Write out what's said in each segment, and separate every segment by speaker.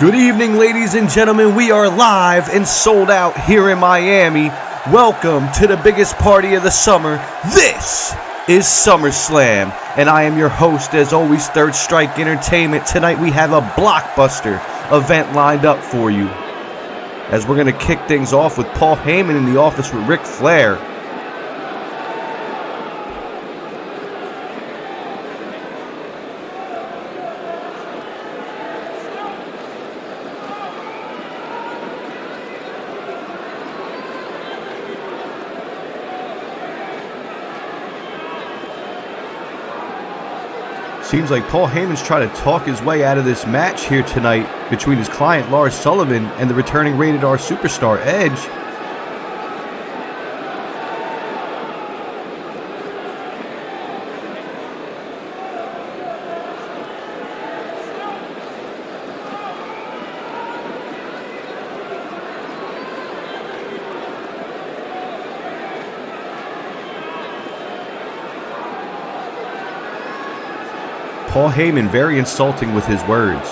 Speaker 1: Good evening, ladies and gentlemen. We are live and sold out here in Miami. Welcome to the biggest party of the summer. This is Summerslam, and I am your host, as always, Third Strike Entertainment. Tonight we have a blockbuster event lined up for you, as we're going to kick things off with Paul Heyman in the office with Ric Flair. Seems like Paul Heyman's trying to talk his way out of this match here tonight between his client Lars Sullivan and the returning Rated R superstar Edge. Paul Heyman very insulting with his words.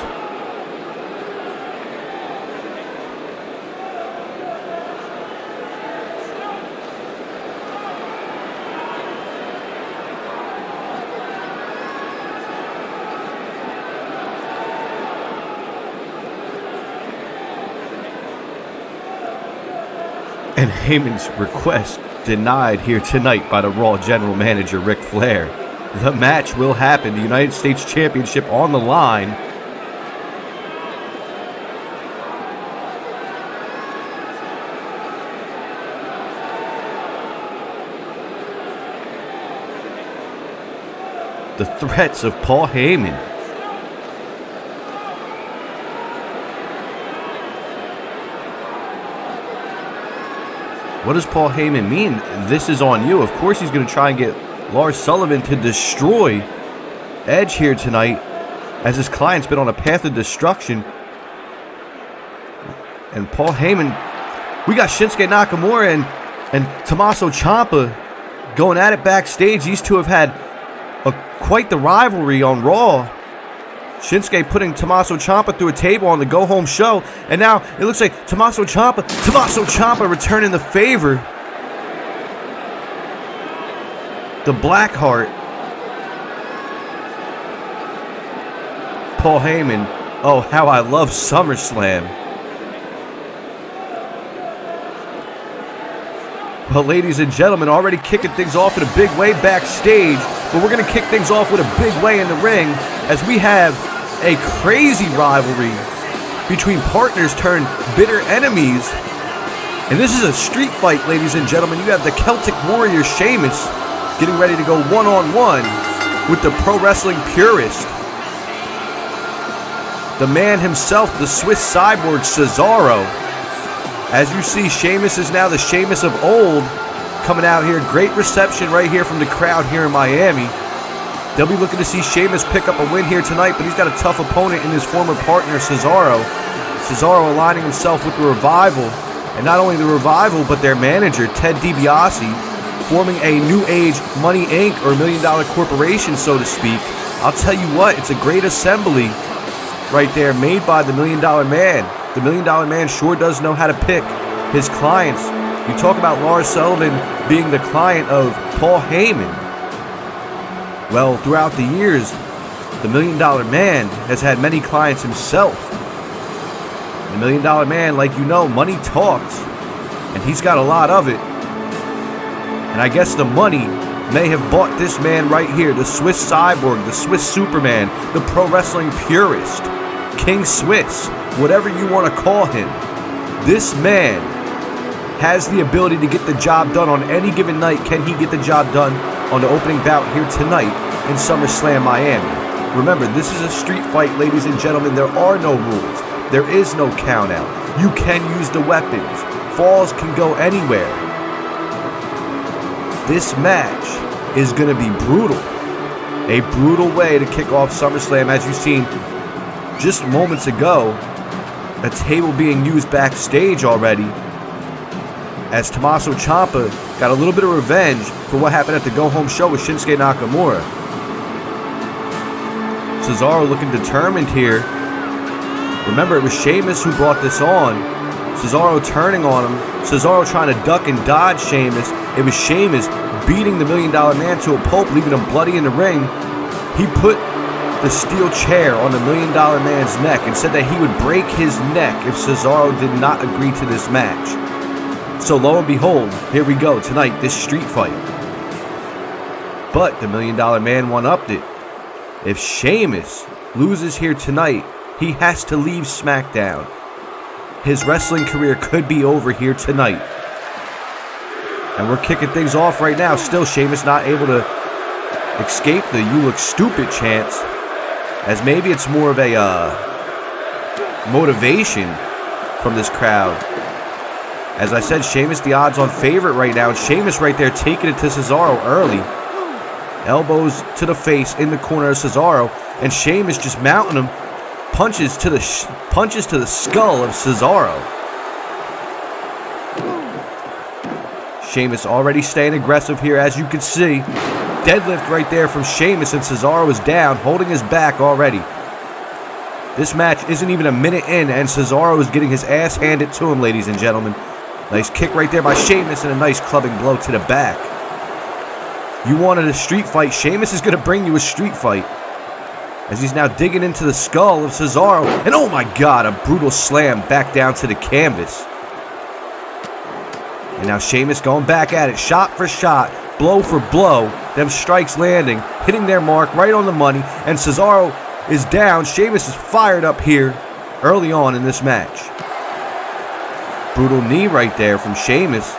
Speaker 1: And Heyman's request denied here tonight by the Raw General Manager Ric Flair. The match will happen, the United States Championship on the line. The threats of Paul Heyman. What does Paul Heyman mean? This is on you. Of course he's going to try and get Lars Sullivan to destroy Edge here tonight, as his client's been on a path of destruction. And Paul Heyman, we got Shinsuke Nakamura and Tommaso Ciampa going at it backstage. These two have had quite the rivalry on Raw. Shinsuke putting Tommaso Ciampa through a table on the go-home show, and now it looks like Tommaso Ciampa returning the favor. The Blackheart, Paul Heyman. Oh, how I love SummerSlam. Well, ladies and gentlemen, already kicking things off in a big way backstage, but we're going to kick things off with a big way in the ring, as we have a crazy rivalry between partners turned bitter enemies. And this is a street fight, ladies and gentlemen. You have the Celtic Warrior Sheamus getting ready to go one-on-one with the pro wrestling purist, the man himself, the Swiss cyborg Cesaro. As you see, Sheamus is now the Sheamus of old, coming out here. Great reception right here from the crowd here in Miami. They'll be looking to see Sheamus pick up a win here tonight, but he's got a tough opponent in his former partner Cesaro. Cesaro aligning himself with the Revival, and not only the Revival, but their manager Ted DiBiase, forming a new age Money Inc. or $1 Million Corporation, so to speak. I'll tell you what, it's a great assembly right there made by the $1 Million Man. The $1 Million Man sure does know how to pick his clients. You talk about Lars Sullivan being the client of Paul Heyman. Well, throughout the years, the $1 Million Man has had many clients himself. The $1 Million Man, like you know, money talks, and he's got a lot of it. And I guess the money may have bought this man right here, the Swiss cyborg, the Swiss Superman, the pro wrestling purist, King Swiss, whatever you want to call him. This man has the ability to get the job done on any given night. Can he get the job done on the opening bout here tonight in SummerSlam Miami? Remember, this is a street fight, ladies and gentlemen. There are no rules. There is no count out. You can use the weapons. Falls can go anywhere. This match is going to be brutal. A brutal way to kick off SummerSlam, as you've seen just moments ago. A table being used backstage already, as Tommaso Ciampa got a little bit of revenge for what happened at the go-home show with Shinsuke Nakamura. Cesaro looking determined here. Remember, it was Sheamus who brought this on. Cesaro turning on him. Cesaro trying to duck and dodge Sheamus. It was Sheamus beating the $1 Million Man to a pulp, leaving him bloody in the ring. He put the steel chair on the $1 Million Man's neck and said that he would break his neck if Cesaro did not agree to this match. So lo and behold, here we go tonight, this street fight. But the $1 Million Man one-upped it. If Sheamus loses here tonight, he has to leave SmackDown. His wrestling career could be over here tonight. And we're kicking things off right now. Still, Sheamus not able to escape the "you look stupid" chants, as maybe it's more of a motivation from this crowd. As I said, Sheamus the odds-on favorite right now. And Sheamus right there taking it to Cesaro early. Elbows to the face in the corner of Cesaro. And Sheamus just mounting him. Punches to the skull of Cesaro. Sheamus already staying aggressive here, as you can see. Deadlift right there from Sheamus, and Cesaro is down, holding his back already. This match isn't even a minute in, and Cesaro is getting his ass handed to him, ladies and gentlemen. Nice kick right there by Sheamus, and a nice clubbing blow to the back. You wanted a street fight. Sheamus is going to bring you a street fight. As he's now digging into the skull of Cesaro. And oh my God, a brutal slam back down to the canvas. And now Sheamus going back at it. Shot for shot. Blow for blow. Them strikes landing. Hitting their mark right on the money. And Cesaro is down. Sheamus is fired up here early on in this match. Brutal knee right there from Sheamus.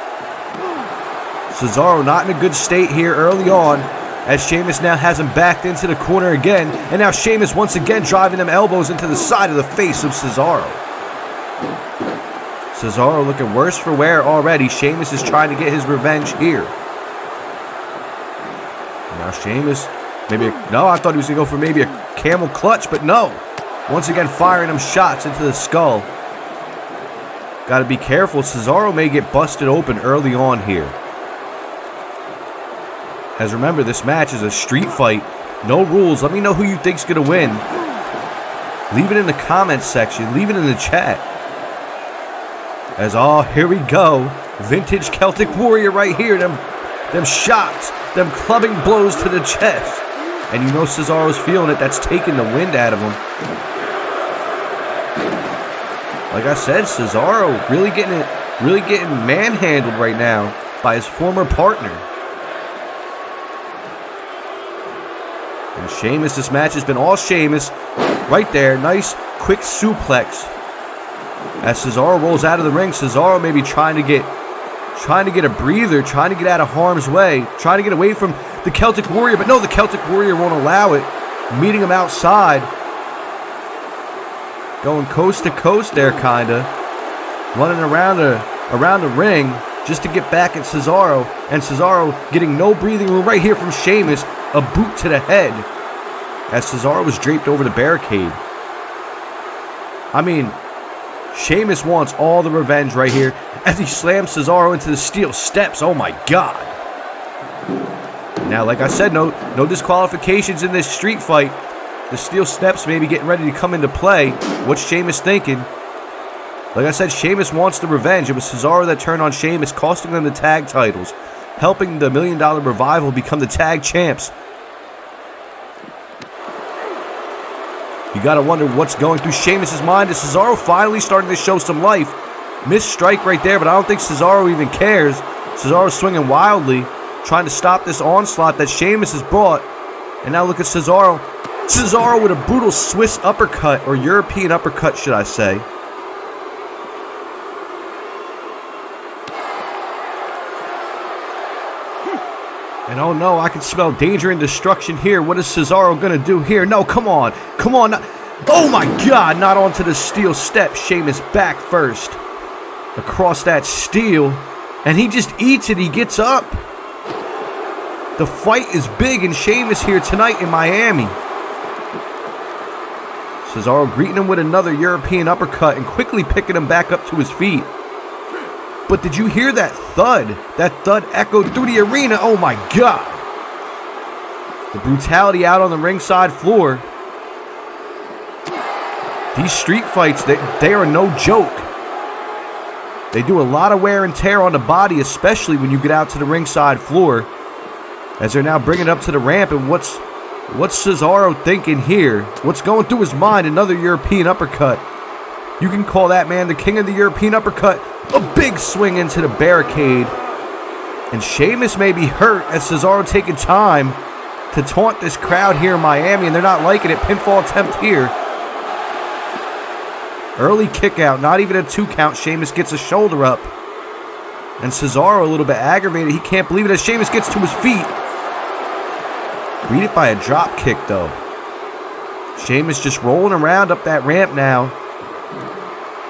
Speaker 1: Cesaro not in a good state here early on, as Sheamus now has him backed into the corner again. And now Sheamus once again driving them elbows into the side of the face of Cesaro. Cesaro looking worse for wear already. Sheamus is trying to get his revenge here. Now Sheamus, no, I thought he was going to go for maybe a camel clutch, but no. Once again firing him shots into the skull. Got to be careful. Cesaro may get busted open early on here. As remember, this match is a street fight. No rules. Let me know who you think's going to win. Leave it in the comments section. Leave it in the chat. As, oh, here we go. Vintage Celtic Warrior right here. Them shots. Them clubbing blows to the chest. And you know Cesaro's feeling it. That's taking the wind out of him. Like I said, Cesaro really getting manhandled right now by his former partner. And Sheamus, this match has been all Sheamus. Right there, nice quick suplex. As Cesaro rolls out of the ring, Cesaro maybe trying to get a breather, trying to get out of harm's way, trying to get away from the Celtic Warrior, but no, the Celtic Warrior won't allow it. Meeting him outside. Going coast to coast there, kinda. Running around the ring just to get back at Cesaro. And Cesaro getting no breathing room right here from Sheamus. A boot to the head as Cesaro was draped over the barricade. I mean, Sheamus wants all the revenge right here as he slams Cesaro into the steel steps. Oh my God. Now, like I said, no disqualifications in this street fight. The steel steps may be getting ready to come into play. What's Sheamus thinking? Like I said, Sheamus wants the revenge. It was Cesaro that turned on Sheamus, costing them the tag titles, helping the $1 Million Revival become the tag champs. You gotta wonder what's going through Sheamus' mind. Is Cesaro finally starting to show some life? Missed strike right there, but I don't think Cesaro even cares. Cesaro's swinging wildly, trying to stop this onslaught that Sheamus has brought. And now look at Cesaro. Cesaro with a brutal Swiss uppercut, or European uppercut, should I say. And oh no, I can smell danger and destruction here. What is Cesaro going to do here? No, come on. Come on. Oh my God, not onto the steel step. Sheamus back first. Across that steel. And he just eats it. He gets up. The fight is big in Sheamus here tonight in Miami. Cesaro greeting him with another European uppercut and quickly picking him back up to his feet. But did you hear that thud? That thud echoed through the arena. Oh my God. The brutality out on the ringside floor. These street fights, they are no joke. They do a lot of wear and tear on the body, especially when you get out to the ringside floor. As they're now bringing it up to the ramp, and what's Cesaro thinking here? What's going through his mind? Another European uppercut. You can call that man the king of the European uppercut. A big swing into the barricade. And Sheamus may be hurt as Cesaro taking time to taunt this crowd here in Miami, and they're not liking it. Pinfall attempt here. Early kick out, not even a 2 count. Sheamus gets a shoulder up. And Cesaro a little bit aggravated. He can't believe it as Sheamus gets to his feet. Beat it by a drop kick though. Sheamus just rolling around up that ramp now.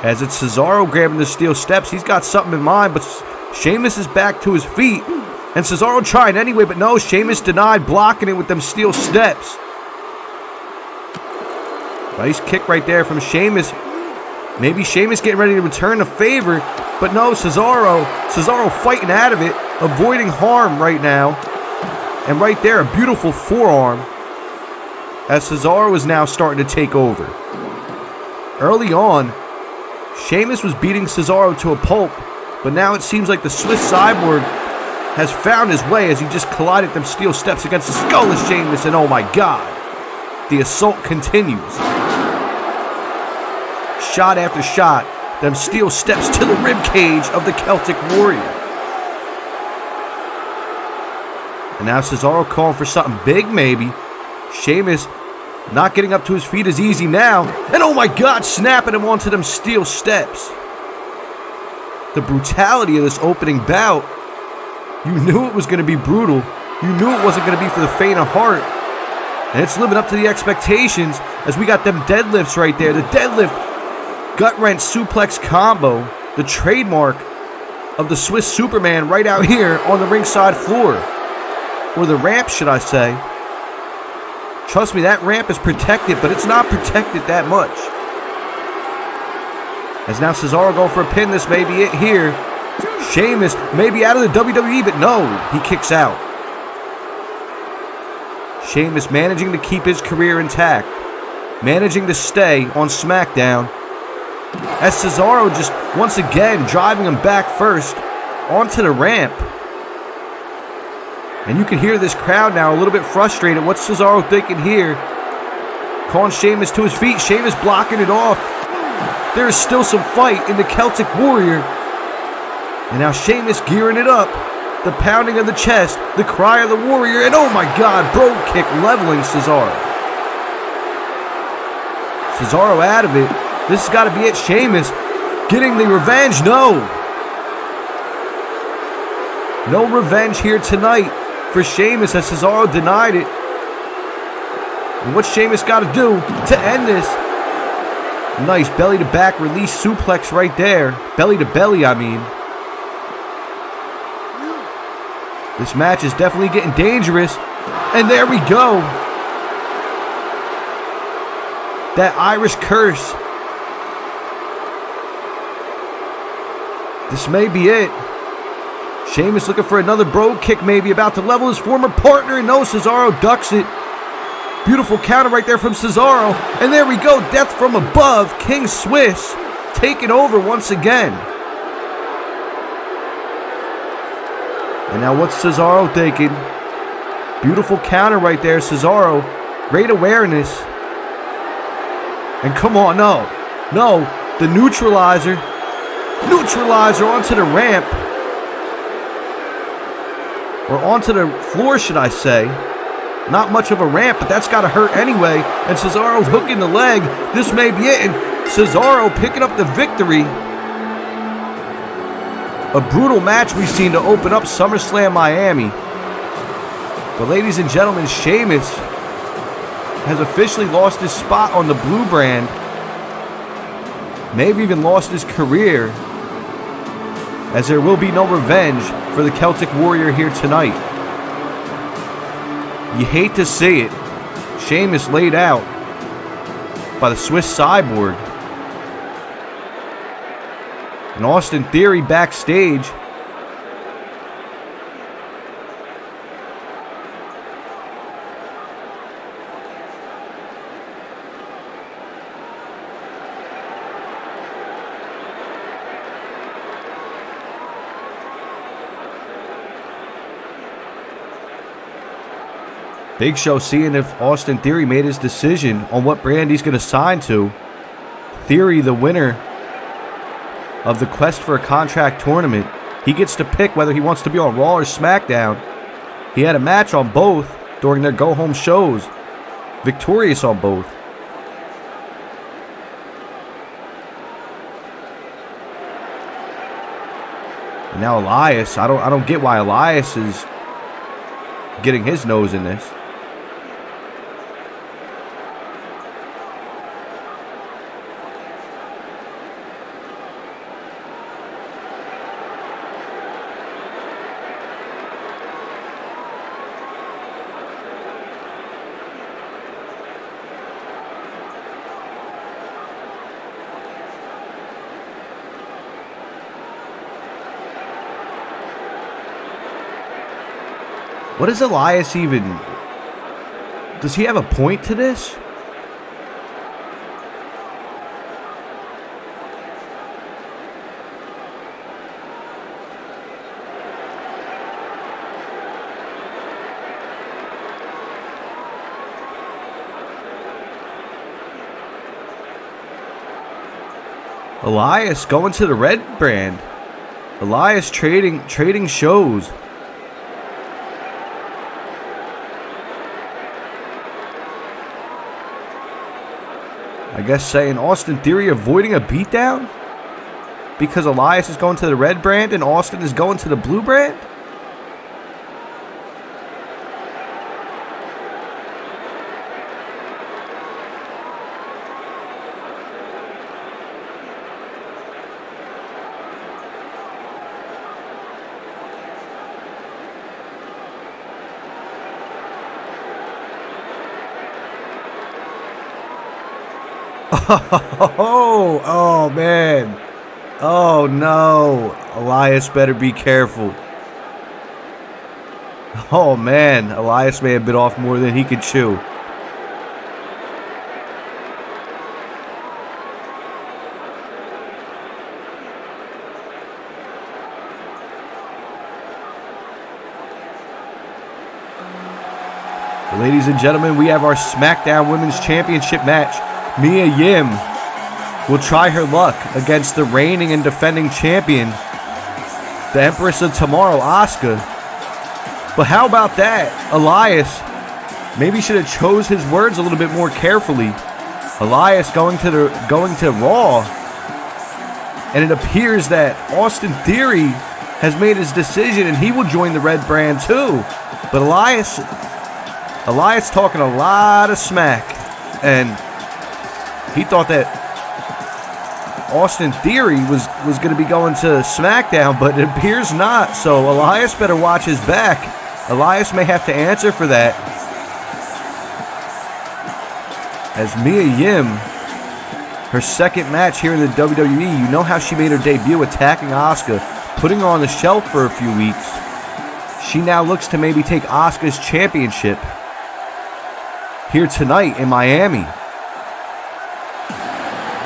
Speaker 1: As it's Cesaro grabbing the steel steps. He's got something in mind, but Sheamus is back to his feet. And Cesaro trying anyway, but no, Sheamus denied, blocking it with them steel steps. Nice kick right there from Sheamus. Maybe Sheamus getting ready to return a favor, but no, Cesaro fighting out of it, avoiding harm right now. And right there, a beautiful forearm as Cesaro is now starting to take over. Early on, Sheamus was beating Cesaro to a pulp, but now it seems like the Swiss Cyborg has found his way as he just collided them steel steps against the skull of Sheamus, and oh my God, the assault continues. Shot after shot, them steel steps to the rib cage of the Celtic Warrior. And now Cesaro calling for something big maybe. Sheamus not getting up to his feet is easy now. And oh my God, snapping him onto them steel steps. The brutality of this opening bout. You knew it was going to be brutal. You knew it wasn't going to be for the faint of heart. And it's living up to the expectations as we got them deadlifts right there. The deadlift gut-wrench suplex combo. The trademark of the Swiss Superman right out here on the ringside floor. Or the ramp, should I say. Trust me, that ramp is protected, but it's not protected that much. As now Cesaro going for a pin, this may be it here. Sheamus may be out of the WWE, but no, he kicks out. Sheamus managing to keep his career intact. Managing to stay on SmackDown. As Cesaro just once again driving him back first onto the ramp. And you can hear this crowd now a little bit frustrated. What's Cesaro thinking here? Calling Sheamus to his feet. Sheamus blocking it off. There is still some fight in the Celtic Warrior. And now Sheamus gearing it up. The pounding of the chest. The cry of the Warrior. And oh my God, Brogue kick leveling Cesaro. Cesaro out of it. This has got to be it. Sheamus getting the revenge. No. No revenge here tonight for Sheamus as Cesaro denied it. And what Sheamus got to do to end this? Nice belly to back release suplex right there. Belly to belly, I mean. This match is definitely getting dangerous. And there we go. That Irish curse. This may be it. Sheamus looking for another Brogue kick, maybe about to level his former partner. And no, Cesaro ducks it. Beautiful counter right there from Cesaro. And there we go. Death from above. King Swiss taking over once again. And now what's Cesaro thinking? Beautiful counter right there, Cesaro. Great awareness. And come on, no. No, the neutralizer. Neutralizer onto the ramp. Or onto the floor, should I say. Not much of a ramp, but that's got to hurt anyway. And Cesaro's hooking the leg. This may be it. And Cesaro picking up the victory. A brutal match we've seen to open up SummerSlam Miami. But ladies and gentlemen, Sheamus has officially lost his spot on the blue brand. Maybe even lost his career. As there will be no revenge for the Celtic Warrior here tonight. You hate to see it. Sheamus laid out by the Swiss Cyborg. And Austin Theory backstage. Big Show seeing if Austin Theory made his decision on what brand he's going to sign to. Theory, the winner of the Quest for a Contract tournament. He gets to pick whether he wants to be on Raw or SmackDown. He had a match on both during their go-home shows. Victorious on both. And now Elias, I don't get why Elias is getting his nose in this. What is Elias even... Does he have a point to this? Elias going to the red brand. Elias trading shows. I guess saying Austin Theory avoiding a beatdown? Because Elias is going to the red brand and Austin is going to the blue brand? Oh man. Oh no. Elias better be careful. Oh man. Elias may have bit off more than he could chew. Ladies and gentlemen, we have our SmackDown Women's Championship match. Mia Yim will try her luck against the reigning and defending champion, the Empress of Tomorrow, Asuka. But how about that? Elias maybe should have chose his words a little bit more carefully. Elias going to Raw, and it appears that Austin Theory has made his decision and he will join the red brand too. But Elias talking a lot of smack, and he thought that Austin Theory was going to be going to SmackDown, but it appears not. So Elias better watch his back. Elias may have to answer for that. As Mia Yim, her second match here in the WWE, you know how she made her debut attacking Asuka, putting her on the shelf for a few weeks. She now looks to maybe take Asuka's championship here tonight in Miami.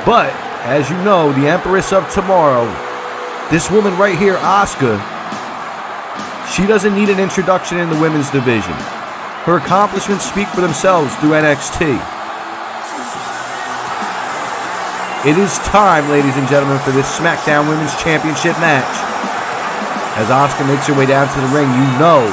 Speaker 1: But, as you know, the Empress of Tomorrow, this woman right here, Asuka, she doesn't need an introduction in the women's division. Her accomplishments speak for themselves through NXT. It is time, ladies and gentlemen, for this SmackDown Women's Championship match. As Asuka makes her way down to the ring, you know,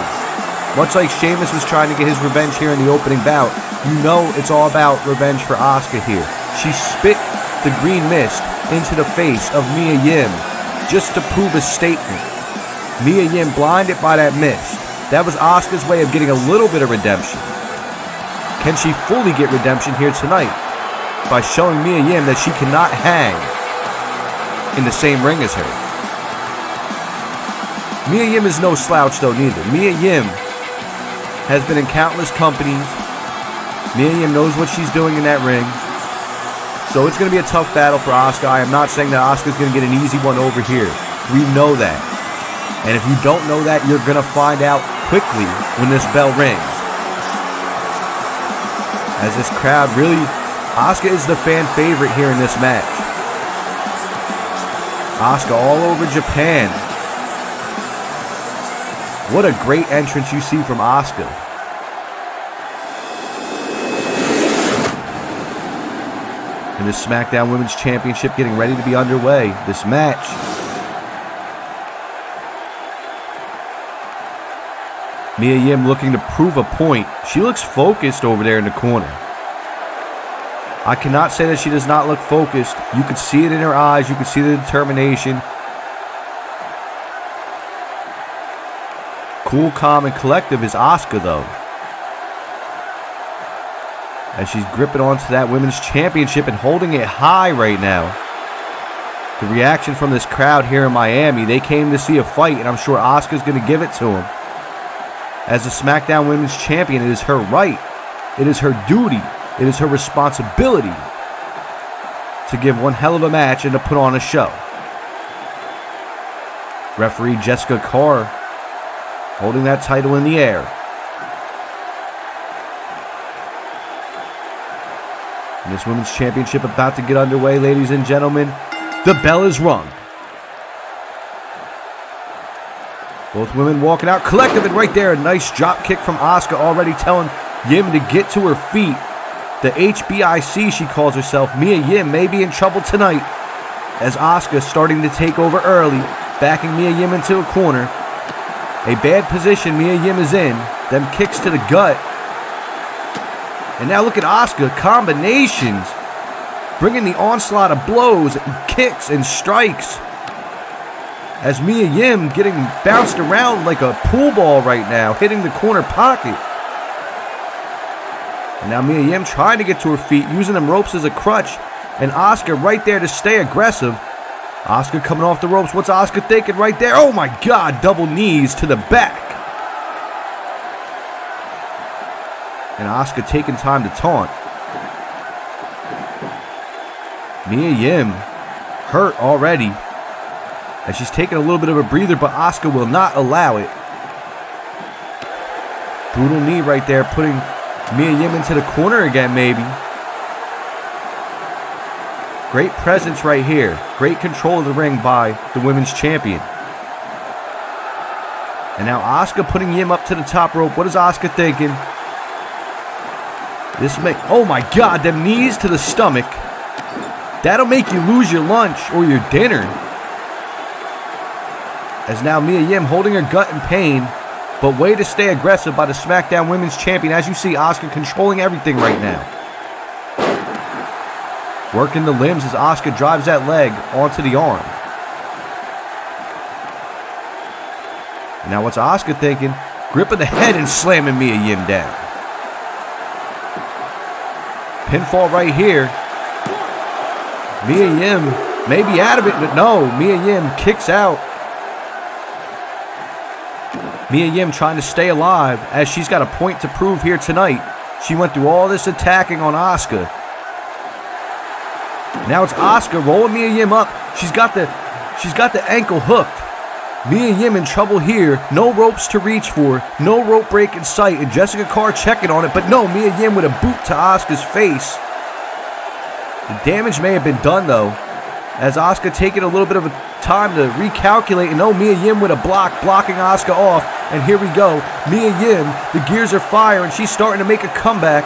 Speaker 1: much like Sheamus was trying to get his revenge here in the opening bout, you know it's all about revenge for Asuka here. She spit the green mist into the face of Mia Yim just to prove a statement. Mia Yim blinded by that mist. That was Asuka's way of getting a little bit of redemption. Can she fully get redemption here tonight by showing Mia Yim that she cannot hang in the same ring as her? Mia Yim is no slouch though neither. Mia Yim has been in countless companies. Mia Yim knows what she's doing in that ring. So it's going to be a tough battle for Asuka. I am not saying that Asuka's going to get an easy one over here. We know that. And if you don't know that, you're going to find out quickly when this bell rings. As this crowd really... Asuka is the fan favorite here in this match. Asuka all over Japan. What a great entrance you see from Asuka. And the SmackDown Women's Championship getting ready to be underway. This match. Mia Yim looking to prove a point. She looks focused over there in the corner. I cannot say that she does not look focused. You could see it in her eyes. You could see the determination. Cool, calm, and collective is Asuka, though. As she's gripping onto that Women's Championship and holding it high right now. The reaction from this crowd here in Miami, they came to see a fight, and I'm sure Asuka's going to give it to them. As the SmackDown Women's Champion, it is her right. It is her duty. It is her responsibility to give one hell of a match and to put on a show. Referee Jessica Carr holding that title in the air. And this Women's Championship about to get underway, ladies and gentlemen. The bell is rung. Both women walking out collective, and right there, a nice drop kick from Asuka, already telling Yim to get to her feet. The HBIC, she calls herself, Mia Yim, may be in trouble tonight. As Asuka starting to take over early, backing Mia Yim into a corner. A bad position Mia Yim is in. Them kicks to the gut. And now look at Asuka, combinations. Bringing the onslaught of blows, and kicks, and strikes. As Mia Yim getting bounced around like a pool ball right now, hitting the corner pocket. And now Mia Yim trying to get to her feet, using them ropes as a crutch. And Asuka right there to stay aggressive. Asuka coming off the ropes. What's Asuka thinking right there? Oh my God, double knees to the back. And Asuka taking time to taunt. Mia Yim hurt already. As she's taking a little bit of a breather, but Asuka will not allow it. Brutal knee right there, putting Mia Yim into the corner again, maybe. Great presence right here. Great control of the ring by the Women's Champion. And now Asuka putting Yim up to the top rope. What is Asuka thinking? Oh my God, them knees to the stomach. That'll make you lose your lunch or your dinner. As now Mia Yim holding her gut in pain, but way to stay aggressive by the SmackDown Women's Champion. As you see, Asuka controlling everything right now. Working the limbs as Asuka drives that leg onto the arm. And now what's Asuka thinking? Gripping the head and slamming Mia Yim down. Pinfall right here. Mia Yim may be out of it, but no. Mia Yim kicks out. Mia Yim trying to stay alive as she's got a point to prove here tonight. She went through all this attacking on Asuka. Now it's Asuka rolling Mia Yim up. She's got the ankle hooked. Mia Yim in trouble here. No ropes to reach for. No rope break in sight. And Jessica Carr checking on it. But no, Mia Yim with a boot to Asuka's face. The damage may have been done though. As Asuka taking a little bit of a time to recalculate. And no, Mia Yim with a block. Blocking Asuka off. And here we go. Mia Yim. The gears are firing. She's starting to make a comeback.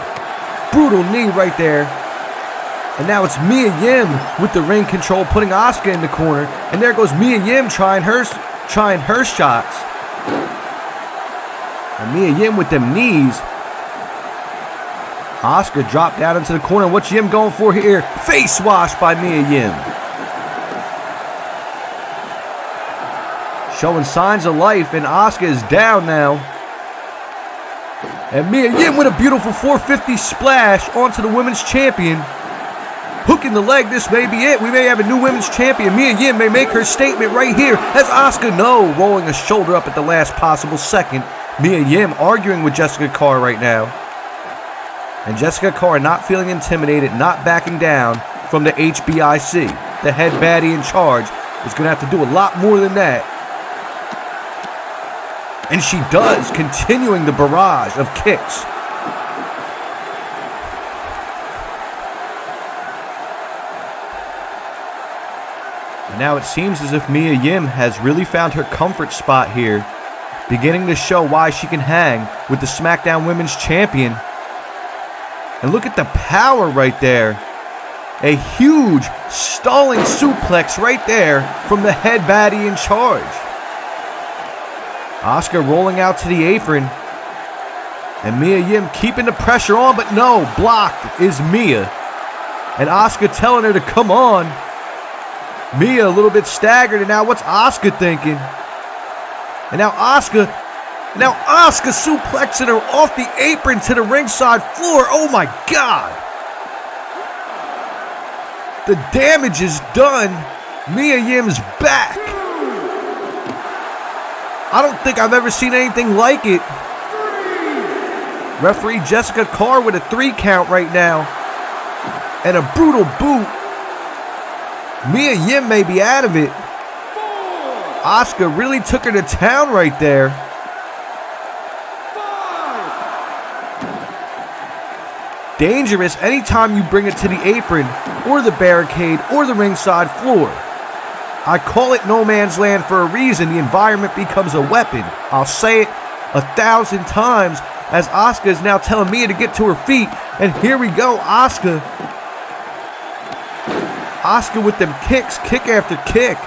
Speaker 1: Brutal knee right there. And now it's Mia Yim with the ring control, putting Asuka in the corner. And there goes Mia Yim trying her shots. And Mia Yim with them knees. Asuka dropped down into the corner. What's Yim going for here? Face wash by Mia Yim. Showing signs of life, and Asuka is down now. And Mia Yim with a beautiful 450 splash onto the Women's Champion. Hooking the leg, this may be it. We may have a new Women's Champion. Mia Yim may make her statement right here. As Asuka, no, rolling a shoulder up at the last possible second. Mia Yim arguing with Jessica Carr right now. And Jessica Carr not feeling intimidated, not backing down from the HBIC. The head baddie in charge is going to have to do a lot more than that. And she does, continuing the barrage of kicks. And now it seems as if Mia Yim has really found her comfort spot here, beginning to show why she can hang with the SmackDown Women's Champion. And look at the power right there A huge stalling suplex right there from the head baddie in charge. Asuka rolling out to the apron. And Mia Yim keeping the pressure on, but no, blocked is Mia. And Asuka telling her to come on. Mia a little bit staggered, and now what's Asuka thinking? And now Asuka suplexing her off the apron to the ringside floor. Oh my God. The damage is done. Mia Yim's back. I don't think I've ever seen anything like it. Referee Jessica Carr with a 3 count right now. And a brutal boot. Mia Yim may be out of it. Asuka really took her to town right there. Dangerous anytime you bring it to the apron or the barricade or the ringside floor. I call it no man's land for a reason. The environment becomes a weapon. I'll say it 1,000 times as Asuka is now telling Mia to get to her feet. And here we go, Asuka. Asuka with them kicks, kick after kick,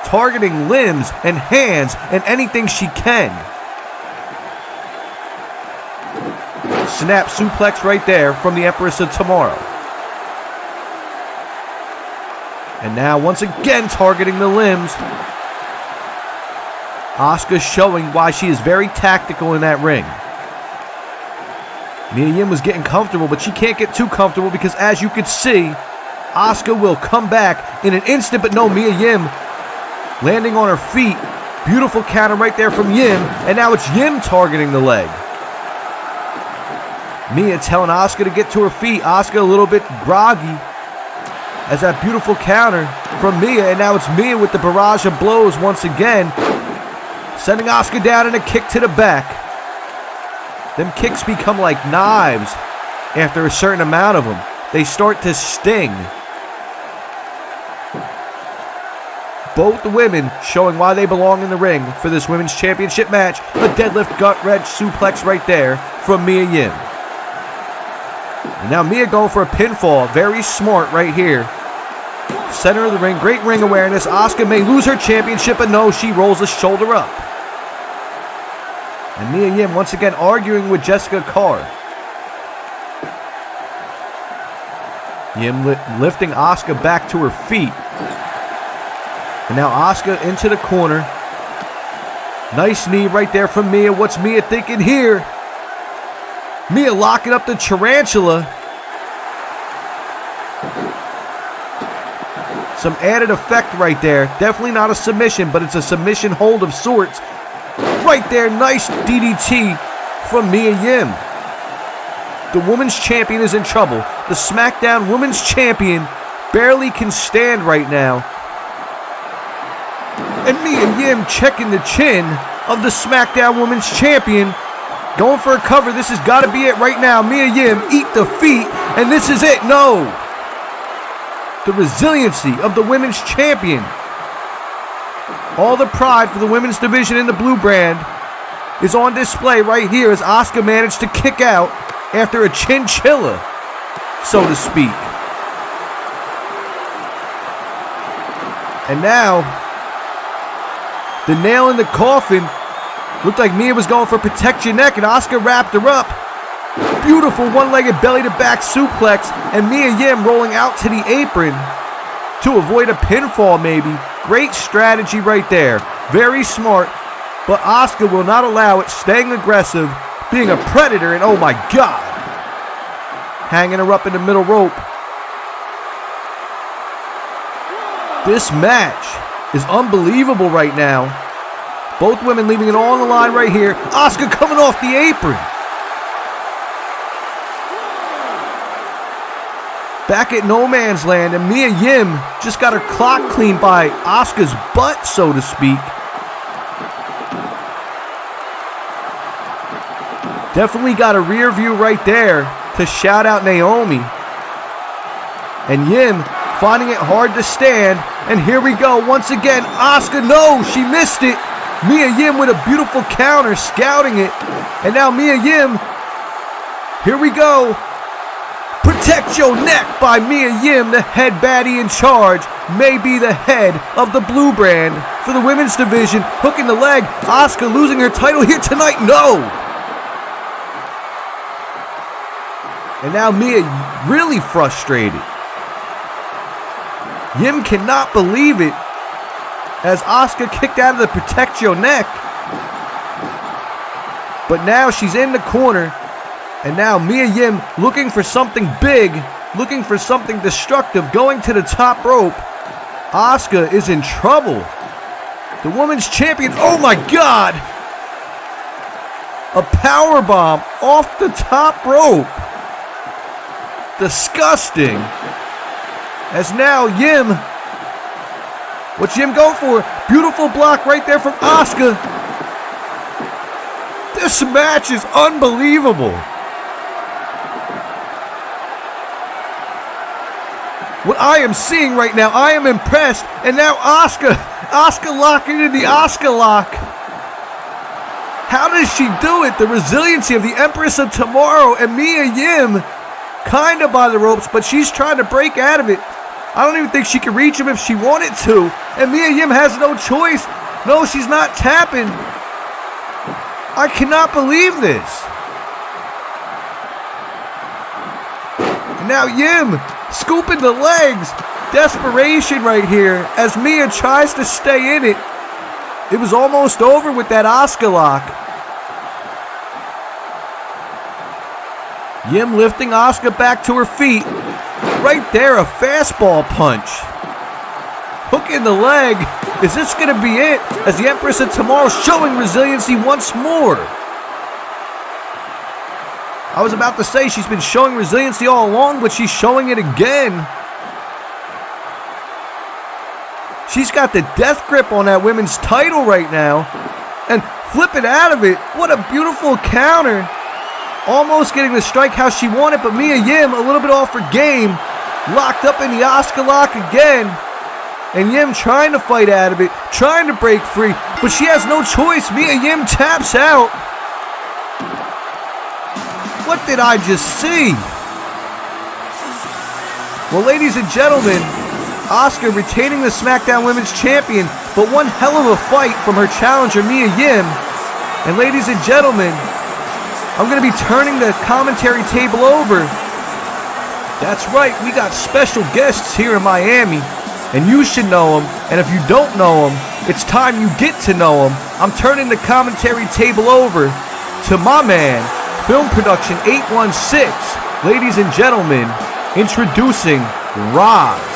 Speaker 1: targeting limbs and hands and anything she can. Snap suplex right there from the Empress of Tomorrow. And now once again targeting the limbs. Asuka showing why she is very tactical in that ring. Mia Yim was getting comfortable, but she can't get too comfortable because as you can see, Asuka will come back in an instant, but no, Mia Yim landing on her feet. Beautiful counter right there from Yim, and now it's Yim targeting the leg. Mia telling Asuka to get to her feet. Asuka a little bit groggy as that beautiful counter from Mia, and now it's Mia with the barrage of blows once again, sending Asuka down and a kick to the back. Them kicks become like knives after a certain amount of them. They start to sting. Both the women showing why they belong in the ring for this women's championship match. A deadlift gut wrench suplex right there from Mia Yim. And now Mia going for a pinfall. Very smart right here. Center of the ring. Great ring awareness. Asuka may lose her championship, but no, she rolls the shoulder up. And Mia Yim once again arguing with Jessica Carr. Yim lifting Asuka back to her feet. And now Asuka into the corner. Nice knee right there from Mia. What's Mia thinking here? Mia locking up the tarantula. Some added effect right there. Definitely not a submission, but it's a submission hold of sorts. Right there, nice DDT from Mia Yim. The women's champion is in trouble. The SmackDown Women's Champion barely can stand right now. And Mia Yim checking the chin of the SmackDown Women's Champion. Going for a cover. This has got to be it right now. Mia Yim, eat the feet. And this is it. No. The resiliency of the Women's Champion. All the pride for the women's division in the blue brand is on display right here as Asuka managed to kick out after a chinchilla, so to speak. And now, the nail in the coffin. Looked like Mia was going for protect your neck, and Asuka wrapped her up. Beautiful one-legged belly-to-back suplex, and Mia Yim rolling out to the apron to avoid a pinfall maybe. Great strategy right there. Very smart, but Asuka will not allow it, staying aggressive, being a predator, and oh my God. Hanging her up in the middle rope. This match is unbelievable right now. Both women leaving it all on the line right here. Asuka coming off the apron. Back at no man's land, and Mia Yim just got her clock cleaned by Asuka's butt, so to speak. Definitely got a rear view right there to shout out Naomi. And Yim finding it hard to stand. And here we go once again. Asuka, no, she missed it. Mia Yim with a beautiful counter, scouting it. And now Mia Yim, here we go. Protect your neck by Mia Yim, the head baddie in charge, may be the head of the blue brand for the women's division. Hooking the leg. Asuka losing her title here tonight. No! And now Mia really frustrated. Yim cannot believe it as Asuka kicked out of the protect your neck. But now she's in the corner. And now Mia Yim looking for something big, looking for something destructive, going to the top rope. Asuka is in trouble. The women's champion, oh my God! A powerbomb off the top rope. Disgusting. As now Yim, what's Yim going for? Beautiful block right there from Asuka. This match is unbelievable. What I am seeing right now, I am impressed. And now Asuka locking in the Asuka lock. How does she do it? The resiliency of the Empress of Tomorrow and Mia Yim kind of by the ropes, but she's trying to break out of it. I don't even think she can reach him if she wanted to. And Mia Yim has no choice. No, she's not tapping. I cannot believe this. And now Yim scooping the legs. Desperation right here as Mia tries to stay in it. It was almost over with that Asuka lock. Yim lifting Asuka back to her feet. Right there, a fastball punch. Hook in the leg. Is this going to be it? As the Empress of Tomorrow showing resiliency once more. I was about to say she's been showing resiliency all along, but she's showing it again. She's got the death grip on that women's title right now. And flipping out of it. What a beautiful counter. Almost getting the strike how she wanted, but Mia Yim a little bit off her game. Locked up in the Asuka lock again. And Yim trying to fight out of it, trying to break free, but she has no choice. Mia Yim taps out. What did I just see? Well, ladies and gentlemen, Asuka retaining the SmackDown Women's Champion, but one hell of a fight from her challenger, Mia Yim. And ladies and gentlemen, I'm going to be turning the commentary table over. That's right, we got special guests here in Miami, and you should know them. And if you don't know them, it's time you get to know them. I'm turning the commentary table over to my man, Film Production 816. Ladies and gentlemen, introducing Roz.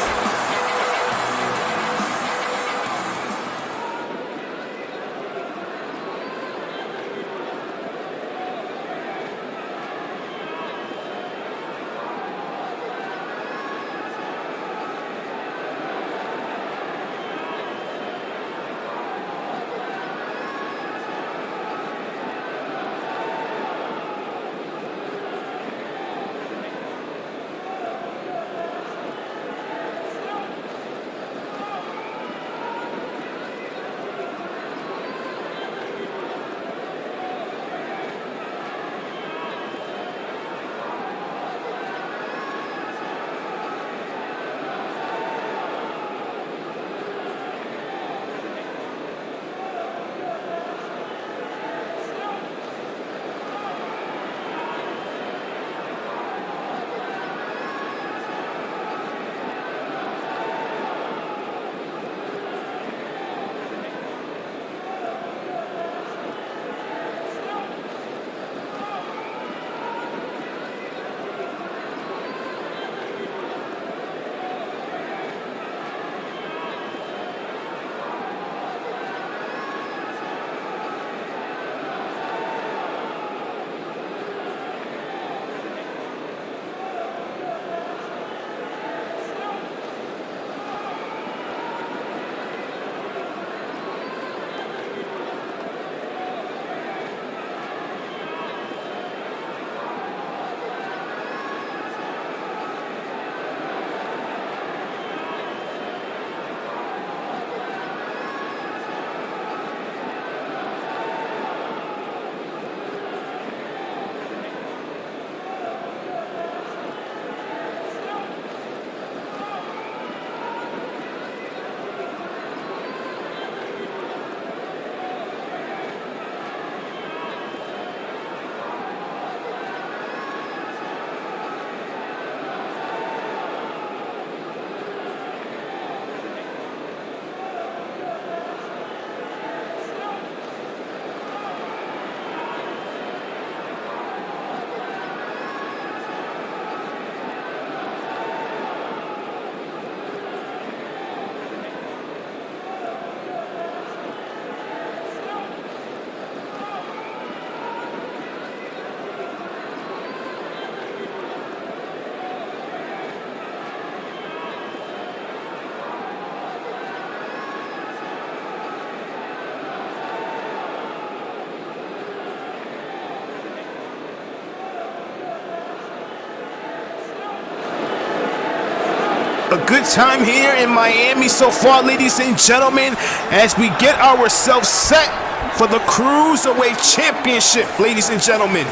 Speaker 2: a good time here in Miami so far, ladies and gentlemen, as we get ourselves set for the Cruiserweight Championship, ladies and gentlemen.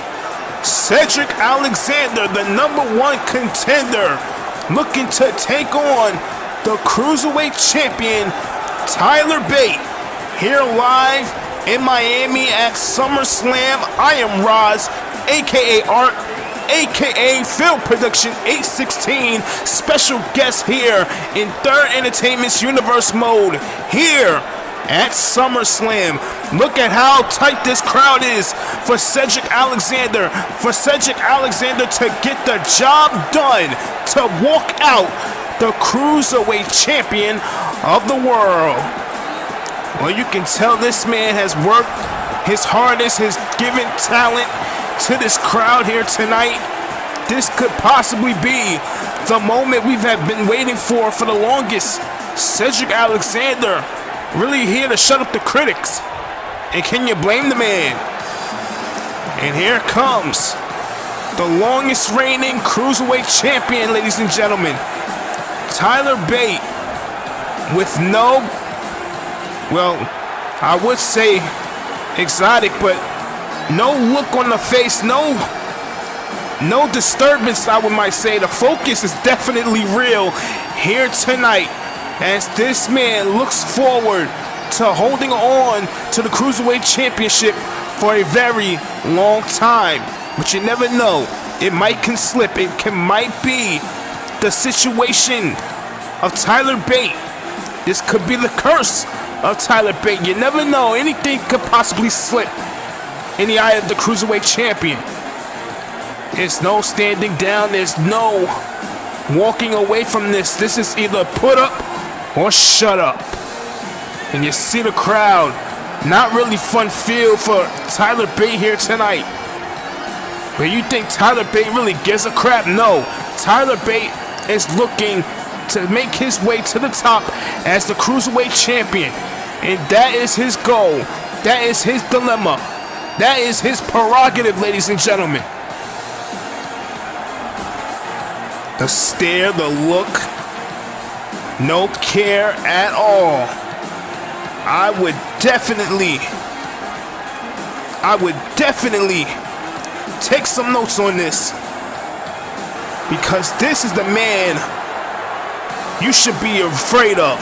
Speaker 2: Cedric Alexander, the #1 contender, looking to take on the Cruiserweight Champion, Tyler Bate, here live in Miami at SummerSlam. I am Roz, aka Art, aka Film Production 816, special guest here in Third Entertainment's Universe mode here at SummerSlam. Look at how tight this crowd is for Cedric Alexander. For Cedric Alexander to get the job done, to walk out the Cruiserweight Champion of the world. Well, you can tell this man has worked his hardest, has given talent to this crowd here tonight. This could possibly be the moment we've been waiting for the longest. Cedric Alexander really here to shut up the critics. And can you blame the man? And here comes the longest reigning Cruiserweight Champion, ladies and gentlemen. Tyler Bate with no, well, I would say exotic, but no look on the face, no disturbance, I might say. The focus is definitely real here tonight as this man looks forward to holding on to the Cruiserweight Championship for a very long time. But you never know, it can slip. Might be the situation of Tyler Bate. This could be the curse of Tyler Bate. You never know, anything could possibly slip in the eye of the Cruiserweight Champion. There's no standing down, there's no walking away from this. This is either put up or shut up. And you see the crowd, not really fun feel for Tyler Bate here tonight. But you think Tyler Bate really gives a crap? No, Tyler Bate is looking to make his way to the top as the Cruiserweight Champion. And that is his goal, that is his dilemma, that is his prerogative, ladies and gentlemen. The stare, the look, no care at all. I would definitely take some notes on this, because this is the man you should be afraid of.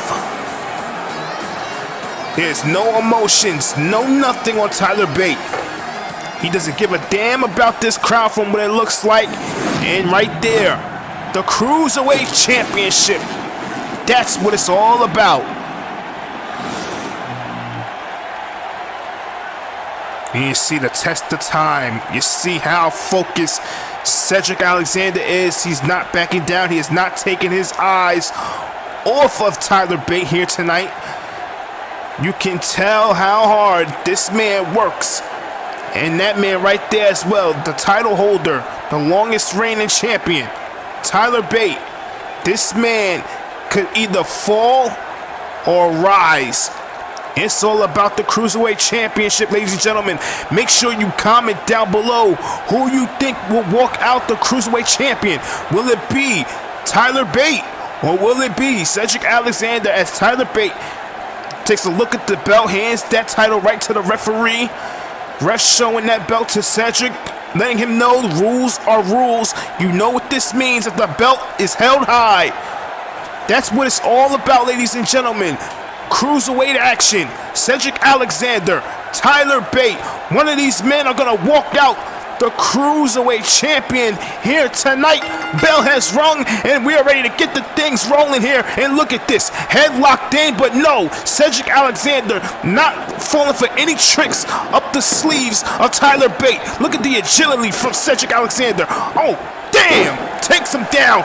Speaker 2: There's no emotions, no nothing on Tyler Bate. He doesn't give a damn about this crowd from what it looks like. And right there, the Cruiserweight Championship. That's what it's all about. And you see the test of time. You see how focused Cedric Alexander is. He's not backing down. He is not taking his eyes off of Tyler Bate here tonight. You can tell how hard this man works. And that man right there as well, the title holder, the longest reigning champion, Tyler Bate. This man could either fall or rise. It's all about the Cruiserweight Championship, ladies and gentlemen. Make sure you comment down below who you think will walk out the Cruiserweight Champion. Will it be Tyler Bate, or will it be Cedric Alexander, as Tyler Bate takes a look at the belt, hands that title right to the referee. Ref showing that belt to Cedric, letting him know rules are rules. You know what this means, if the belt is held high. That's what it's all about, ladies and gentlemen. Cruiserweight action. Cedric Alexander, Tyler Bate. One of these men are going to walk out the Cruiserweight Champion here tonight. Bell has rung, and we are ready to get the things rolling here. And look at this, head locked in, but no, Cedric Alexander not falling for any tricks up the sleeves of Tyler Bate. Look at the agility from Cedric Alexander. Oh, damn, takes him down.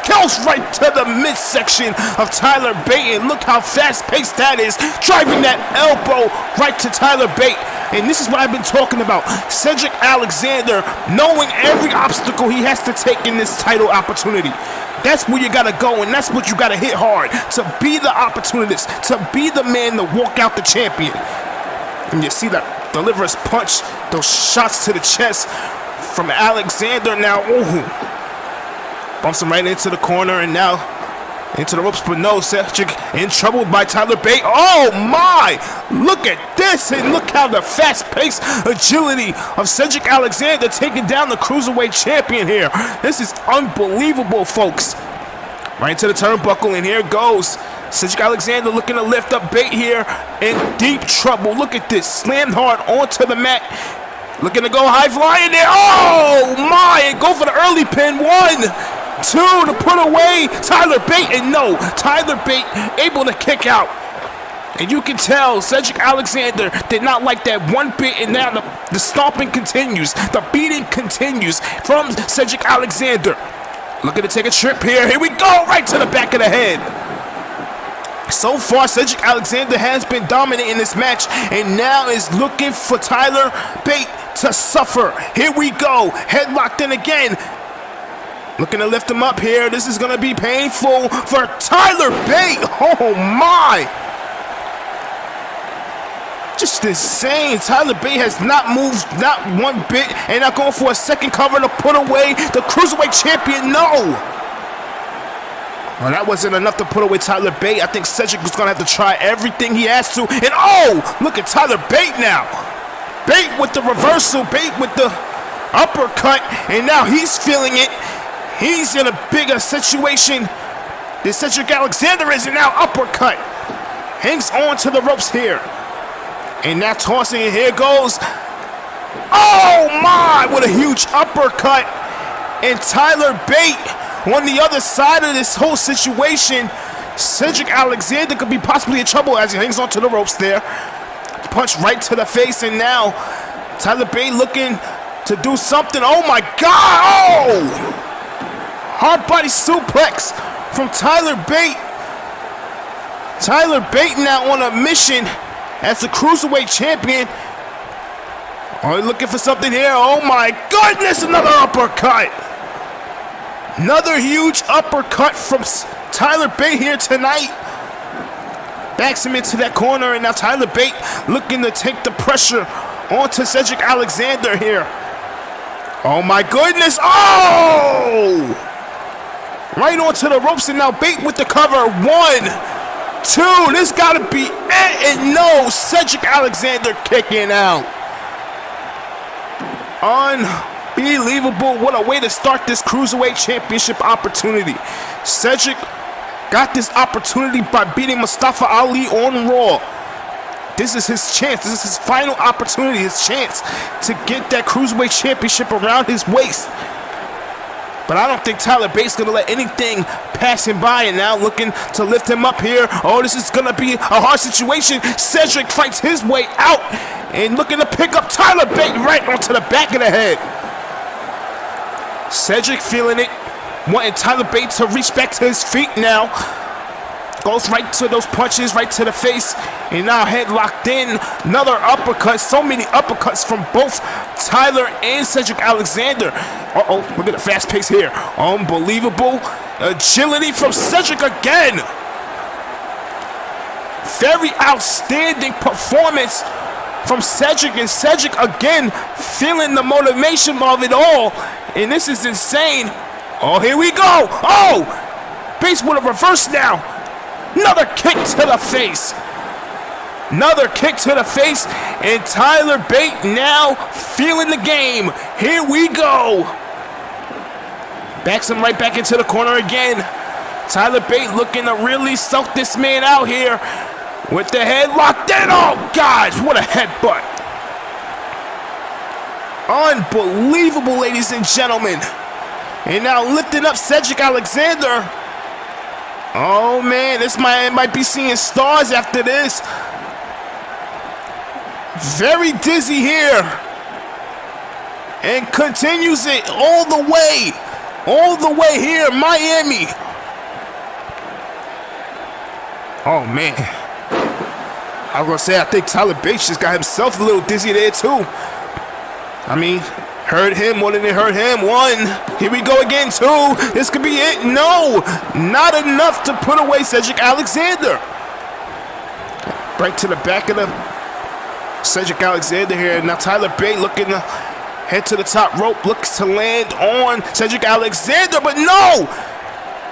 Speaker 2: Goes right to the midsection of Tyler Bate, and look how fast-paced that is, driving that elbow right to Tyler Bate. And this is what I've been talking about. Cedric Alexander knowing every obstacle he has to take in this title opportunity. That's where you gotta go, and that's what you gotta hit hard, to be the opportunist, to be the man to walk out the champion. And you see that deliverous punch, those shots to the chest from Alexander now. Ooh. Bumps him right into the corner, and now Into the ropes, but no, Cedric in trouble by Tyler Bate. Oh my! Look at this, and look how the fast-paced agility of Cedric Alexander taking down the Cruiserweight Champion here. This is unbelievable, folks. Right into the turnbuckle, and here goes Cedric Alexander looking to lift up Bate here in deep trouble. Look at this, slammed hard onto the mat. Looking to go high flying there. Oh my, and go for the early pin. 1, 2 to put away Tyler Bate, and no, Tyler Bate able to kick out. And you can tell Cedric Alexander did not like that one bit, and now the stomping continues, the beating continues from Cedric Alexander. Looking to take a trip here. Here we go, right to the back of the head. So far, Cedric Alexander has been dominant in this match, and now is looking for Tyler Bate to suffer. Here we go, head locked in again. Looking to lift him up here. This is going to be painful for Tyler Bate. Oh, my. Just insane. Tyler Bate has not moved, not one bit, and not going for a second cover to put away the Cruiserweight Champion. No. Well, that wasn't enough to put away Tyler Bate. I think Cedric was going to have to try everything he has to. And, oh, look at Tyler Bate now. Bate with the reversal. Bate with the uppercut. And now he's feeling it. He's in a bigger situation than Cedric Alexander is, and now uppercut. Hangs on to the ropes here. And now tossing it. Here goes. Oh my, what a huge uppercut. And Tyler Bate on the other side of this whole situation. Cedric Alexander could be possibly in trouble as he hangs on to the ropes there. Punch right to the face, and now Tyler Bate looking to do something. Oh my God, oh! Hard body suplex from Tyler Bate. Tyler Bate now on a mission as the Cruiserweight Champion. Oh, looking for something here. Oh my goodness, another uppercut. Another huge uppercut from Tyler Bate here tonight. Backs him into that corner, and now Tyler Bate looking to take the pressure onto Cedric Alexander here. Oh my goodness, oh! Right onto the ropes, and now Bate with the cover. 1, 2, this gotta be it, and no, Cedric Alexander kicking out. Unbelievable, what a way to start this Cruiserweight Championship opportunity. Cedric got this opportunity by beating Mustafa Ali on Raw. This is his chance, this is his final opportunity, his chance to get that Cruiserweight Championship around his waist. But I don't think Tyler Bate's going to let anything pass him by, and now looking to lift him up here. Oh, this is going to be a hard situation. Cedric fights his way out and looking to pick up Tyler Bate right onto the back of the head. Cedric feeling it, wanting Tyler Bate to reach back to his feet now. Goes right to those punches, right to the face, and now head locked in. Another uppercut. So many uppercuts from both Tyler and Cedric Alexander. Uh-oh, look at the fast pace here. Unbelievable agility from Cedric again. Very outstanding performance from Cedric, and Cedric again feeling the motivation of it all. And this is insane. Oh, here we go. Oh, Bates with a reverse now. Another kick to the face. Another kick to the face, and Tyler Bate now feeling the game. Here we go. Backs him right back into the corner again. Tyler Bate looking to really soak this man out here with the head locked in. Oh, gosh, what a headbutt. Unbelievable, ladies and gentlemen. And now lifting up Cedric Alexander. Oh, man, this might be seeing stars after this. Very dizzy here. And continues it all the way here, Miami. Oh, man. I was going to say, I think Tyler Bate just got himself a little dizzy there, too. I mean, hurt him more than it hurt him. 1. Here we go again. 2. This could be it. No, not enough to put away Cedric Alexander. Right to the back of the Cedric Alexander here. Now Tyler Bate looking to head to the top rope. Looks to land on Cedric Alexander, but no.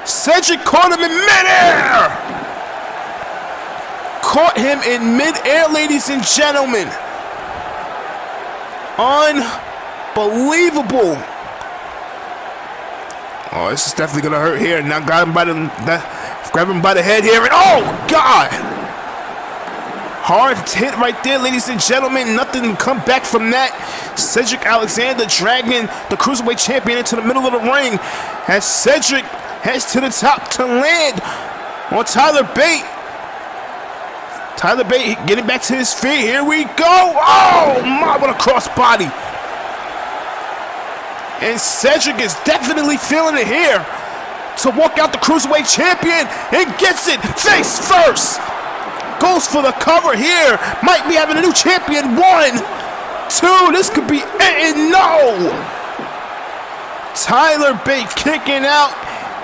Speaker 2: Cedric caught him in midair. Caught him in midair, ladies and gentlemen. Unbelievable. Oh, this is definitely gonna hurt here. Now grab him by the head here, and oh God! Hard hit right there, ladies and gentlemen. Nothing to come back from that. Cedric Alexander dragging the Cruiserweight Champion into the middle of the ring as Cedric heads to the top to land on Tyler Bate. Tyler Bate getting back to his feet. Here we go. Oh my, what a crossbody. And Cedric is definitely feeling it here to walk out the Cruiserweight Champion and gets it face first. Goes for the cover here. Might be having a new champion. 1, 2. This could be it. And no. Tyler Bate kicking out.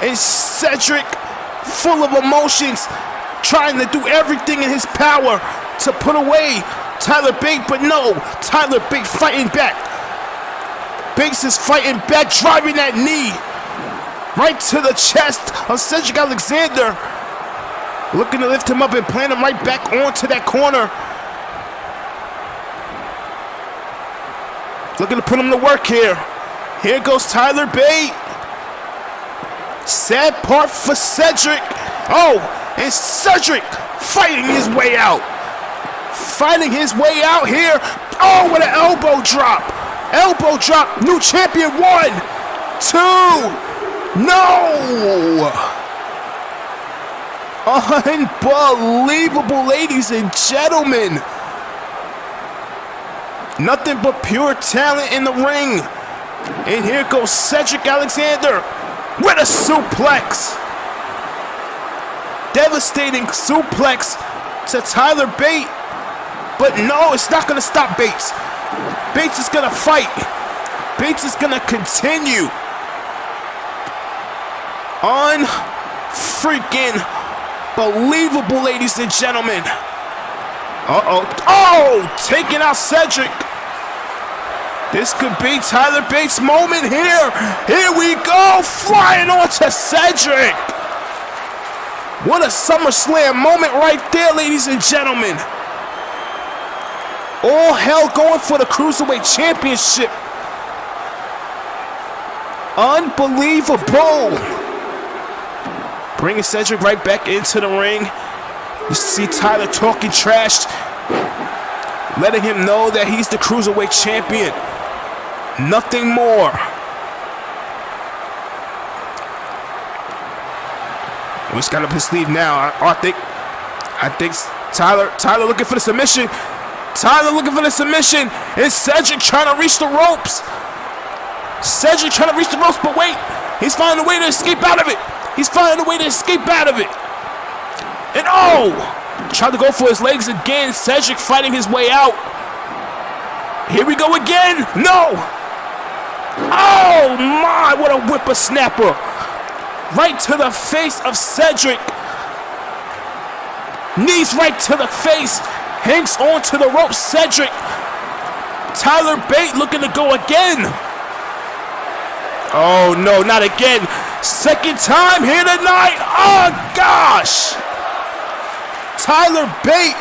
Speaker 2: And Cedric full of emotions, trying to do everything in his power to put away Tyler Bate. But no. Tyler Bate fighting back. Bates is fighting back, driving that knee right to the chest of Cedric Alexander. Looking to lift him up and plant him right back onto that corner. Looking to put him to work here. Here goes Tyler Bate. Sad part for Cedric. Oh, and Cedric fighting his way out. Fighting his way out here. Oh, with an elbow drop. Elbow drop. New champion. 1, 2. No. Unbelievable, ladies and gentlemen. Nothing but pure talent in the ring. And here goes Cedric Alexander with a suplex. Devastating suplex to Tyler Bate. But no, it's not going to stop Bates. Bates is going to fight. Bates is going to continue. Unfreaking believable, ladies and gentlemen. Uh-oh. Oh, taking out Cedric. This could be Tyler Bates' moment here. Here we go, flying onto Cedric. What a SummerSlam moment right there, ladies and gentlemen. All hell going for the Cruiserweight Championship. Unbelievable. Bringing Cedric right back into the ring. You see Tyler talking trash, letting him know that he's the Cruiserweight Champion. Nothing more. He's got up his sleeve now. I think Tyler looking for the submission. Tyler looking for the submission. And Cedric trying to reach the ropes. Cedric trying to reach the ropes, but wait. He's finding a way to escape out of it. He's finding a way to escape out of it. And oh! Tried to go for his legs again. Cedric fighting his way out. Here we go again. No! Oh my, what a whippersnapper. Right to the face of Cedric. Knees right to the face. Hangs on to the rope. Cedric. Tyler Bate looking to go again. Oh no, not again. Second time here tonight. Oh gosh. Tyler Bate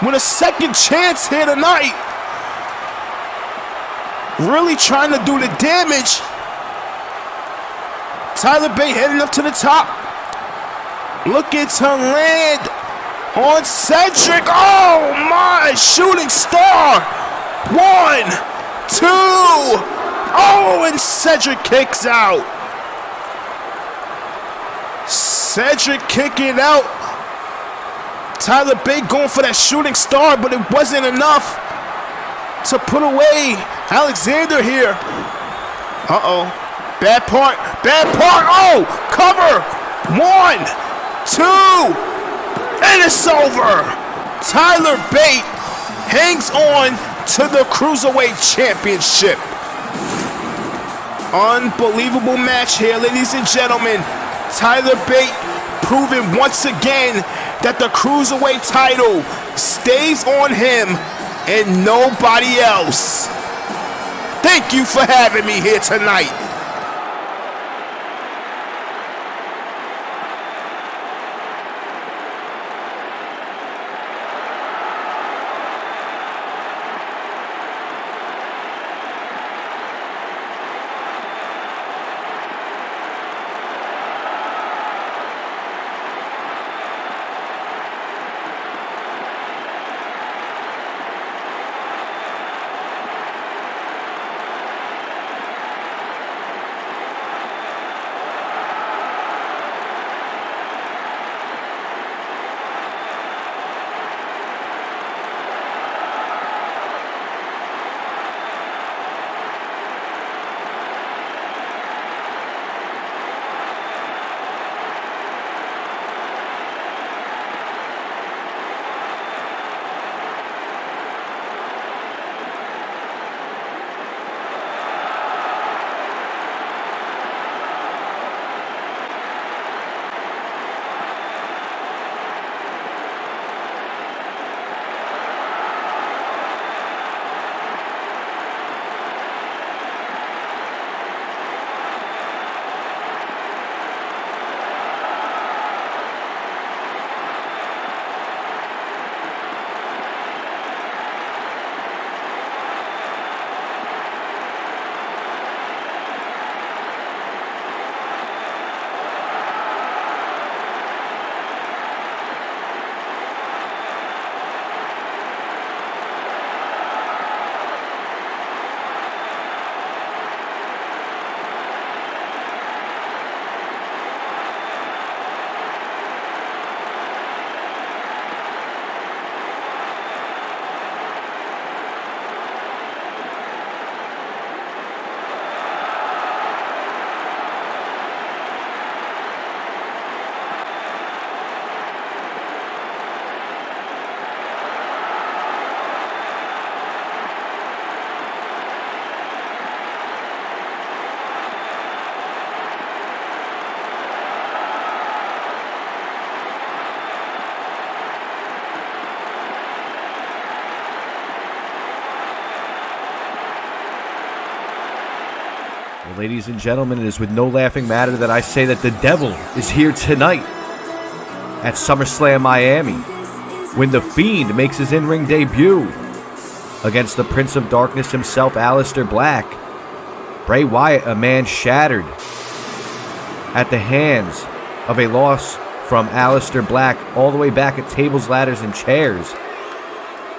Speaker 2: with a second chance here tonight. Really trying to do the damage. Tyler Bate heading up to the top. Looking to land on Cedric. Oh my, shooting star. 1, 2. Oh, and Cedric kicks out. Cedric kicking out. Tyler Bate going for that shooting star, but it wasn't enough to put away Alexander here. Uh-oh. Bad part. Bad part. Oh, cover. 1, 2. And it's over. Tyler Bate hangs on to the Cruiserweight Championship. Unbelievable match here, ladies and gentlemen. Tyler Bate proving once again that the Cruiserweight title stays on him and nobody else. Thank you for having me here tonight.
Speaker 1: Well, ladies and gentlemen, it is with no laughing matter that I say that the devil is here tonight at SummerSlam Miami when the Fiend makes his in-ring debut against the Prince of Darkness himself, Aleister Black. Bray Wyatt, a man shattered at the hands of a loss from Aleister Black all the way back at tables, ladders, and chairs.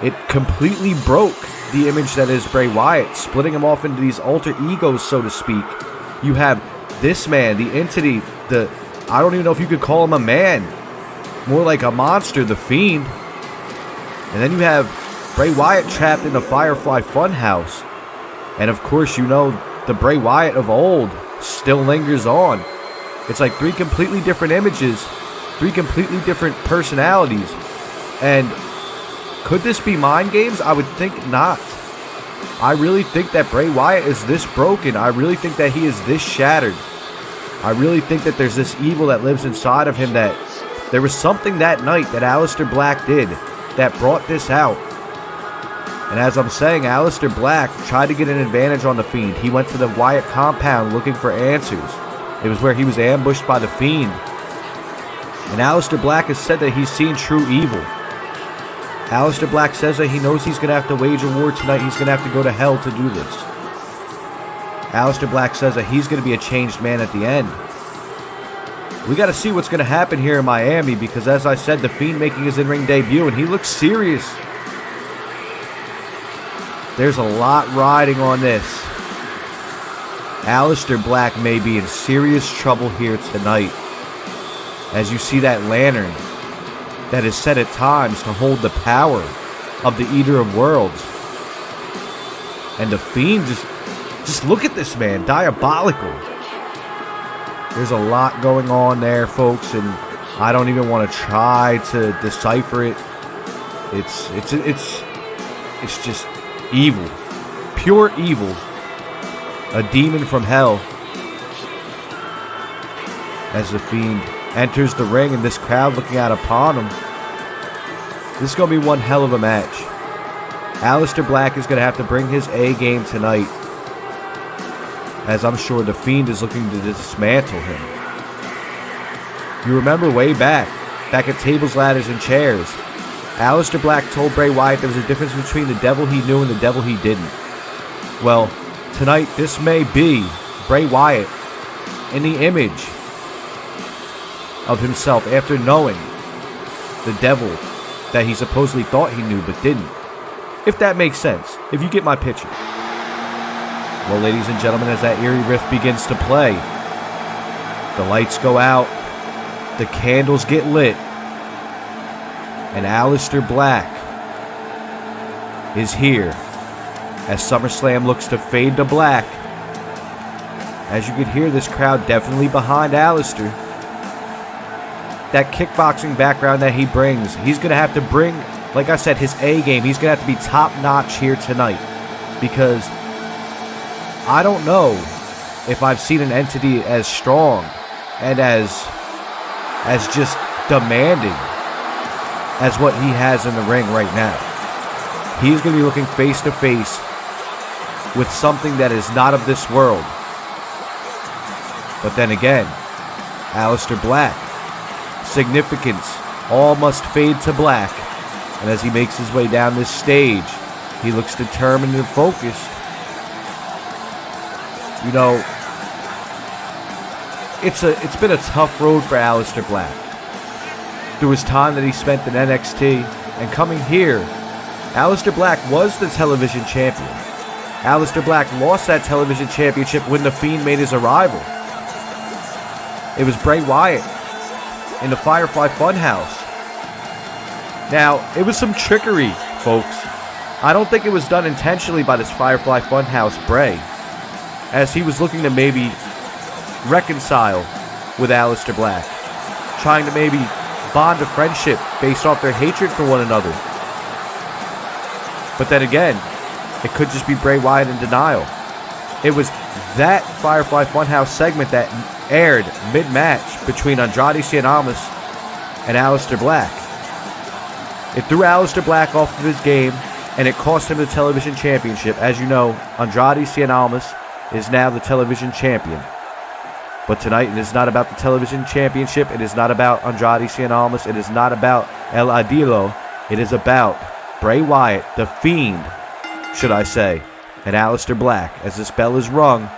Speaker 1: It completely broke the image that is Bray Wyatt, splitting him off into these alter egos, so to speak. You have this man, the entity, I don't even know if you could call him a man, more like a monster, the Fiend. And then you have Bray Wyatt trapped in a Firefly Funhouse. And of course, you know, the Bray Wyatt of old still lingers on. It's like three completely different images, three completely different personalities. And could this be mind games? I would think not. I really think that Bray Wyatt is this broken. I really think that he is this shattered. I really think that there's this evil that lives inside of him, that there was something that night that Aleister Black did that brought this out. And as I'm saying, Aleister Black tried to get an advantage on the Fiend. He went to the Wyatt compound looking for answers. It was where he was ambushed by the Fiend. And Aleister Black has said that he's seen true evil. Aleister Black says that he knows he's going to have to wage a war tonight. He's going to have to go to hell to do this. Aleister Black says that he's going to be a changed man at the end. We got to see what's going to happen here in Miami, because as I said, the Fiend making his in-ring debut, and he looks serious. There's a lot riding on this. Aleister Black may be in serious trouble here tonight, as you see that lantern that is set at times to hold the power of the Eater of Worlds. And the Fiend, just look at this man, diabolical. There's a lot going on there, folks, and I don't even want to try to decipher it. It's just evil, pure evil, a demon from hell. As the Fiend enters the ring and this crowd looking out upon him. This is going to be one hell of a match. Aleister Black is going to have to bring his A game tonight, as I'm sure the Fiend is looking to dismantle him. You remember way back at tables, ladders, and chairs, Aleister Black told Bray Wyatt there was a difference between the devil he knew and the devil he didn't. Well, tonight this may be Bray Wyatt in the image of himself after knowing the devil that he supposedly thought he knew but didn't. If that makes sense, if you get my picture. Well, ladies and gentlemen, as that eerie riff begins to play, the lights go out, the candles get lit, and Aleister Black is here as SummerSlam looks to fade to black. As you can hear, this crowd definitely behind Aleister. That kickboxing background that he brings, he's going to have to bring, like I said, his A game. He's going to have to be top notch here tonight, because I don't know if I've seen an entity as strong and as just demanding as what he has in the ring right now. He's going to be looking face to face with something that is not of this world. But then again, Aleister Black, significance, all must fade to black. And as he makes his way down this stage, he looks determined and focused. You know, it's been a tough road for Aleister Black. Through his time that he spent in NXT and coming here, Aleister Black was the television champion. Aleister Black lost that television championship when the Fiend made his arrival. It was Bray Wyatt in the Firefly Funhouse. Now, it was some trickery, folks. I don't think it was done intentionally by this Firefly Funhouse Bray, as he was looking to maybe reconcile with Aleister Black, trying to maybe bond a friendship based off their hatred for one another. But then again, it could just be Bray Wyatt in denial. It was that Firefly Funhouse segment that aired mid-match between Andrade Cien Almas and Aleister Black. It threw Aleister Black off of his game, and it cost him the television championship. As you know, Andrade Cien Almas is now the television champion. But tonight, it is not about the television championship. It is not about Andrade Cien Almas. It is not about El Idolo. It is about Bray Wyatt, the Fiend, should I say, and Aleister Black. As this bell is rung,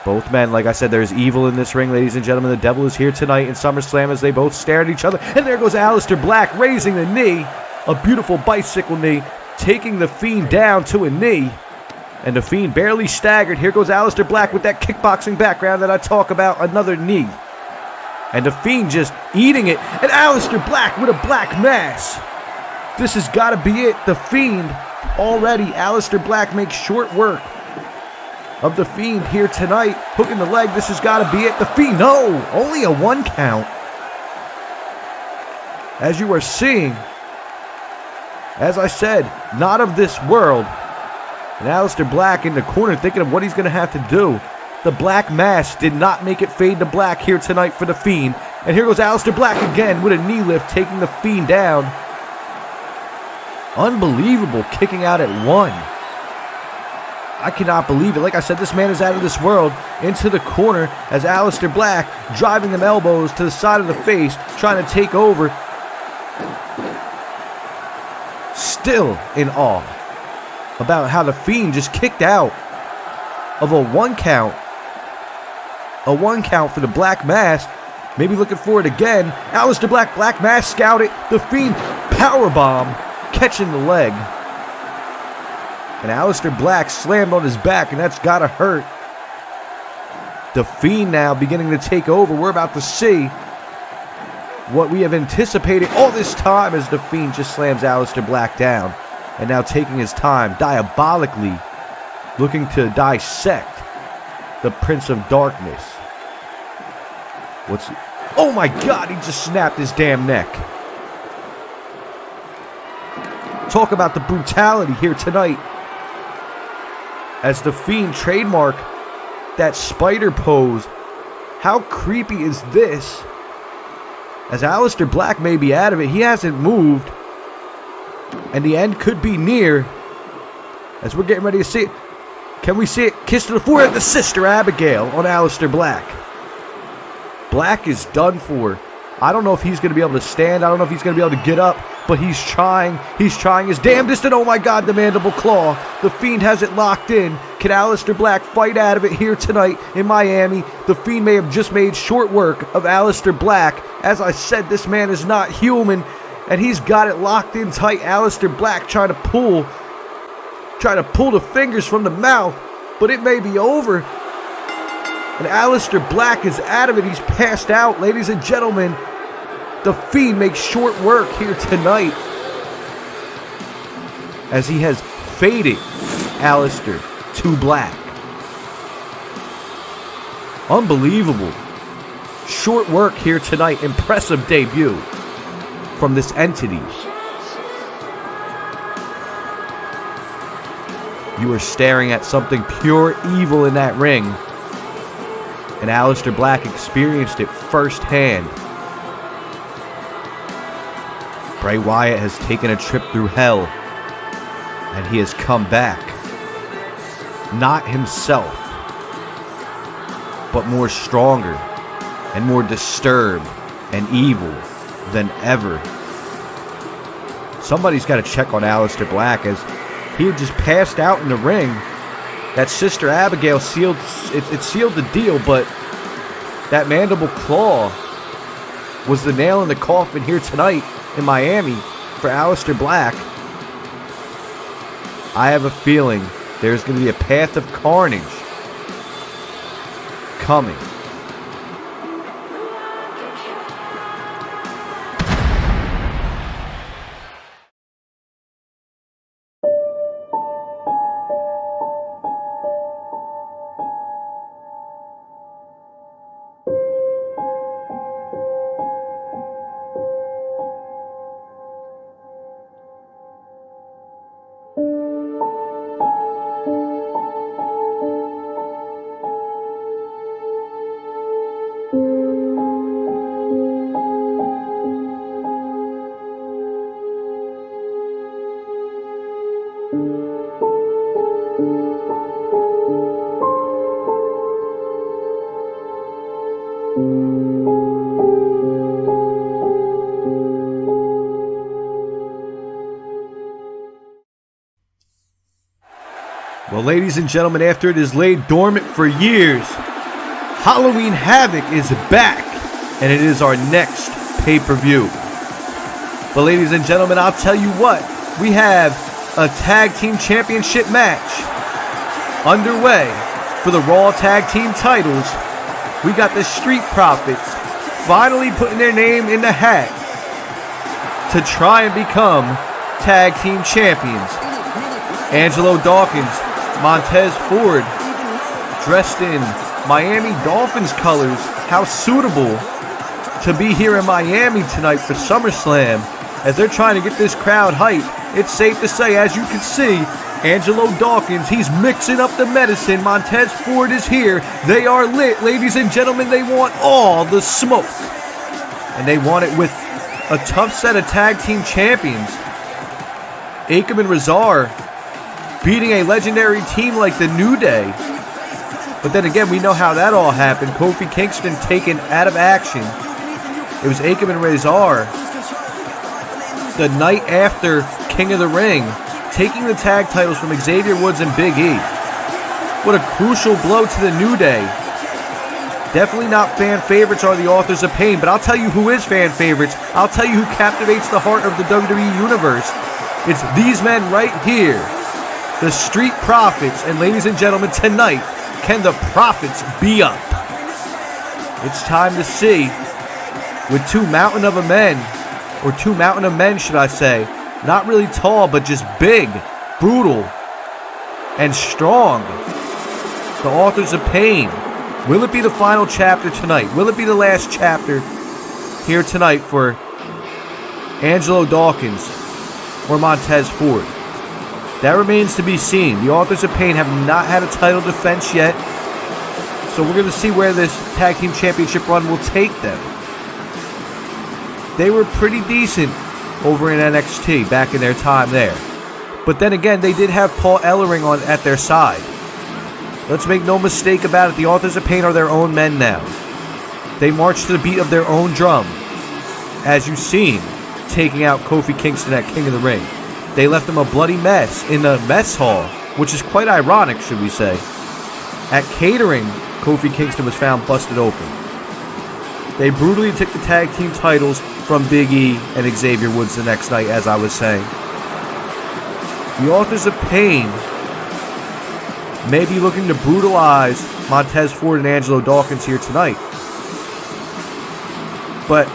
Speaker 1: both men, like I said, there's evil in this ring, ladies and gentlemen. The devil is here tonight in SummerSlam as they both stare at each other. And there goes Aleister Black raising the knee, a beautiful bicycle knee, taking the Fiend down to a knee. And the Fiend barely staggered. Here goes Aleister Black with that kickboxing background that I talk about, another knee. And the Fiend just eating it. And Aleister Black with a black mass. This has got to be it. The Fiend already. Aleister Black makes short work of the Fiend here tonight. Hooking the leg. This has got to be it. The Fiend, no, only a 1 count. As you are seeing, as I said, not of this world. And Aleister Black in the corner thinking of what he's going to have to do. The black mass did not make it fade to black here tonight for the Fiend. And here goes Aleister Black again with a knee lift, taking the Fiend down. Unbelievable, kicking out at 1. I cannot believe it. Like I said, this man is out of this world. Into the corner as Aleister Black driving them elbows to the side of the face, trying to take over. Still in awe about how the Fiend just kicked out of a 1 count. A 1 count for the Black Mass. Maybe looking for it again. Aleister Black, Black Mass scouted. The Fiend powerbomb, catching the leg. And Aleister Black slammed on his back, and that's gotta hurt. The Fiend now beginning to take over. We're about to see what we have anticipated all this time as the Fiend just slams Aleister Black down. And now taking his time, diabolically looking to dissect the Prince of Darkness. Oh my God, he just snapped his damn neck. Talk about the brutality here tonight. As the Fiend trademark that spider pose. How creepy is this? As Aleister Black may be out of it, he hasn't moved. And the end could be near. As we're getting ready to see it. Can we see it? Kiss to the forehead. The Sister Abigail on Aleister Black. Black is done for. I don't know if he's going to be able to stand. I don't know if he's going to be able to get up. But he's trying. He's trying his damnedest. And oh my God, the mandible claw. The Fiend has it locked in. Can Aleister Black fight out of it here tonight in Miami? The Fiend may have just made short work of Aleister Black. As I said, this man is not human. And he's got it locked in tight. Aleister Black trying to pull the fingers from the mouth. But it may be over. And Aleister Black is out of it. He's passed out, ladies and gentlemen. The Fiend makes short work here tonight. As he has faded Aleister to black. Unbelievable. Short work here tonight. Impressive debut from this entity. You are staring at something pure evil in that ring. And Aleister Black experienced it firsthand. Bray Wyatt has taken a trip through hell. And he has come back. Not himself. But more stronger. And more disturbed. And evil than ever. Somebody's got to check on Aleister Black, as he had just passed out in the ring. That Sister Abigail sealed the deal, but that mandible claw was the nail in the coffin here tonight in Miami for Aleister Black. I have a feeling there's going to be a path of carnage coming. Well, ladies and gentlemen, after it is laid dormant for years, Halloween Havoc is back, and it is our next pay-per-view. But ladies and gentlemen, I'll tell you what, we have a tag team championship match underway for the Raw tag team titles. We got the Street Profits finally putting their name in the hat to try and become tag team champions. Angelo Dawkins, Montez Ford, dressed in Miami Dolphins colors. How suitable to be here in Miami tonight for SummerSlam as they're trying to get this crowd hyped. It's safe to say, as you can see, Angelo Dawkins, he's mixing up the medicine. Montez Ford is here. They are lit. Ladies and gentlemen, they want all the smoke. And they want it with a tough set of tag team champions. Akam and Razar beating a legendary team like the New Day. But then again, we know how that all happened. Kofi Kingston taken out of action. It was Akam and Razar the night after King of the Ring, taking the tag titles from Xavier Woods and Big E. What a crucial blow to the New Day. Definitely not fan favorites are the Authors of Pain, but I'll tell you who is fan favorites. I'll tell you who captivates the heart of the WWE Universe. It's these men right here, the Street Profits. And ladies and gentlemen, tonight, can the Profits be up? It's time to see, with two mountain of men should I say, not really tall, but just big, brutal, and strong. The Authors of Pain. Will it be the final chapter tonight? Will it be the last chapter here tonight for Angelo Dawkins or Montez Ford? That remains to be seen. The Authors of Pain have not had a title defense yet, so we're going to see where this Tag Team Championship run will take them. They were pretty decent over in NXT back in their time there. But then again, they did have Paul Ellering at their side. Let's make no mistake about it, the Authors of Pain are their own men now. They march to the beat of their own drum. As you've seen, taking out Kofi Kingston at King of the Ring. They left him a bloody mess in the mess hall, which is quite ironic, should we say. At catering, Kofi Kingston was found busted open. They brutally took the tag team titles from Big E and Xavier Woods the next night, as I was saying. The Authors of Pain may be looking to brutalize Montez Ford and Angelo Dawkins here tonight. But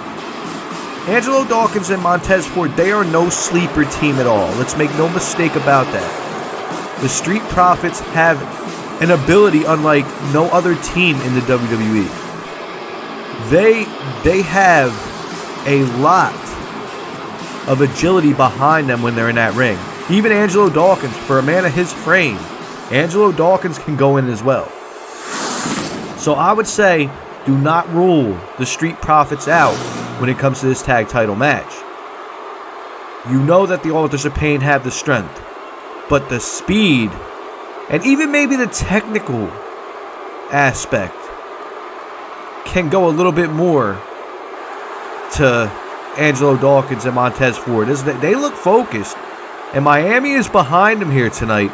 Speaker 1: Angelo Dawkins and Montez Ford, they are no sleeper team at all. Let's make no mistake about that. The Street Profits have an ability unlike no other team in the WWE. They have a lot of agility behind them when they're in that ring. Even Angelo Dawkins, for a man of his frame, Angelo Dawkins can go in as well. So I would say, do not rule the Street Profits out when it comes to this tag title match. You know that the Authors of Pain have the strength, but the speed, and even maybe the technical aspect, can go a little bit more to Angelo Dawkins and Montez Ford. They look focused, and Miami is behind them here tonight.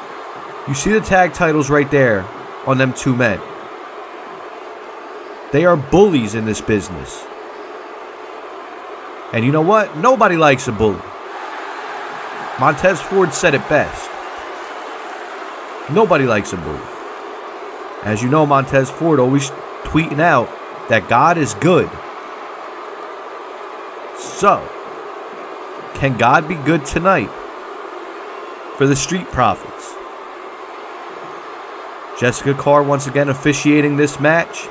Speaker 1: You see the tag titles right there on them two men. They are bullies in this business. And you know what? Nobody likes a bully. Montez Ford said it best. Nobody likes a bully. As you know, Montez Ford always tweeting out that God is good. So, can God be good tonight for the Street Profits? Jessica Carr once again officiating this match.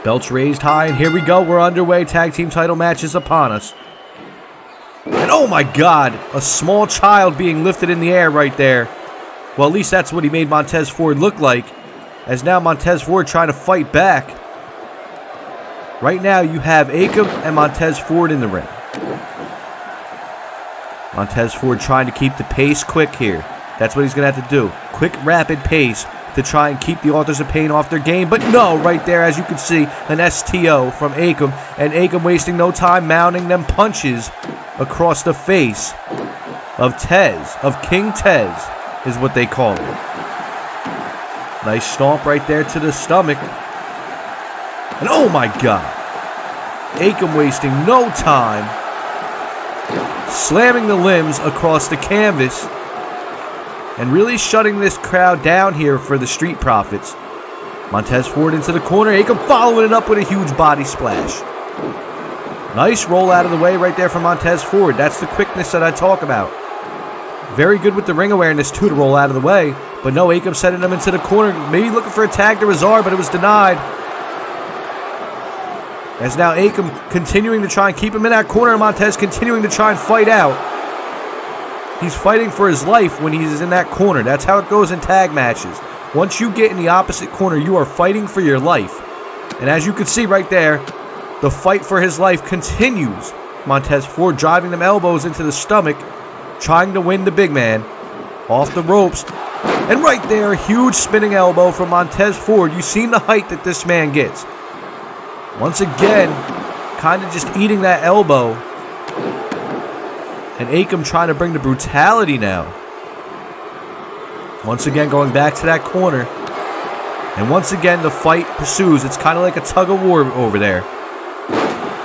Speaker 1: Belts raised high, and here we go. We're underway. Tag team title match is upon us. And oh my God, a small child being lifted in the air right there. Well, at least that's what he made Montez Ford look like. As now Montez Ford trying to fight back. Right now you have Akam and Montez Ford in the ring. Montez Ford trying to keep the pace quick here. That's what he's going to have to do. Quick, rapid pace to try and keep the Authors of Pain off their game. But no, right there, as you can see, an STO from Akam. And Akam wasting no time mounting them punches across the face of Tez, of King Tez. is what they call it. Nice stomp right there to the stomach. And oh my God. Akam wasting no time. Slamming the limbs across the canvas. And really shutting this crowd down here for the Street Profits. Montez Ford into the corner. Akam following it up with a huge body splash. Nice roll out of the way right there from Montez Ford. That's the quickness that I talk about. Very good with the ring awareness too to roll out of the way. But no, Akam sending him into the corner. Maybe looking for a tag to Razar, but it was denied. As now Akam continuing to try and keep him in that corner. And Montez continuing to try and fight out. He's fighting for his life when he's in that corner. That's how it goes in tag matches. Once you get in the opposite corner, you are fighting for your life. And as you can see right there, the fight for his life continues. Montez Ford driving them elbows into the stomach, trying to win the big man. Off the ropes. And right there, huge spinning elbow from Montez Ford. You've seen the height that this man gets. Once again, kind of just eating that elbow. And Akam trying to bring the brutality now. Once again, going back to that corner. And once again, the fight pursues. It's kind of like a tug of war over there.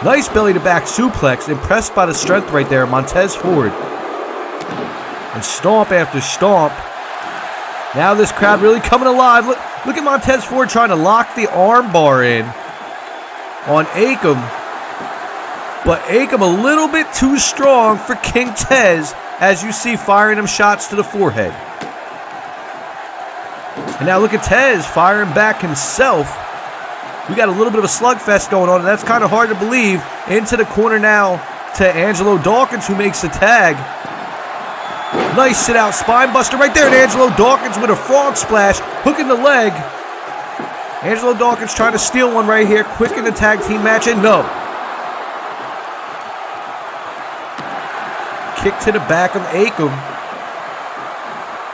Speaker 1: Nice belly to back suplex. Impressed by the strength right there, Montez Ford. And stomp after stomp. Now this crowd really coming alive. Look at Montez Ford trying to lock the arm bar in on Akam. But Akam a little bit too strong for King Tez, as you see firing him shots to the forehead. And now look at Tez firing back himself. We got a little bit of a slugfest going on, and that's kind of hard to believe. Into the corner now to Angelo Dawkins, who makes the tag. Nice sit-out spine buster right there, and Angelo Dawkins with a frog splash, hooking the leg. Angelo Dawkins trying to steal one right here, quick in the tag team match, and no. Kick to the back of Akam.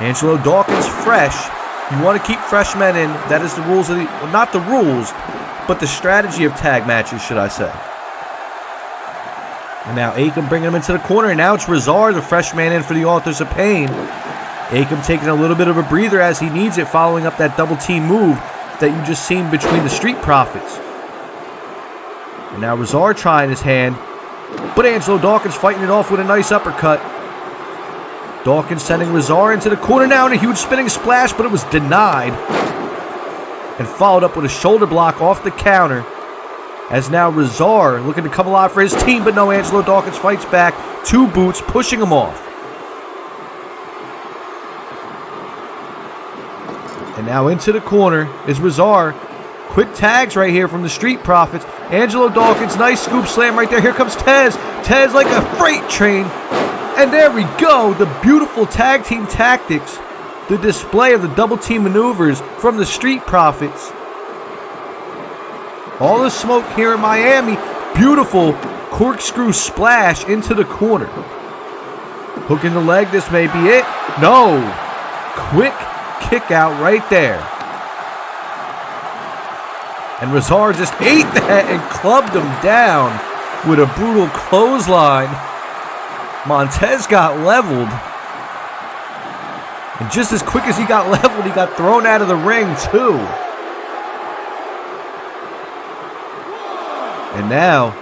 Speaker 1: Angelo Dawkins fresh. You want to keep fresh men in. That is the rules of the... Well, not the rules, but the strategy of tag matches, should I say. And now Akam bringing him into the corner. And now it's Razar, the fresh man in for the Authors of Pain. Akam taking a little bit of a breather as he needs it, following up that double team move that you just seen between the Street Profits. And now Razar trying his hand. But Angelo Dawkins fighting it off with a nice uppercut. Dawkins sending Razar into the corner now in a huge spinning splash, but it was denied. And followed up with a shoulder block off the counter. As now Razar looking to come alive for his team, but no, Angelo Dawkins fights back. 2 boots, pushing him off. And now into the corner is Razar. Quick tags right here from the Street Profits. Angelo Dawkins, nice scoop slam right there. Here comes Tez. Tez like a freight train. And there we go. The beautiful tag team tactics. The display of the double team maneuvers from the Street Profits. All the smoke here in Miami. Beautiful corkscrew splash into the corner. Hooking the leg. This may be it. No. Quick kick out right there. And Razar just ate that and clubbed him down with a brutal clothesline. Montez got leveled. And just as quick as he got leveled, he got thrown out of the ring too. And now,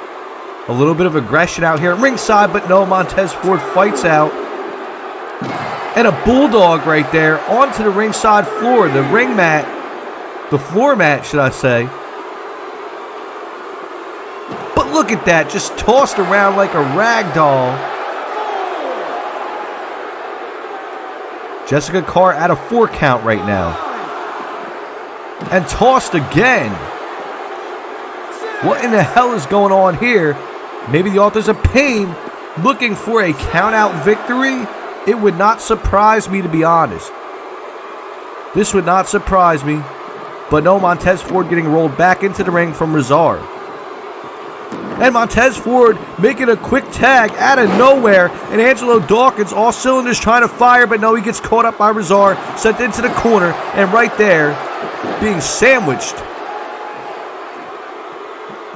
Speaker 1: a little bit of aggression out here at ringside, but no, Montez Ford fights out. And a bulldog right there onto the ringside floor, the ring mat, the floor mat, should I say. But look at that, just tossed around like a rag doll. Jessica Carr at a 4 count right now. And tossed again. What in the hell is going on here? Maybe the Authors of Pain looking for a count-out victory? It would not surprise me, to be honest. This would not surprise me. But no, Montez Ford getting rolled back into the ring from Razar. And Montez Ford making a quick tag out of nowhere. And Angelo Dawkins, all cylinders trying to fire, but no, he gets caught up by Razar, sent into the corner, and right there, being sandwiched.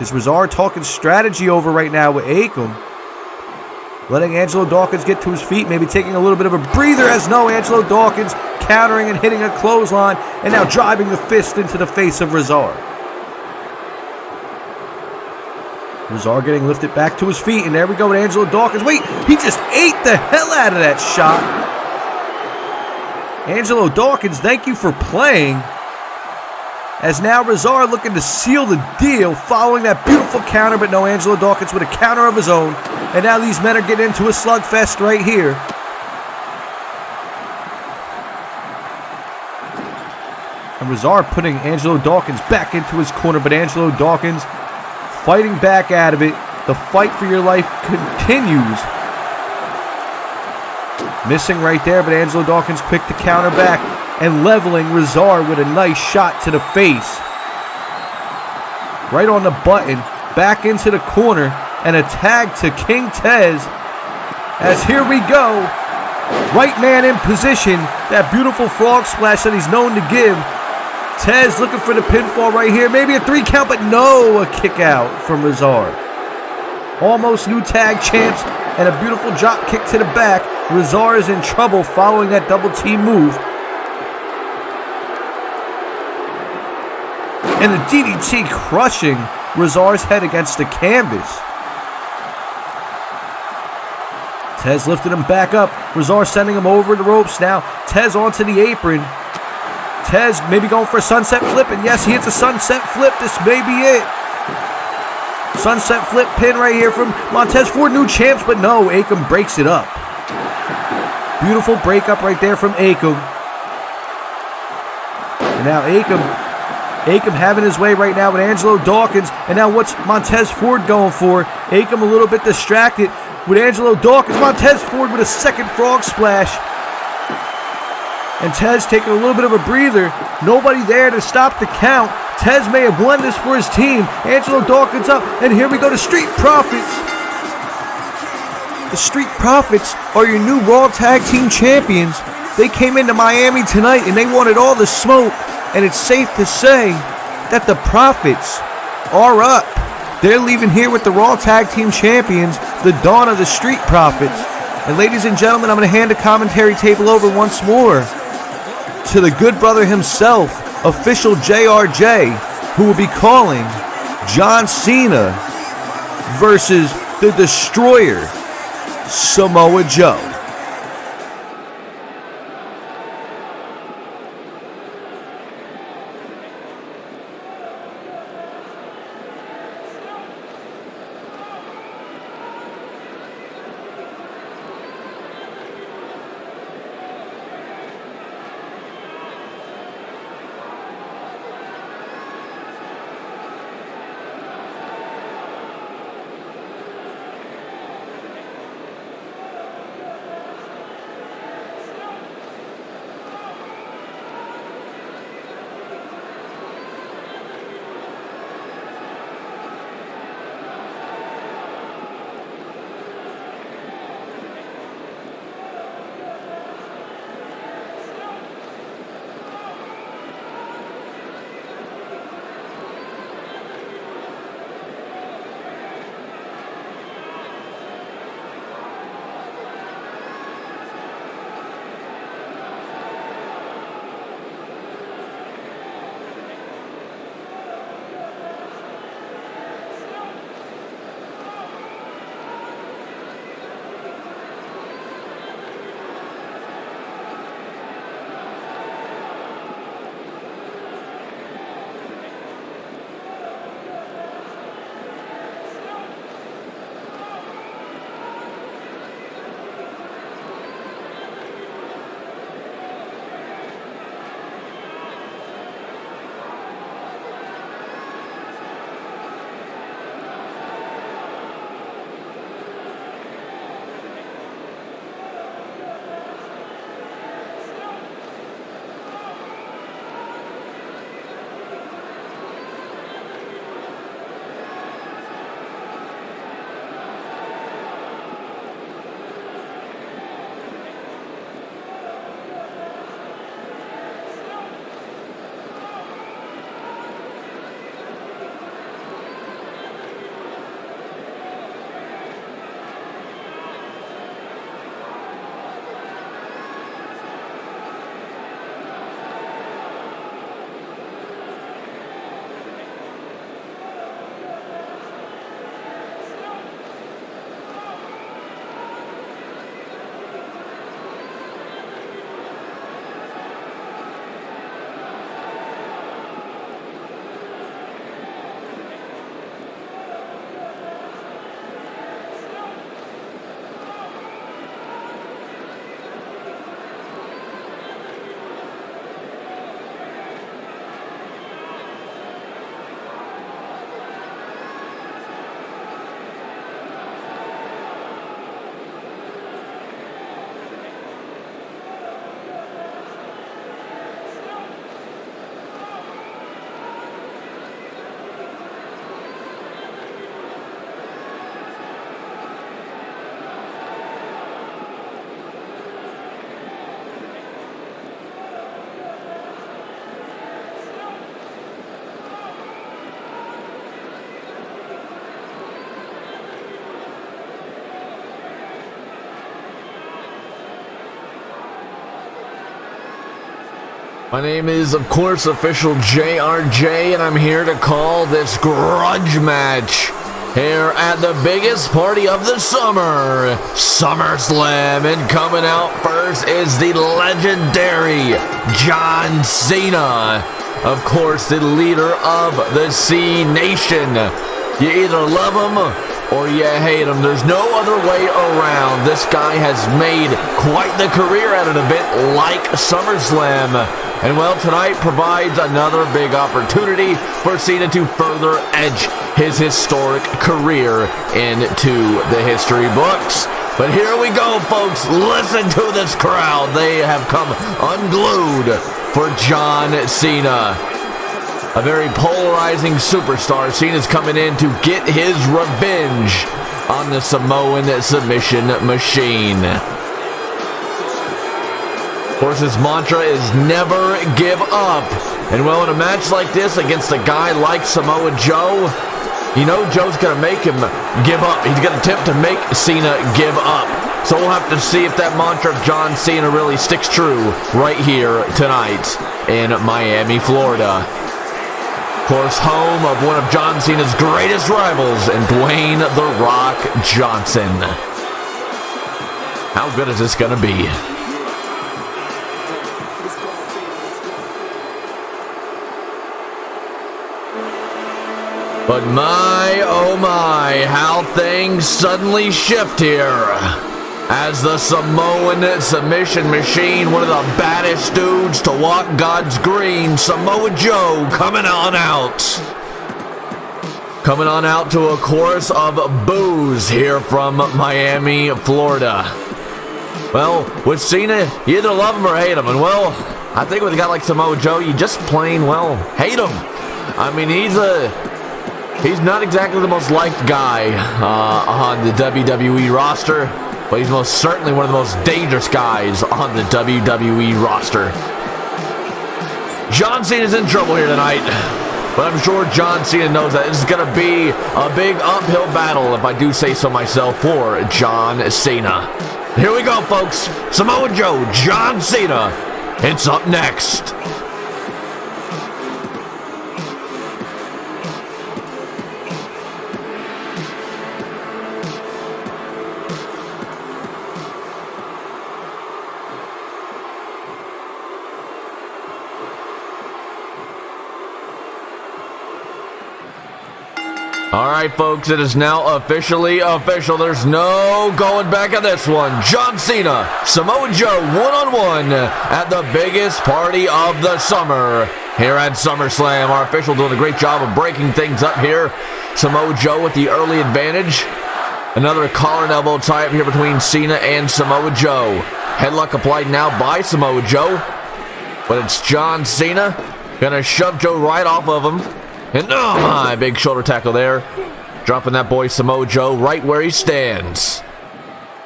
Speaker 1: Is Razar talking strategy over right now with Akam? letting Angelo Dawkins get to his feet, maybe taking a little bit of a breather, as no, Angelo Dawkins countering and hitting a clothesline, and now driving the fist into the face of Rezar. Rezar getting lifted back to his feet, and there we go with Angelo Dawkins. Wait, he just ate the hell out of that shot. Angelo Dawkins, thank you for playing. As now Rezar looking to seal the deal following that beautiful counter, but no, Angelo Dawkins with a counter of his own. And now these men are getting into a slugfest right here. And Rezar putting Angelo Dawkins back into his corner, but Angelo Dawkins fighting back out of it. The fight for your life continues. Missing right there, but Angelo Dawkins quick to counter back and leveling Rezar with a nice shot to the face. Right on the button, back into the corner, and a tag to King Tez. As here we go, right man in position, that beautiful frog splash that he's known to give. Tez looking for the pinfall right here, maybe a 3 count, but no, a kick out from Rezar. Almost new tag champs, and a beautiful drop kick to the back. Rezar is in trouble following that double team move. And the DDT crushing Rezar's head against the canvas. Tez lifted him back up. Rezar sending him over the ropes now. Tez onto the apron. Tez maybe going for a sunset flip, and yes, he hits a sunset flip. This may be it. Sunset flip pin right here from Montez Ford, new champs, but no, Akam breaks it up. Beautiful breakup right there from Akam. And now Akam having his way right now with Angelo Dawkins. And now what's Montez Ford going for? Akam a little bit distracted with Angelo Dawkins. Montez Ford with a second frog splash. And Tez taking a little bit of a breather. Nobody there to stop the count. Tez may have won this for his team. Angelo Dawkins up. And here we go to Street Profits. The Street Profits are your new Raw Tag Team Champions. They came into Miami tonight and they wanted all the smoke. And it's safe to say that the Profits are up. They're leaving here with the Raw Tag Team Champions, the dawn of the Street Profits. And ladies and gentlemen, I'm going to hand the commentary table over once more to the good brother himself, official JRJ, who will be calling John Cena versus the Destroyer, Samoa Joe.
Speaker 3: My name is, of course, official JRJ, and I'm here to call this grudge match here at the biggest party of the summer, Summerslam. And coming out first is the legendary John Cena. Of course, the leader of the C Nation. You either love him or you hate him. There's no other way around. This guy has made quite the career at an event like SummerSlam. And well, tonight provides another big opportunity for Cena to further edge his historic career into the history books. But here we go, folks. Listen to this crowd. They have come unglued for John Cena. A very polarizing superstar. Cena's coming in to get his revenge on the Samoan submission machine. Of course, his mantra is never give up. And well, in a match like this against a guy like Samoa Joe, you know Joe's going to make him give up. He's going to attempt to make Cena give up. So we'll have to see if that mantra of John Cena really sticks true right here tonight in Miami, Florida. Of course, home of one of John Cena's greatest rivals, and Dwayne "The Rock" Johnson. How good is this going to be? But my, oh my, how things suddenly shift here. As the Samoan submission machine, one of the baddest dudes to walk God's green, Samoa Joe, coming on out. Coming on out to a chorus of boos here from Miami, Florida. Well, with Cena, you either love him or hate him. And well, I think with a guy like Samoa Joe, you just plain, well, hate him. I mean, he's not exactly the most liked guy on the WWE roster, but he's most certainly one of the most dangerous guys on the WWE roster. John Cena's in trouble here tonight, but I'm sure John Cena knows that this is going to be a big uphill battle, if I do say so myself, for John Cena. Here we go, folks. Samoa Joe, John Cena. It's up next. All right, folks, it is now officially official. There's no going back on this one. John Cena, Samoa Joe, one-on-one at the biggest party of the summer here at SummerSlam. Our official doing a great job of breaking things up here. Samoa Joe with the early advantage. Another collar and elbow tie-up here between Cena and Samoa Joe. Headlock applied now by Samoa Joe, but it's John Cena gonna shove Joe right off of him. And oh my, big shoulder tackle there. Dropping that boy Samoa Joe right where he stands.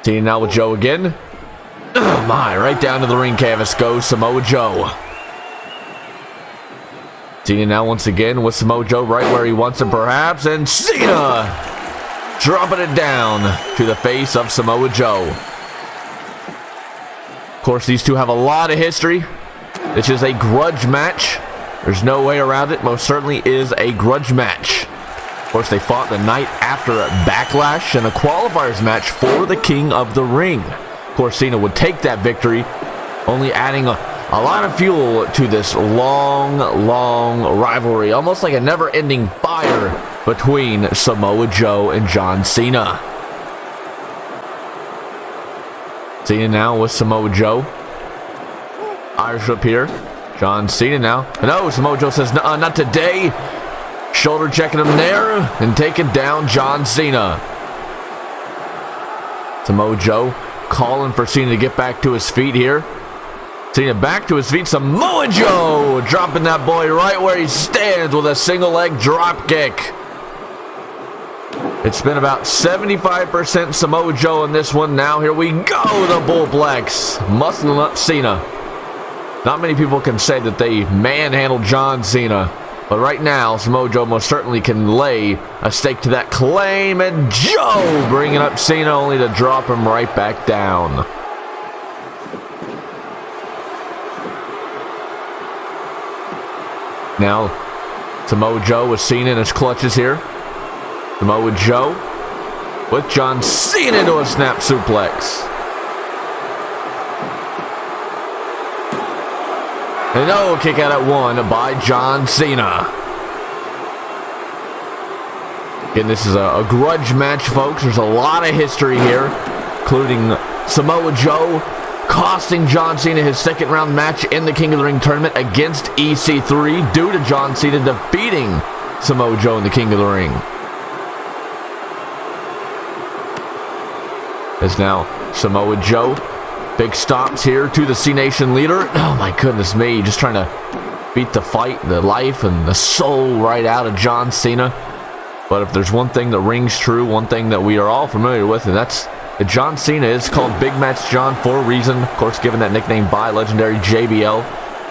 Speaker 3: Cena now with Joe again. Oh my, right down to the ring canvas goes Samoa Joe. Cena now once again with Samoa Joe right where he wants him perhaps. And Cena dropping it down to the face of Samoa Joe. Of course, these two have a lot of history. This is a grudge match. There's no way around it. Most certainly is a grudge match. Of course, they fought the night after a Backlash and a qualifiers match for the King of the Ring. Of course, Cena would take that victory, only adding a lot of fuel to this long rivalry. Almost like a never-ending fire between Samoa Joe and John Cena. Cena now with Samoa Joe. Irish whip here. John Cena now. No, Samoa Joe says, not today. Shoulder checking him there and taking down John Cena. Samoa Joe calling for Cena to get back to his feet here. Cena back to his feet. Samoa Joe dropping that boy right where he stands with a single leg drop kick. It's been about 75% Samoa Joe in this one. Now here we go, the Bullplex. Muscling up Cena. Not many people can say that they manhandled John Cena. But right now, Samoa Joe most certainly can lay a stake to that claim. And Joe bringing up Cena only to drop him right back down. Now, Samoa Joe with Cena in his clutches here. Samoa Joe with John Cena into a snap suplex. And no, kick out at 1 by John Cena. Again, this is a grudge match, folks. There's a lot of history here, including Samoa Joe costing John Cena his second round match in the King of the Ring tournament against EC3 due to John Cena defeating Samoa Joe in the King of the Ring. As now Samoa Joe, big stops here to the C Nation leader. Oh my goodness me, just trying to beat the fight, the life, and the soul right out of John Cena. But if there's one thing that rings true, one thing that we are all familiar with, and that's that John Cena is called Big Match John for a reason. Of course, given that nickname by legendary JBL.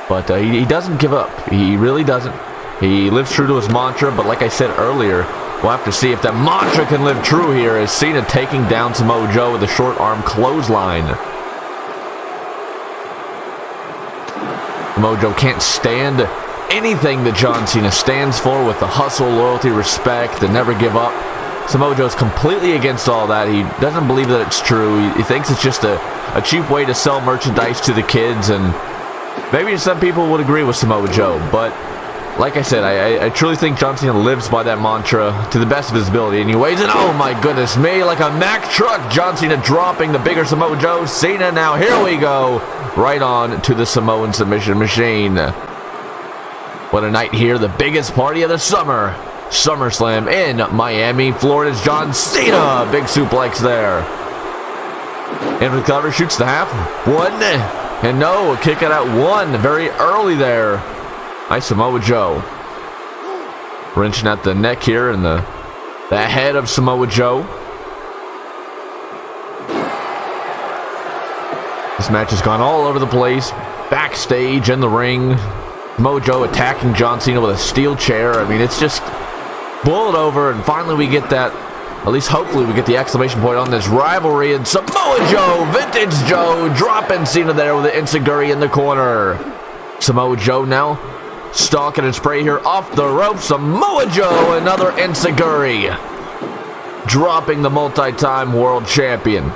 Speaker 3: But he doesn't give up. He really doesn't. He lives true to his mantra, but like I said earlier, we'll have to see if that mantra can live true here as Cena taking down Samoa Joe with a short arm clothesline. Samoa Joe can't stand anything that John Cena stands for with the hustle, loyalty, respect, and never give up. Samoa Joe's completely against all that. He doesn't believe that it's true. He thinks it's just a cheap way to sell merchandise to the kids, and maybe some people would agree with Samoa Joe, but like I said, I truly think John Cena lives by that mantra to the best of his ability. Anyways, and oh my goodness me, like a Mack truck, John Cena dropping the bigger Samoa Joe. Cena now, here we go, right on to the Samoan submission machine. What a night here, the biggest party of the summer. SummerSlam in Miami, Florida's John Cena. Big suplex there. And for the cover, shoots the half. 1, and no, a kick out at 1 very early there. Nice Samoa Joe. Wrenching at the neck here and the head of Samoa Joe. This match has gone all over the place. Backstage, in the ring. Samoa Joe attacking John Cena with a steel chair. I mean, it's just boiled over, and finally we get that, at least hopefully we get the exclamation point on this rivalry, and Samoa Joe, Vintage Joe, dropping Cena there with the enziguri in the corner. Samoa Joe now stalking and spray here off the rope. Samoa Joe, another enziguri, dropping the multi-time world champion.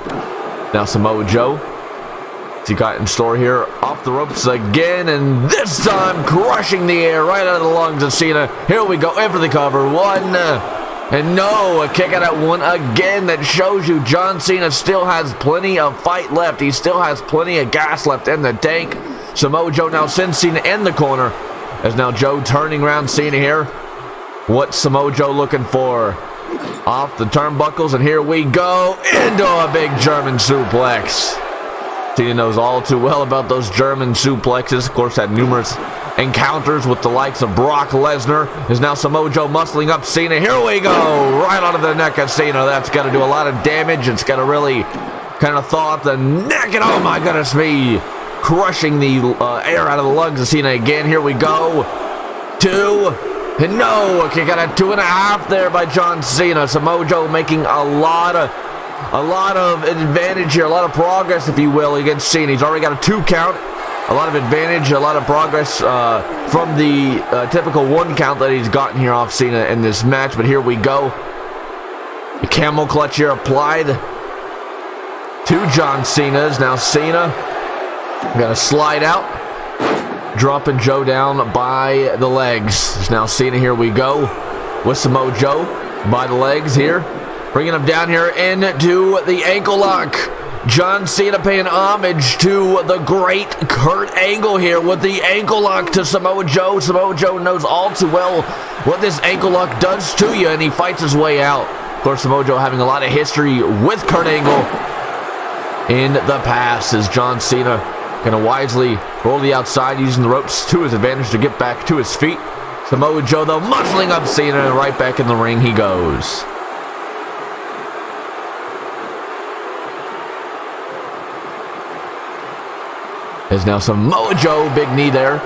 Speaker 3: Now Samoa Joe, what's he got in store here? Off the ropes again, and this time crushing the air right out of the lungs of Cena. Here we go, in for the cover. 1, and no, a kick out at 1 again. That shows you John Cena still has plenty of fight left. He still has plenty of gas left in the tank. Samoa Joe now sends Cena in the corner. As now Joe turning around Cena here. What's Samoa Joe looking for? Off the turnbuckles, and here we go into a big German suplex. Cena knows all too well about those German suplexes. Of course, had numerous encounters with the likes of Brock Lesnar. Is now Samoa Joe muscling up Cena. Here we go, right onto the neck of Cena. That's got to do a lot of damage. It's got to really kind of thaw out the neck, and oh my goodness me, crushing the air out of the lungs of Cena again. Here we go. 2, and no, a kick out at 2.5 there by John Cena. Samoa Joe making a lot of advantage here, a lot of progress, if you will, against Cena. He's already got a 2 count, a lot of advantage, a lot of progress from the typical 1 count that he's gotten here off Cena in this match. But here we go. The camel clutch here applied to John Cena's. Now Cena gonna slide out, dropping Joe down by the legs. There's now Cena, here we go, with Samoa Joe by the legs here. Bringing him down here into the ankle lock. John Cena paying homage to the great Kurt Angle here with the ankle lock to Samoa Joe. Samoa Joe knows all too well what this ankle lock does to you, and he fights his way out. Of course, Samoa Joe having a lot of history with Kurt Angle in the past, as John Cena gonna wisely roll the outside, using the ropes to his advantage to get back to his feet. Samoa Joe, though, muscling up Cena, and right back in the ring he goes. As now Samoa Joe, big knee there,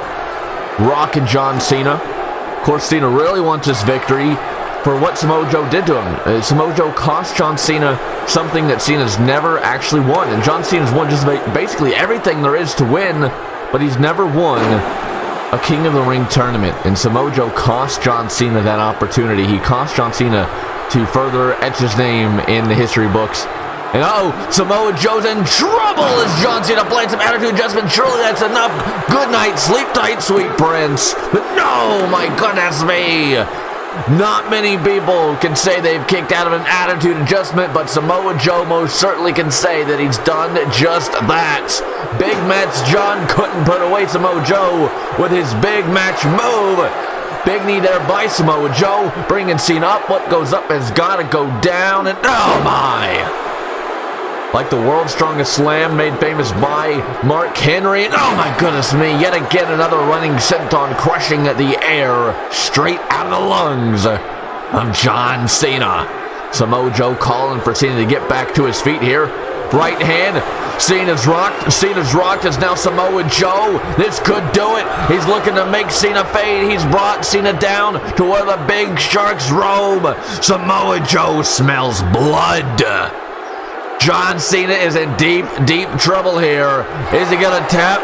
Speaker 3: rocking John Cena. Of course, Cena really wants this victory for what Samoa Joe did to him. Samoa Joe cost John Cena something that Cena's never actually won, and John Cena's won just basically everything there is to win, but he's never won a King of the Ring tournament, and Samoa Joe cost John Cena that opportunity. He cost John Cena to further etch his name in the history books. And Samoa Joe's in trouble as John Cena applied some attitude adjustment. Surely that's enough. Good night, sleep tight, sweet prince. But no, my goodness me. Not many people can say they've kicked out of an attitude adjustment, but Samoa Joe most certainly can say that he's done just that. Big match John couldn't put away Samoa Joe with his big match move. Big knee there by Samoa Joe, bringing Cena up. What goes up has got to go down, and oh my. Like the world's strongest slam made famous by Mark Henry. And oh my goodness me, yet again another running senton crushing the air straight out of the lungs of John Cena. Samoa Joe calling for Cena to get back to his feet here. Right hand, Cena's rocked as now Samoa Joe. This could do it. He's looking to make Cena fade. He's brought Cena down to where the big sharks roam. Samoa Joe smells blood. John Cena is in deep, deep trouble here. Is he going to tap?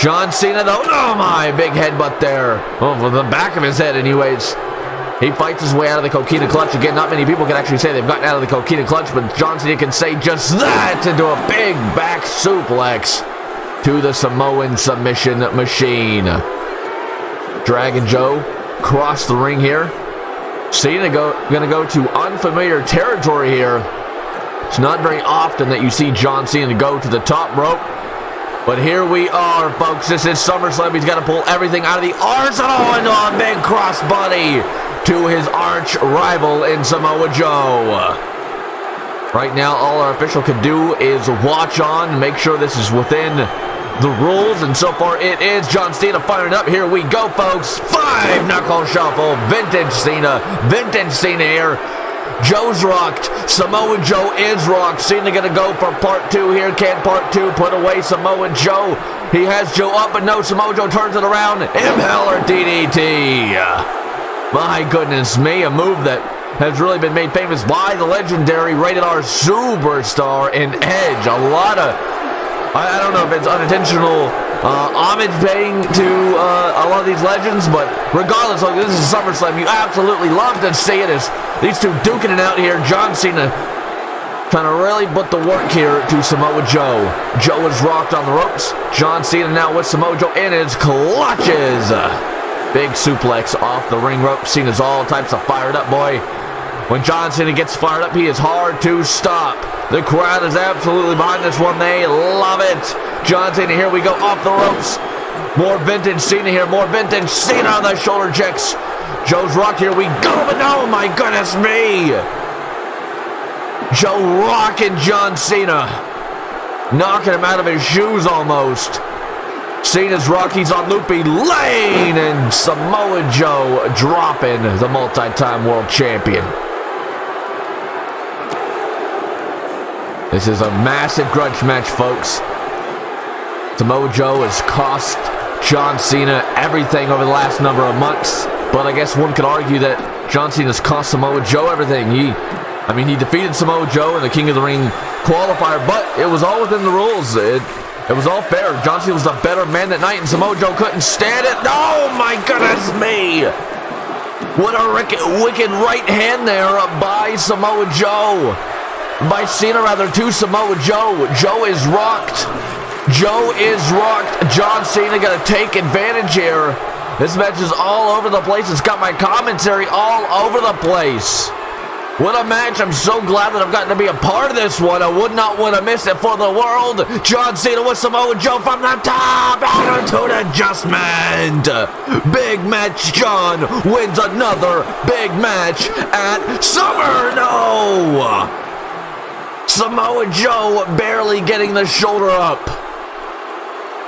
Speaker 3: John Cena, though. Oh, my. Big headbutt there. Over the back of his head, anyways. He fights his way out of the coquina clutch. Again, not many people can actually say they've gotten out of the coquina clutch, but John Cena can say just that into a big back suplex to the Samoan submission machine. Dragon Joe cross the ring here. Cena going to go to unfamiliar territory here. It's not very often that you see John Cena go to the top rope. But here we are, folks. This is SummerSlam. He's got to pull everything out of the arsenal into a big crossbody to his arch rival in Samoa Joe. Right now, all our official can do is watch on and make sure this is within the rules. And so far, it is. John Cena firing up. Here we go, folks. 5 knuckle shuffle. Vintage Cena. Vintage Cena here. Joe's rocked. Samoa Joe is rocked. Cena gonna go for part 2 here. Can part 2 put away Samoa Joe? He has Joe up, but no, Samoa Joe turns it around. Impaler DDT. My goodness me, a move that has really been made famous by the legendary Rated R superstar in Edge. A lot of, I don't know if it's unintentional homage paying to a lot of these legends, but regardless, look, this is SummerSlam. You absolutely love to see it as these two duking it out here. John Cena trying to really put the work here to Samoa Joe. Joe is rocked on the ropes. John Cena now with Samoa Joe in his clutches. Big suplex off the ring rope. Cena's all types of fired up, boy. When John Cena gets fired up, he is hard to stop. The crowd is absolutely behind this one. They love it. John Cena, here we go, off the ropes. More vintage Cena here. More vintage Cena on the shoulder checks. Joe's rocked. Here we go. But no, my goodness me. Joe rocking John Cena. Knocking him out of his shoes almost. Cena's rock. He's on Loopy Lane. And Samoa Joe dropping the multi-time world champion. This is a massive grudge match, folks. Samoa Joe has cost John Cena everything over the last number of months. But I guess one could argue that John Cena's cost Samoa Joe everything. He defeated Samoa Joe in the King of the Ring qualifier, but it was all within the rules. It was all fair. John Cena was the better man that night, and Samoa Joe couldn't stand it. Oh, my goodness me. What a wicked right hand there by Samoa Joe. By Cena, rather, to Samoa Joe. Joe is rocked. Joe is rocked. John Cena going to take advantage here. This match is all over the place. It's got my commentary all over the place. What a match. I'm so glad that I've gotten to be a part of this one. I would not want to miss it for the world. John Cena with Samoa Joe from the top. Attitude adjustment. Big match. John wins another big match at Summer. No. Samoa Joe barely getting the shoulder up.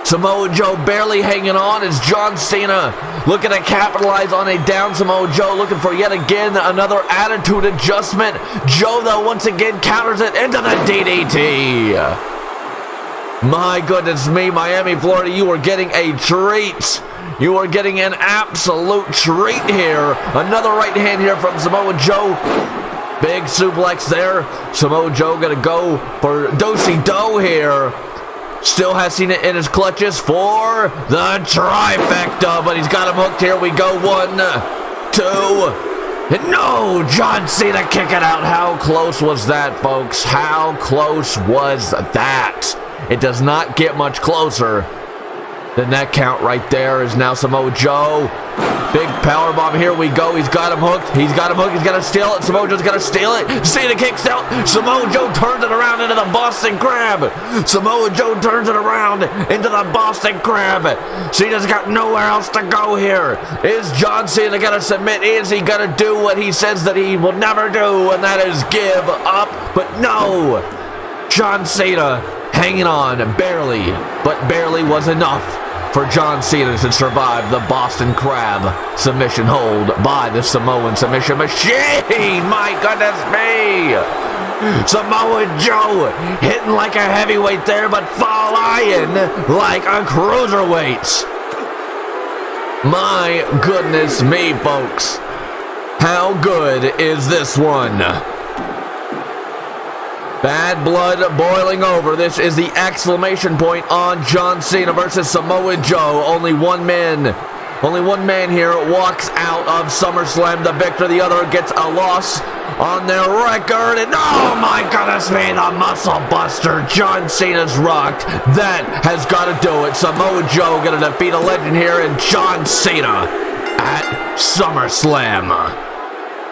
Speaker 3: Samoa Joe barely hanging on as John Cena looking to capitalize on a down Samoa Joe, looking for yet again another attitude adjustment. Joe, though, once again counters it into the DDT. My goodness me, Miami, Florida, you are getting a treat. You are getting an absolute treat here. Another right hand here from Samoa Joe. Big suplex there. Samoa Joe gonna go for do-si-do here. Still has Cena in his clutches for the trifecta, but he's got him hooked. Here we go. 1, 2, and no! John Cena kicking out. How close was that, folks? How close was that? It does not get much closer than that count right there. Is now Samoa Joe. Big powerbomb. Here we go. He's got him hooked. He's got him hooked. He's got to steal it. Samoa Joe's got to steal it. Cena kicks out. Samoa Joe turns it around into the Boston Crab. Samoa Joe turns it around into the Boston Crab. Cena's got nowhere else to go here. Is John Cena going to submit? Is he going to do what he says that he will never do? And that is give up. But no. John Cena hanging on barely, but barely was enough for John Cena to survive the Boston Crab submission hold by the Samoan submission machine. My goodness me. Samoa Joe hitting like a heavyweight there, but flying like a cruiserweight. My goodness me, folks. How good is this one? Bad blood boiling over. This is the exclamation point on John Cena versus Samoa Joe. Only one man here walks out of SummerSlam the victor. The other gets a loss on their record. And oh my goodness me, the muscle buster. John Cena's rocked. That has got to do it. Samoa Joe going to defeat a legend here in John Cena at SummerSlam.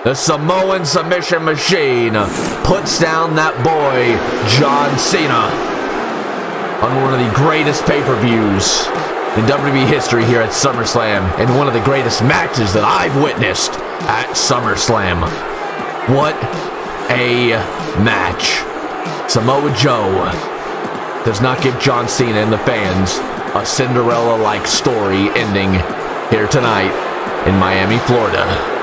Speaker 3: The Samoan submission machine puts down that boy, John Cena, on one of the greatest pay-per-views in WWE history here at SummerSlam, and one of the greatest matches that I've witnessed at SummerSlam. What a match. Samoa Joe does not give John Cena and the fans a Cinderella-like story ending here tonight in Miami, Florida.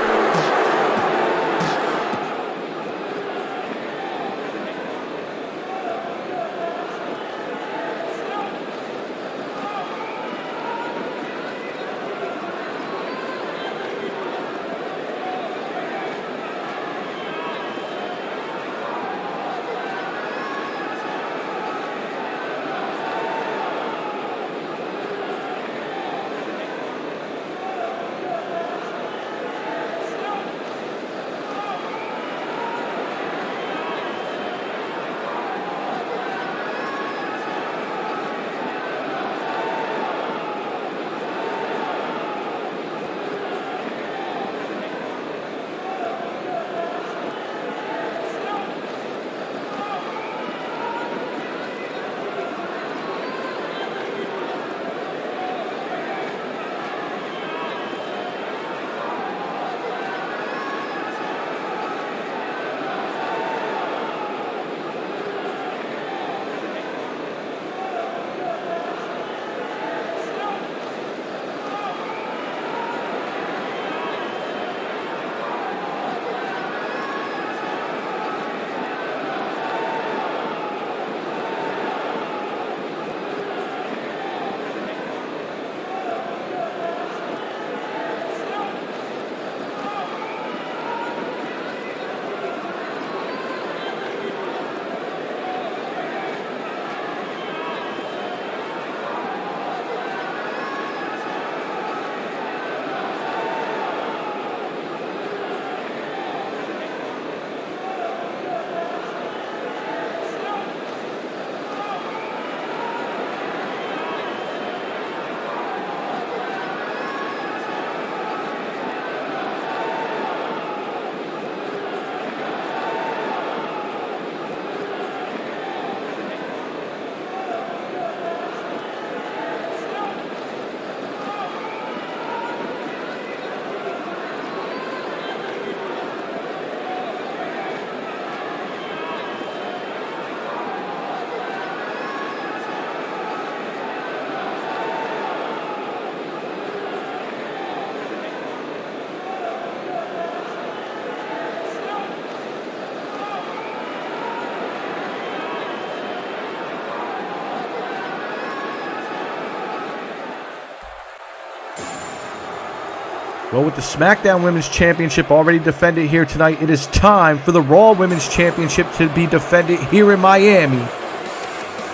Speaker 1: Well, with the SmackDown Women's Championship already defended here tonight, it is time for the Raw Women's Championship to be defended here in Miami.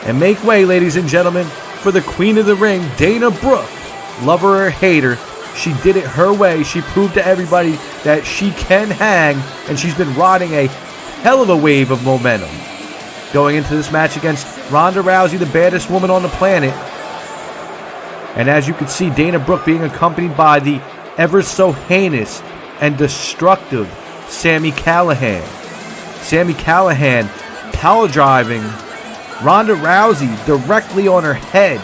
Speaker 1: And make way, ladies and gentlemen, for the Queen of the Ring, Dana Brooke. Love her or hate her, she did it her way. She proved to everybody that she can hang, and she's been riding a hell of a wave of momentum. Going into this match against Ronda Rousey, the baddest woman on the planet. And as you can see, Dana Brooke being accompanied by the ever so heinous and destructive Sami Callihan. Sami Callihan power driving Ronda Rousey directly on her head,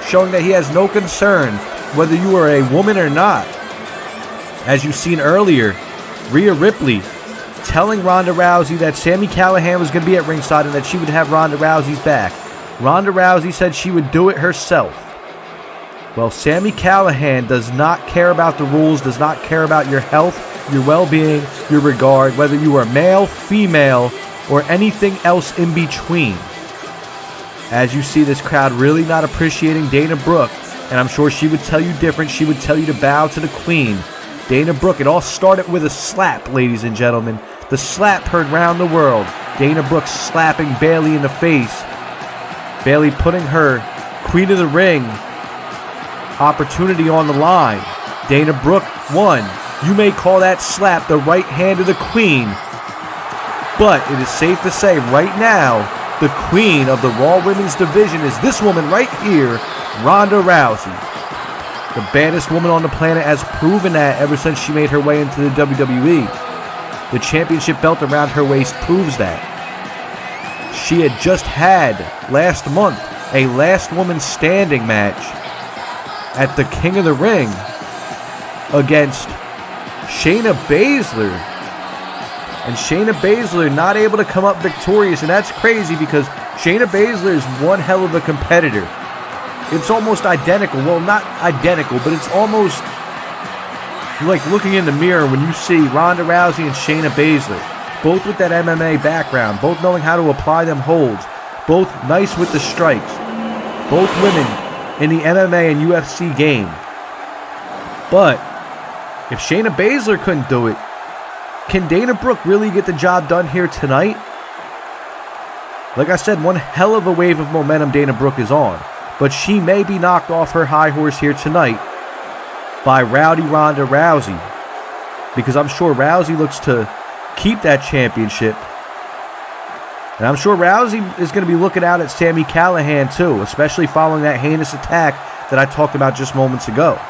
Speaker 1: showing that he has no concern whether you are a woman or not. As you've seen earlier, Rhea Ripley telling Ronda Rousey that Sami Callihan was going to be at ringside and that she would have Ronda Rousey's back. Ronda Rousey said she would do it herself. Well, Sami Callihan does not care about the rules, does not care about your health, your well-being, your regard, whether you are male, female, or anything else in between. As you see this crowd really not appreciating Dana Brooke, and I'm sure she would tell you different. She would tell you to bow to the Queen. Dana Brooke, it all started with a slap, ladies and gentlemen. The slap heard round the world. Dana Brooke slapping Bayley in the face. Bayley putting her Queen of the Ring opportunity on the line. Dana Brooke won. You may call that slap the right hand of the Queen, but it is safe to say right now, the Queen of the Raw Women's Division is this woman right here, Ronda Rousey. The baddest woman on the planet has proven that ever since she made her way into the WWE. The championship belt around her waist proves that. She had just had, last month, a last woman standing match at the King of the Ring against Shayna Baszler. And Shayna Baszler not able to come up victorious, and that's crazy because Shayna Baszler is one hell of a competitor. It's almost identical. Well, not identical, but it's almost like looking in the mirror when you see Ronda Rousey and Shayna Baszler, both with that MMA background, both knowing how to apply them holds, both nice with the strikes, both women in the MMA and UFC game. But if Shayna Baszler couldn't do it, can Dana Brooke really get the job done here tonight? Like I said, one hell of a wave of momentum Dana Brooke is on, but she may be knocked off her high horse here tonight by Rowdy Ronda Rousey, because I'm sure Rousey looks to keep that championship, and I'm sure Rousey is going to be looking out at Sami Callihan too, especially following that heinous attack that I talked about just moments ago.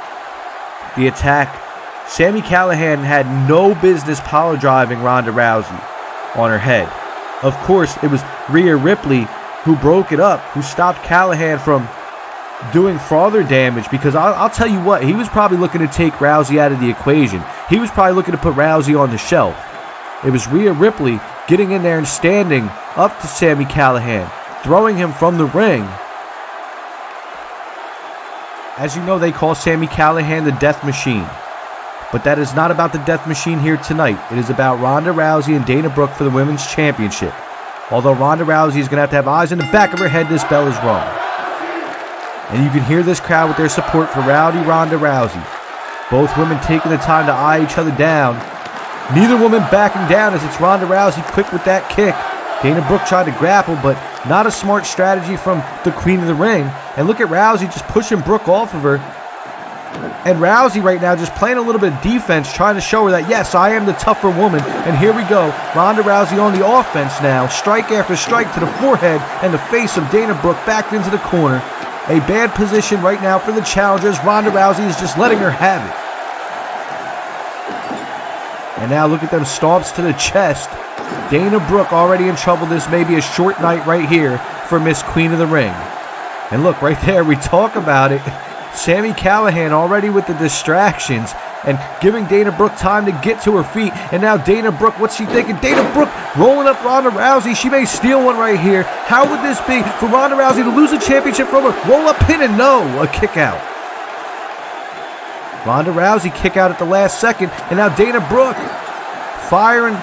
Speaker 1: The attack, Sami Callihan had no business power driving Ronda Rousey on her head. Of course, it was Rhea Ripley who broke it up, who stopped Callihan from doing further damage, because I'll tell you what, he was probably looking to take Rousey out of the equation. He was probably looking to put Rousey on the shelf. It was Rhea Ripley getting in there and standing up to Sami Callihan, throwing him from the ring. As you know, they call Sami Callihan the Death Machine. But that is not about the Death Machine here tonight. It is about Ronda Rousey and Dana Brooke for the Women's Championship. Although Ronda Rousey is going to have eyes in the back of her head, this bell is wrong. And you can hear this crowd with their support for Rowdy Ronda Rousey. Both women taking the time to eye each other down. Neither woman backing down as it's Ronda Rousey quick with that kick. Dana Brooke tried to grapple, but not a smart strategy from the Queen of the Ring. And look at Rousey just pushing Brooke off of her. And Rousey right now just playing a little bit of defense, trying to show her that, yes, I am the tougher woman. And here we go. Ronda Rousey on the offense now. Strike after strike to the forehead and the face of Dana Brooke back into the corner. A bad position right now for the challengers. Ronda Rousey is just letting her have it. And now look at them stomps to the chest. Dana Brooke already in trouble. This may be a short night right here for Miss Queen of the Ring. And look, right there, we talk about it. Sami Callihan already with the distractions and giving Dana Brooke time to get to her feet. And now Dana Brooke, what's she thinking? Dana Brooke rolling up Ronda Rousey. She may steal one right here. How would this be for Ronda Rousey to lose a championship from her? Roll up pin and no, a kick out. Ronda Rousey kick out at the last second. And now Dana Brooke firing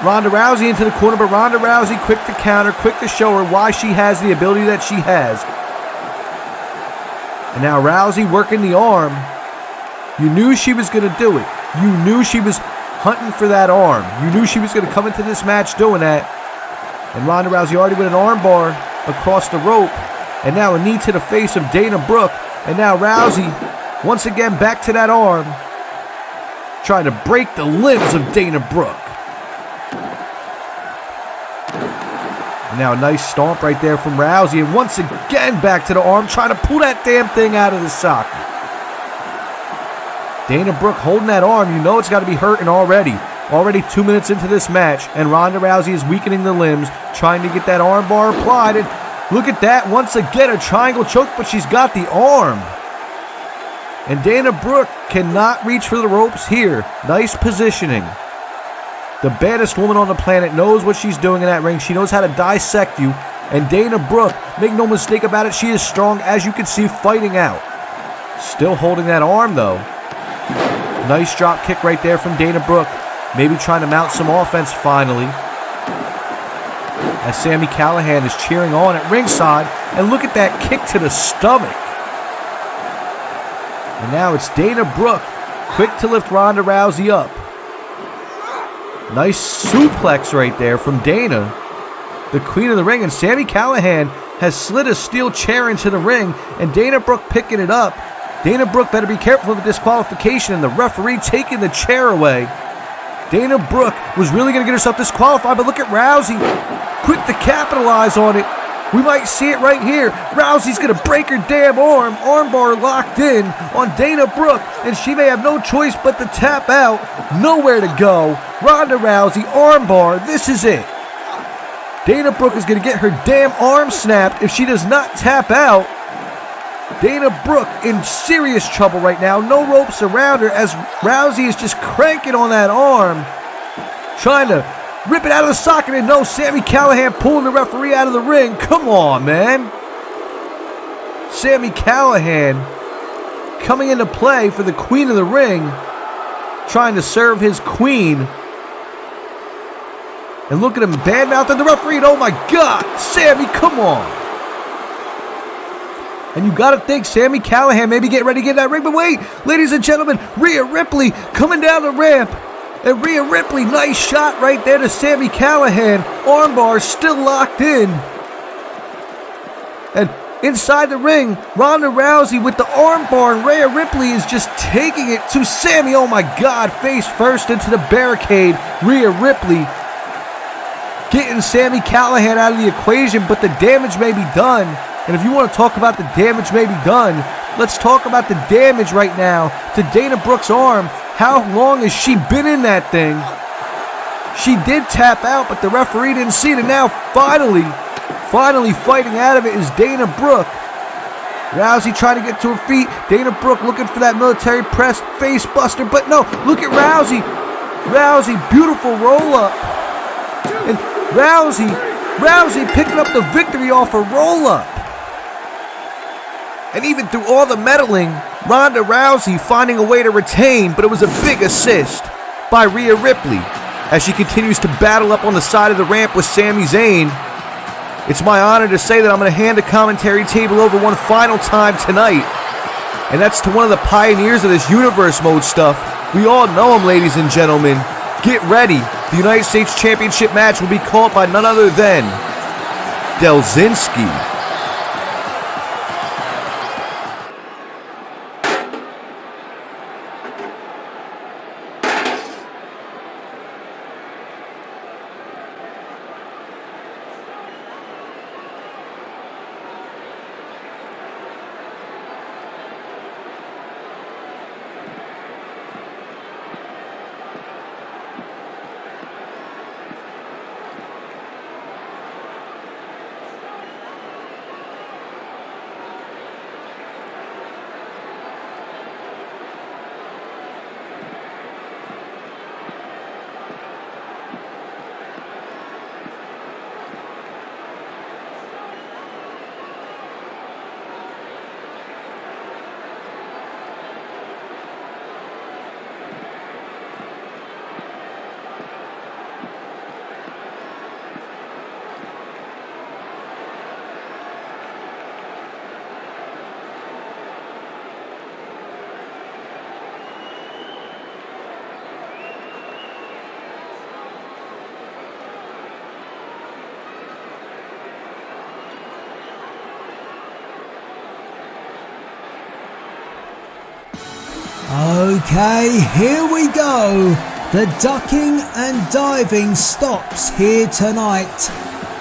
Speaker 1: Ronda Rousey into the corner. But Ronda Rousey quick to counter, quick to show her why she has the ability that she has. And now Rousey working the arm. You knew she was going to do it. You knew she was hunting for that arm. You knew she was going to come into this match doing that. And Ronda Rousey already with an arm bar. across the rope. And now a knee to the face of Dana Brooke. And now Rousey, once again, back to that arm, trying to break the limbs of Dana Brooke. And now a nice stomp right there from Rousey. And once again, back to the arm, trying to pull that damn thing out of the socket. Dana Brooke holding that arm. You know it's got to be hurting already. Already 2 minutes into this match, and Ronda Rousey is weakening the limbs, trying to get that arm bar applied. And look at that, once again, a triangle choke, but she's got the arm. And Dana Brooke cannot reach for the ropes here. Nice positioning. The baddest woman on the planet knows what she's doing in that ring. She knows how to dissect you. And Dana Brooke, make no mistake about it, she is strong, as you can see, fighting out. Still holding that arm, though. Nice drop kick right there from Dana Brooke. Maybe trying to mount some offense finally. As Sami Callihan is cheering on at ringside. And look at that kick to the stomach. And now it's Dana Brooke, quick to lift Ronda Rousey up. Nice suplex right there from Dana, the queen of the ring. And Sami Callihan has slid a steel chair into the ring. And Dana Brooke picking it up. Dana Brooke better be careful of a disqualification. And the referee taking the chair away. Dana Brooke was really going to get herself disqualified, but look at Rousey, quick to capitalize on it. We might see it right here. Rousey's going to break her damn arm. Armbar locked in on Dana Brooke, and she may have no choice but to tap out. Nowhere to go. Ronda Rousey, armbar. This is it. Dana Brooke is going to get her damn arm snapped if she does not tap out. Dana Brooke in serious trouble right now. No ropes around her as Rousey is just cranking on that arm, trying to rip it out of the socket. And no, Sami Callihan pulling the referee out of the ring. Come on, man. Sami Callihan coming into play for the queen of the ring, trying to serve his queen. And look at him bad-mouthing the referee. And oh my God, Sami, come on. And you got to think Sami Callihan maybe getting ready to get in that ring. But wait, ladies and gentlemen, Rhea Ripley coming down the ramp. And Rhea Ripley, nice shot right there to Sami Callihan. Armbar still locked in. And inside the ring, Ronda Rousey with the armbar. And Rhea Ripley is just taking it to Sami. Oh my God, face first into the barricade. Rhea Ripley getting Sami Callihan out of the equation, but the damage may be done. And if you want to talk about the damage may be done, let's talk about the damage right now to Dana Brooke's arm. How long has she been in that thing? She did tap out, but the referee didn't see it. And now finally fighting out of it is Dana Brooke. Rousey trying to get to her feet. Dana Brooke looking for that military press face buster, but no, look at Rousey. Rousey, beautiful roll up. And Rousey picking up the victory off a roll up. And even through all the meddling, Ronda Rousey finding a way to retain, but it was a big assist by Rhea Ripley as she continues to battle up on the side of the ramp with Sami Zayn. It's my honor to say that I'm going to hand the commentary table over one final time tonight, and that's to one of the pioneers of this universe mode stuff. We all know him, ladies and gentlemen. Get ready. The United States Championship match will be called by none other than Delzinski.
Speaker 4: Okay, here we go. The ducking and diving stops here tonight.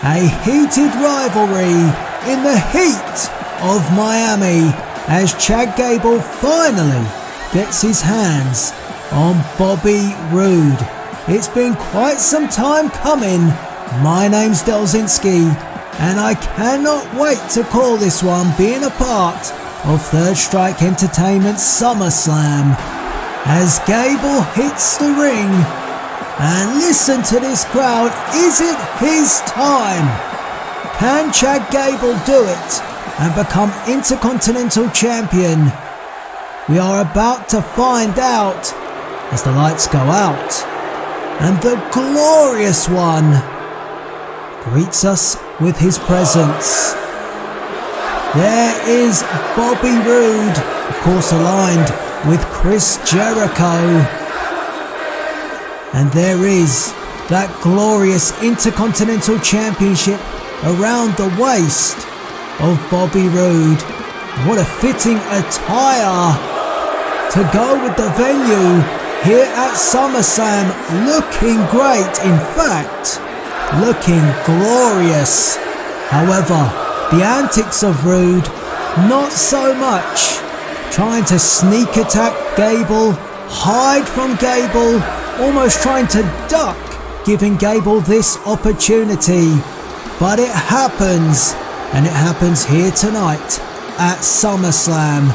Speaker 4: A heated rivalry in the heat of Miami as Chad Gable finally gets his hands on Bobby Roode. It's been quite some time coming. My name's Delzinski, and I cannot wait to call this one, being a part of Third Strike Entertainment's SummerSlam. As Gable hits the ring, and listen to this crowd, is it his time? Can Chad Gable do it and become Intercontinental Champion? We are about to find out as the lights go out, and the Glorious One greets us with his presence. There is Bobby Roode, of course aligned with Chris Jericho. And there is that glorious Intercontinental Championship around the waist of Bobby Roode. What a fitting attire to go with the venue here at SummerSlam. Looking great, in fact, looking glorious. However, the antics of Roode, not so much. Trying to sneak attack Gable, hide from Gable, almost trying to duck, giving Gable this opportunity. But it happens, and it happens here tonight at SummerSlam.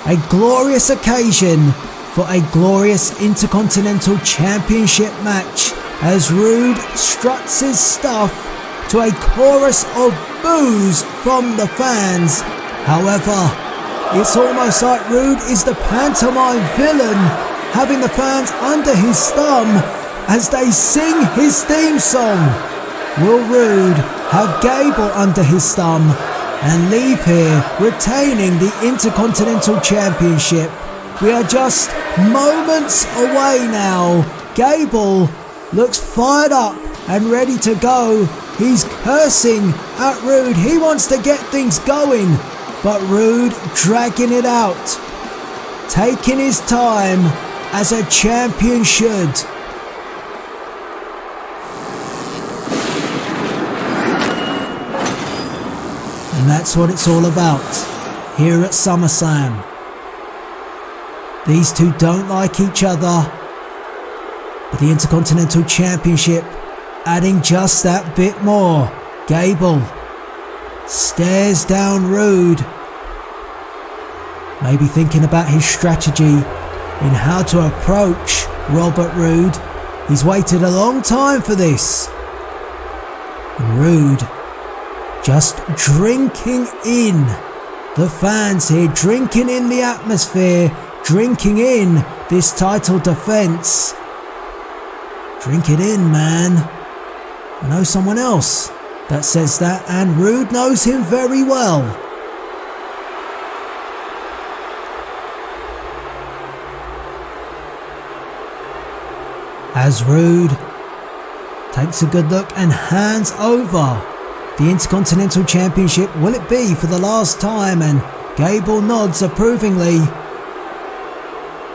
Speaker 4: A glorious occasion for a glorious Intercontinental Championship match as Roode struts his stuff to a chorus of boos from the fans. However, it's almost like Roode is the pantomime villain, having the fans under his thumb as they sing his theme song. Will Roode have Gable under his thumb and leave here retaining the Intercontinental Championship? We are just moments away now. Gable looks fired up and ready to go. He's cursing at Roode. He wants to get things going, but Roode dragging it out, taking his time as a champion should. And that's what it's all about here at SummerSlam. These two don't like each other, but the Intercontinental Championship adding just that bit more. Gable stares down Roode, maybe thinking about his strategy in how to approach Robert Roode. He's waited a long time for this. And Roode just drinking in the fans here, drinking in the atmosphere, drinking in this title defense. Drink it in, man. I know someone else that says that, and Roode knows him very well. As Roode takes a good look and hands over the Intercontinental Championship. Will it be for the last time? And Gable nods approvingly.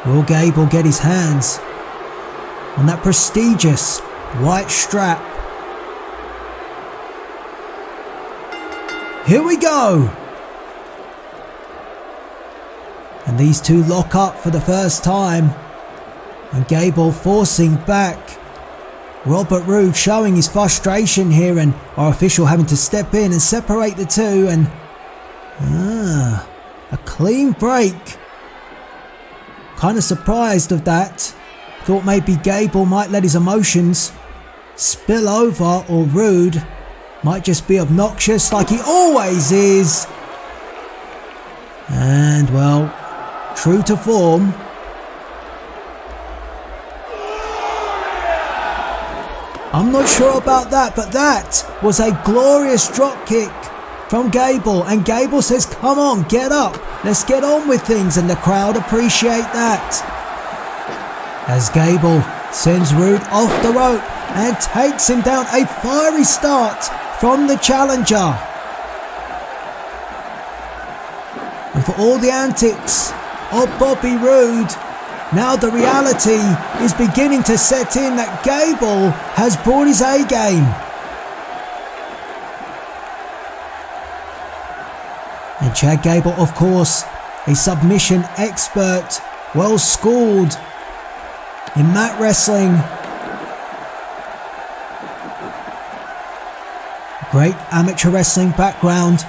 Speaker 4: Will Gable get his hands on that prestigious white strap? Here we go! And these two lock up for the first time. And Gable forcing back. Robert Roode showing his frustration here, and our official having to step in and separate the two. And a clean break. Kind of surprised of that. Thought maybe Gable might let his emotions spill over, or Roode might just be obnoxious like he always is. And well, true to form, I'm not sure about that, but that was a glorious drop kick from Gable. And Gable says, come on, get up. Let's get on with things. And the crowd appreciate that. As Gable sends Roode off the rope and takes him down. A fiery start from the challenger. And for all the antics of Bobby Roode, Now the reality is beginning to set in that Gable has brought his A game. And Chad Gable, of course, a submission expert, well schooled in mat wrestling. Great amateur wrestling background.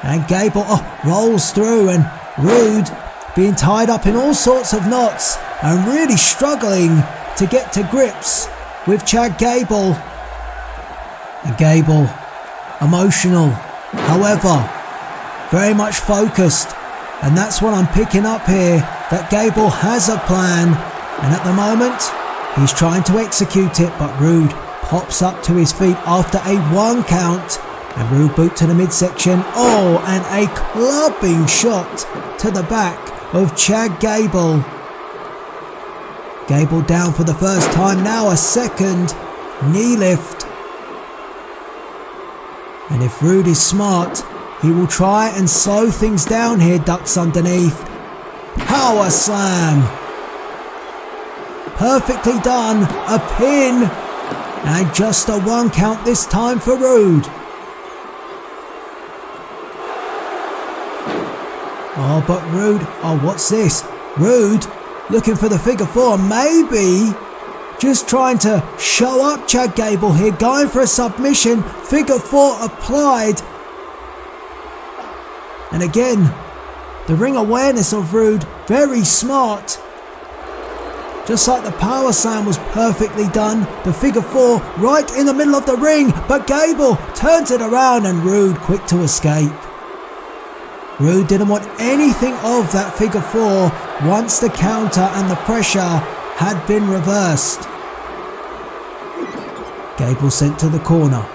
Speaker 4: And Gable rolls through, and Roode being tied up in all sorts of knots and really struggling to get to grips with Chad Gable. And Gable, emotional, however, very much focused. And that's what I'm picking up here, that Gable has a plan. And at the moment, he's trying to execute it, but Roode pops up to his feet after a 1 count. And Roode boot to the midsection. Oh, and a clubbing shot to the back of Chad Gable. Gable down for the first time, now a second knee lift. And if Roode is smart, he will try and slow things down here, ducks underneath. Power slam. Perfectly done, a pin. And just a 1 count this time for Roode. Oh, but Roode, what's this? Roode looking for the figure 4, maybe just trying to show up Chad Gable here, going for a submission, figure 4 applied. And again, the ring awareness of Roode, very smart. Just like the power slam was perfectly done, the figure 4 right in the middle of the ring, but Gable turns it around and Roode quick to escape. Roode didn't want anything of that figure 4 once the counter and the pressure had been reversed. Gable sent to the corner.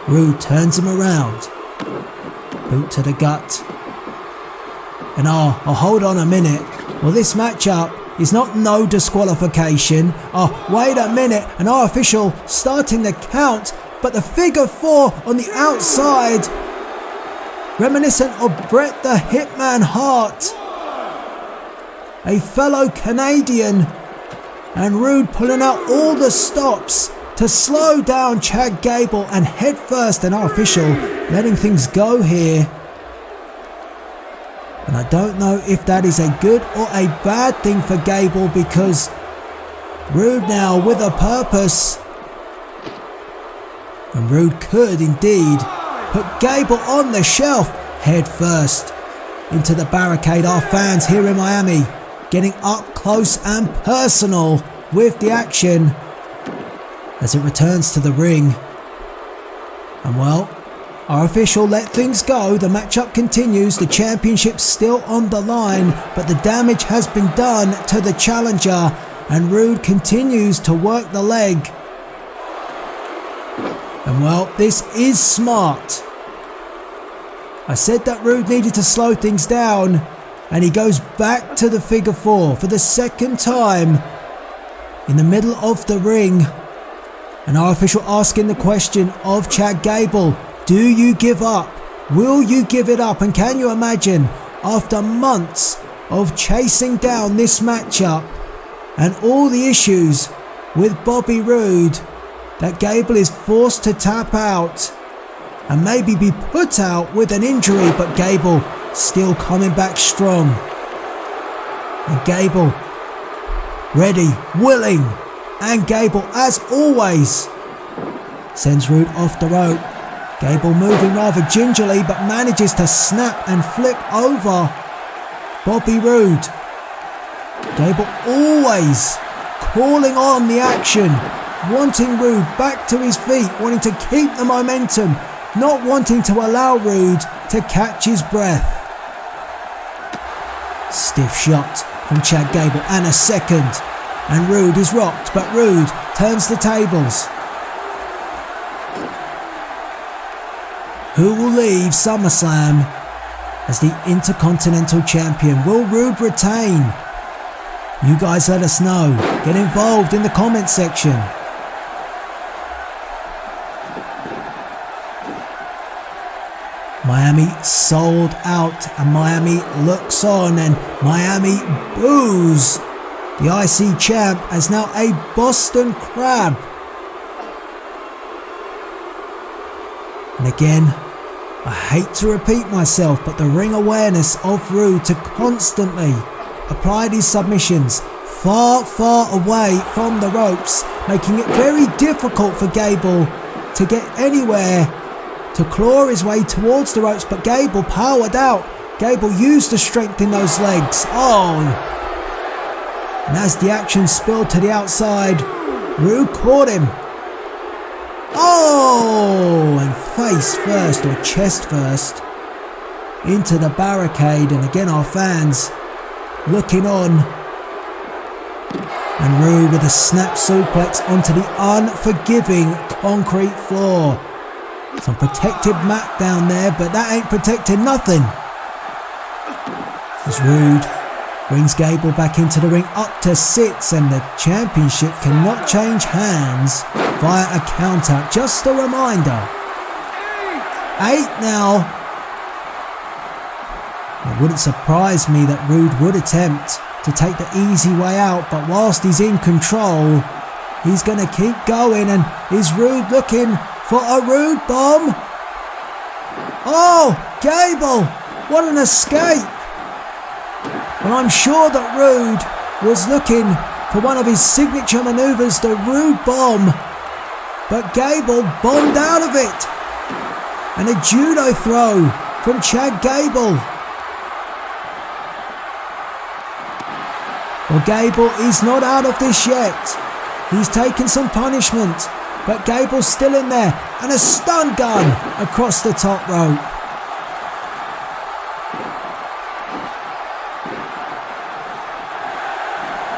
Speaker 4: Roode turns him around. Boot to the gut. And hold on a minute. Well, this matchup is not no disqualification. Wait a minute. An official starting the count, but the figure 4 on the outside, reminiscent of Bret the Hitman Hart, a fellow Canadian, and Roode pulling out all the stops to slow down Chad Gable, and head first, an official letting things go here. And I don't know if that is a good or a bad thing for Gable, because Roode now with a purpose, and Roode could indeed put Gable on the shelf, head first into the barricade. Our fans here in Miami getting up close and personal with the action as it returns to the ring. And well, our official let things go. The matchup continues. The championship's still on the line, but the damage has been done to the challenger, and Roode continues to work the leg. And well, this is smart. I said that Roode needed to slow things down, and he goes back to the figure 4 for the second time in the middle of the ring. And our official asking the question of Chad Gable, do you give up? Will you give it up? And can you imagine, after months of chasing down this matchup and all the issues with Bobby Roode, that Gable is forced to tap out and maybe be put out with an injury, but Gable still coming back strong. And Gable ready, willing, and Gable, as always, sends Roode off the rope. Gable moving rather gingerly, but manages to snap and flip over Bobby Roode. Gable always calling on the action, wanting Roode back to his feet, wanting to keep the momentum, not wanting to allow Roode to catch his breath. Stiff shot from Chad Gable, and a second, and Roode is rocked, but Roode turns the tables. Who will leave SummerSlam as the Intercontinental Champion? Will Roode retain? You guys let us know. Get involved in the comment section. Miami sold out, and Miami looks on, and Miami boos The IC champ as now a Boston Crab. And again, I hate to repeat myself, but the ring awareness of Roode to constantly apply these submissions far, far away from the ropes, making it very difficult for Gable to get anywhere, to claw his way towards the ropes, but Gable powered out. Gable used the strength in those legs. Oh! And as the action spilled to the outside, Roode caught him. Oh! And face first, or chest first, into the barricade. And again, our fans looking on. And Roode with a snap suplex onto the unforgiving concrete floor. Some protected mat down there, but that ain't protecting nothing. As Roode brings Gable back into the ring, up to 6, and the championship cannot change hands via a count out. Just a reminder. 8 now. It wouldn't surprise me that Roode would attempt to take the easy way out, but whilst he's in control, he's going to keep going. And is Roode looking for a Roode bomb? Oh, Gable! What an escape! And I'm sure that Roode was looking for one of his signature maneuvers, the Roode bomb, but Gable bombed out of it. And a judo throw from Chad Gable. Well, Gable is not out of this yet. He's taken some punishment, but Gable's still in there, and a stun gun across the top rope.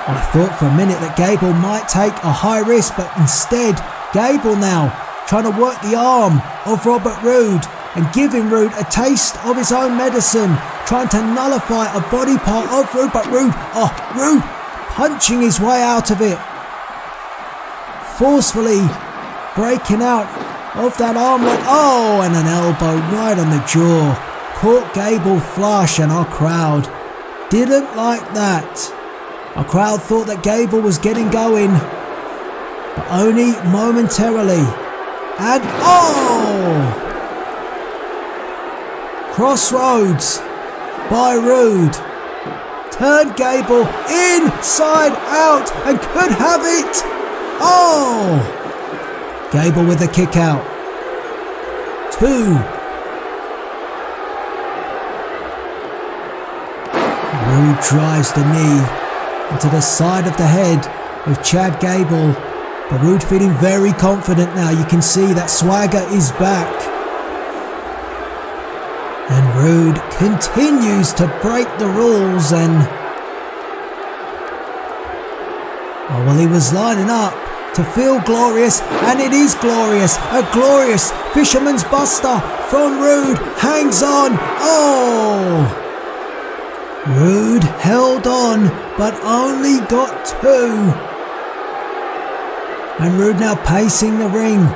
Speaker 4: I thought for a minute that Gable might take a high risk, but instead, Gable now trying to work the arm of Robert Roode and giving Roode a taste of his own medicine, trying to nullify a body part of Roode, but Roode punching his way out of it, forcefully breaking out of that arm lock. Oh, and an elbow right on the jaw, caught Gable flush, and our crowd didn't like that. Our crowd thought that Gable was getting going, but only momentarily. And oh! Crossroads by Roode. Turned Gable inside out and could have it. Oh! Gable with a kick out. 2. Roode drives the knee into the side of the head of Chad Gable. But Roode feeling very confident now. You can see that swagger is back. And Roode continues to break the rules, and oh, well, he was lining up to feel glorious, and it is glorious. A glorious fisherman's buster from Roode. Hangs on. Oh! Roode held on, but only got 2. And Roode now pacing the ring,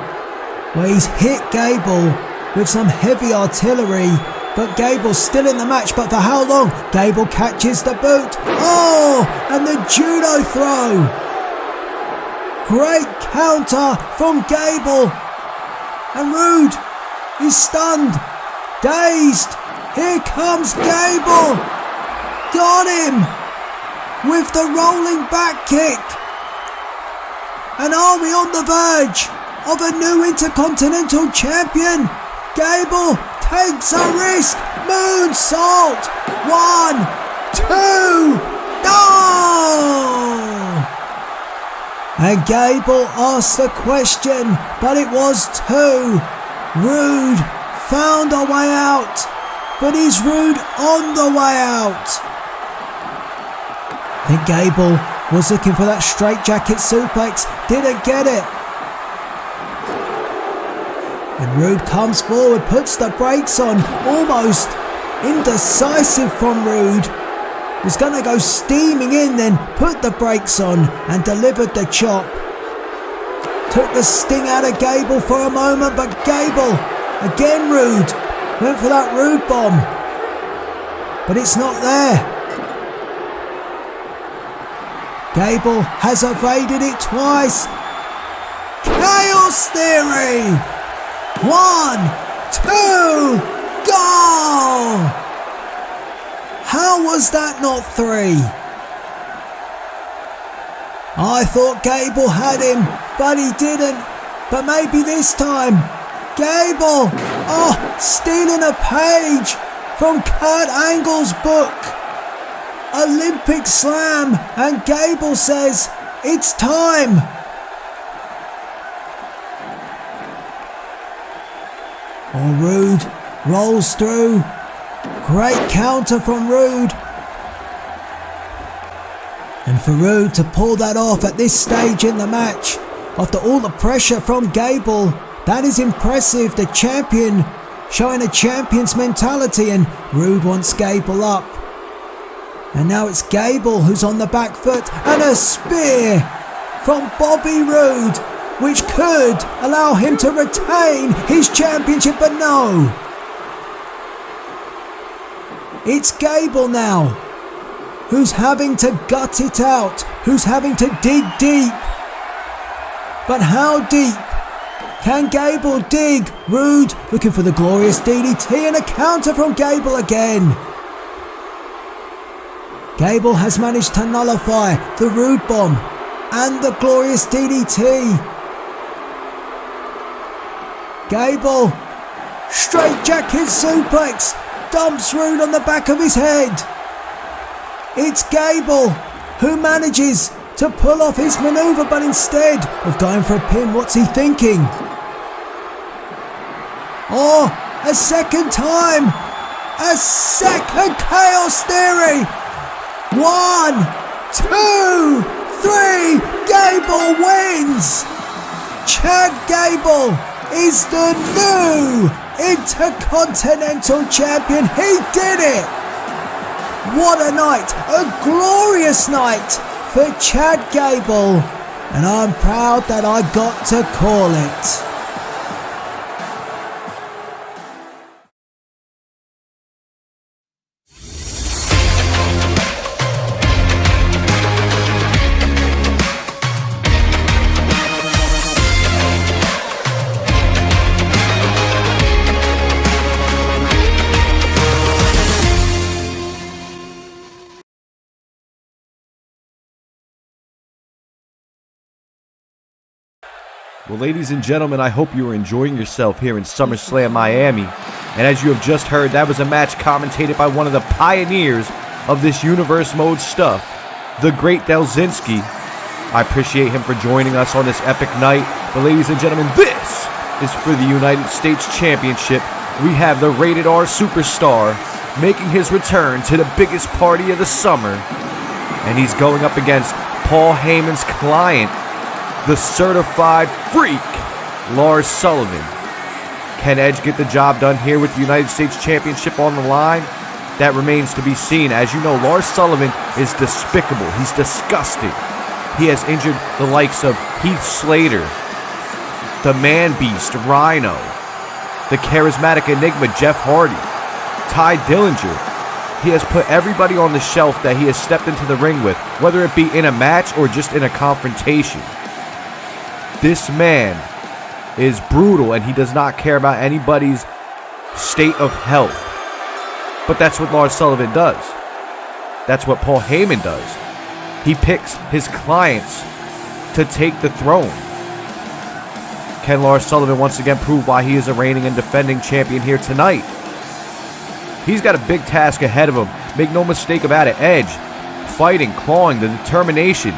Speaker 4: where he's hit Gable with some heavy artillery, but Gable's still in the match, but for how long? Gable catches the boot. Oh, and the judo throw. Great counter from Gable. And Roode is stunned, dazed. Here comes Gable. Got him with the rolling back kick. And are we on the verge of a new Intercontinental Champion? Gable takes a risk. Moonsault. 1, 2. Oh! And Gable asked the question, but it was 2. Roode found a way out. But is Roode on the way out? I think Gable was looking for that straitjacket suplex, didn't get it. And Roode comes forward, puts the brakes on, almost indecisive from Roode. Was going to go steaming in, then put the brakes on and delivered the chop. Took the sting out of Gable for a moment, but Gable, again Roode, went for that Roode bomb. But it's not there. Gable has evaded it twice. Chaos Theory! 1, 2, go! How was that not 3? I thought Gable had him, but he didn't. But maybe this time, Gable, stealing a page from Kurt Angle's book. Olympic Slam, and Gable says, it's time. Roode rolls through. Great counter from Roode. And for Roode to pull that off at this stage in the match, after all the pressure from Gable, that is impressive. The champion showing a champion's mentality, and Roode wants Gable up. And now it's Gable who's on the back foot, and a spear from Bobby Roode, which could allow him to retain his championship, but no. It's Gable now, who's having to gut it out, who's having to dig deep. But how deep can Gable dig? Roode looking for the glorious DDT, and a counter from Gable again. Gable has managed to nullify the Roode bomb and the glorious DDT. Gable, straight jacket suplex, dumps Roode on the back of his head. It's Gable who manages to pull off his maneuver, but instead of going for a pin, what's he thinking? A second time! A second Chaos Theory! 1, 2, 3, Gable wins! Chad Gable is the new Intercontinental Champion. He did it! What a night, a glorious night for Chad Gable, and I'm proud that I got to call it.
Speaker 1: Well, ladies and gentlemen, I hope you are enjoying yourself here in Summerslam, Miami. And as you have just heard, that was a match commentated by one of the pioneers of this universe mode stuff, the great Delzinski. I appreciate him for joining us on this epic night. But ladies and gentlemen, this is for the United States Championship. We have the Rated R Superstar making his return to the biggest party of the summer. And he's going up against Paul Heyman's client, the certified freak, Lars Sullivan. Can Edge get the job done here with the United States Championship on the line? That remains to be seen. As you know, Lars Sullivan is despicable. He's disgusting. He has injured the likes of Heath Slater, the Man Beast, Rhino, the charismatic enigma, Jeff Hardy, Ty Dillinger. He has put everybody on the shelf that he has stepped into the ring with, whether it be in a match or just in a confrontation. This man is brutal, and he does not care about anybody's state of health. But that's what Lars Sullivan does. That's what Paul Heyman does. He picks his clients to take the throne. Can Lars Sullivan once again prove why he is a reigning and defending champion here tonight? He's got a big task ahead of him. Make no mistake about it. Edge, fighting, clawing, the determination.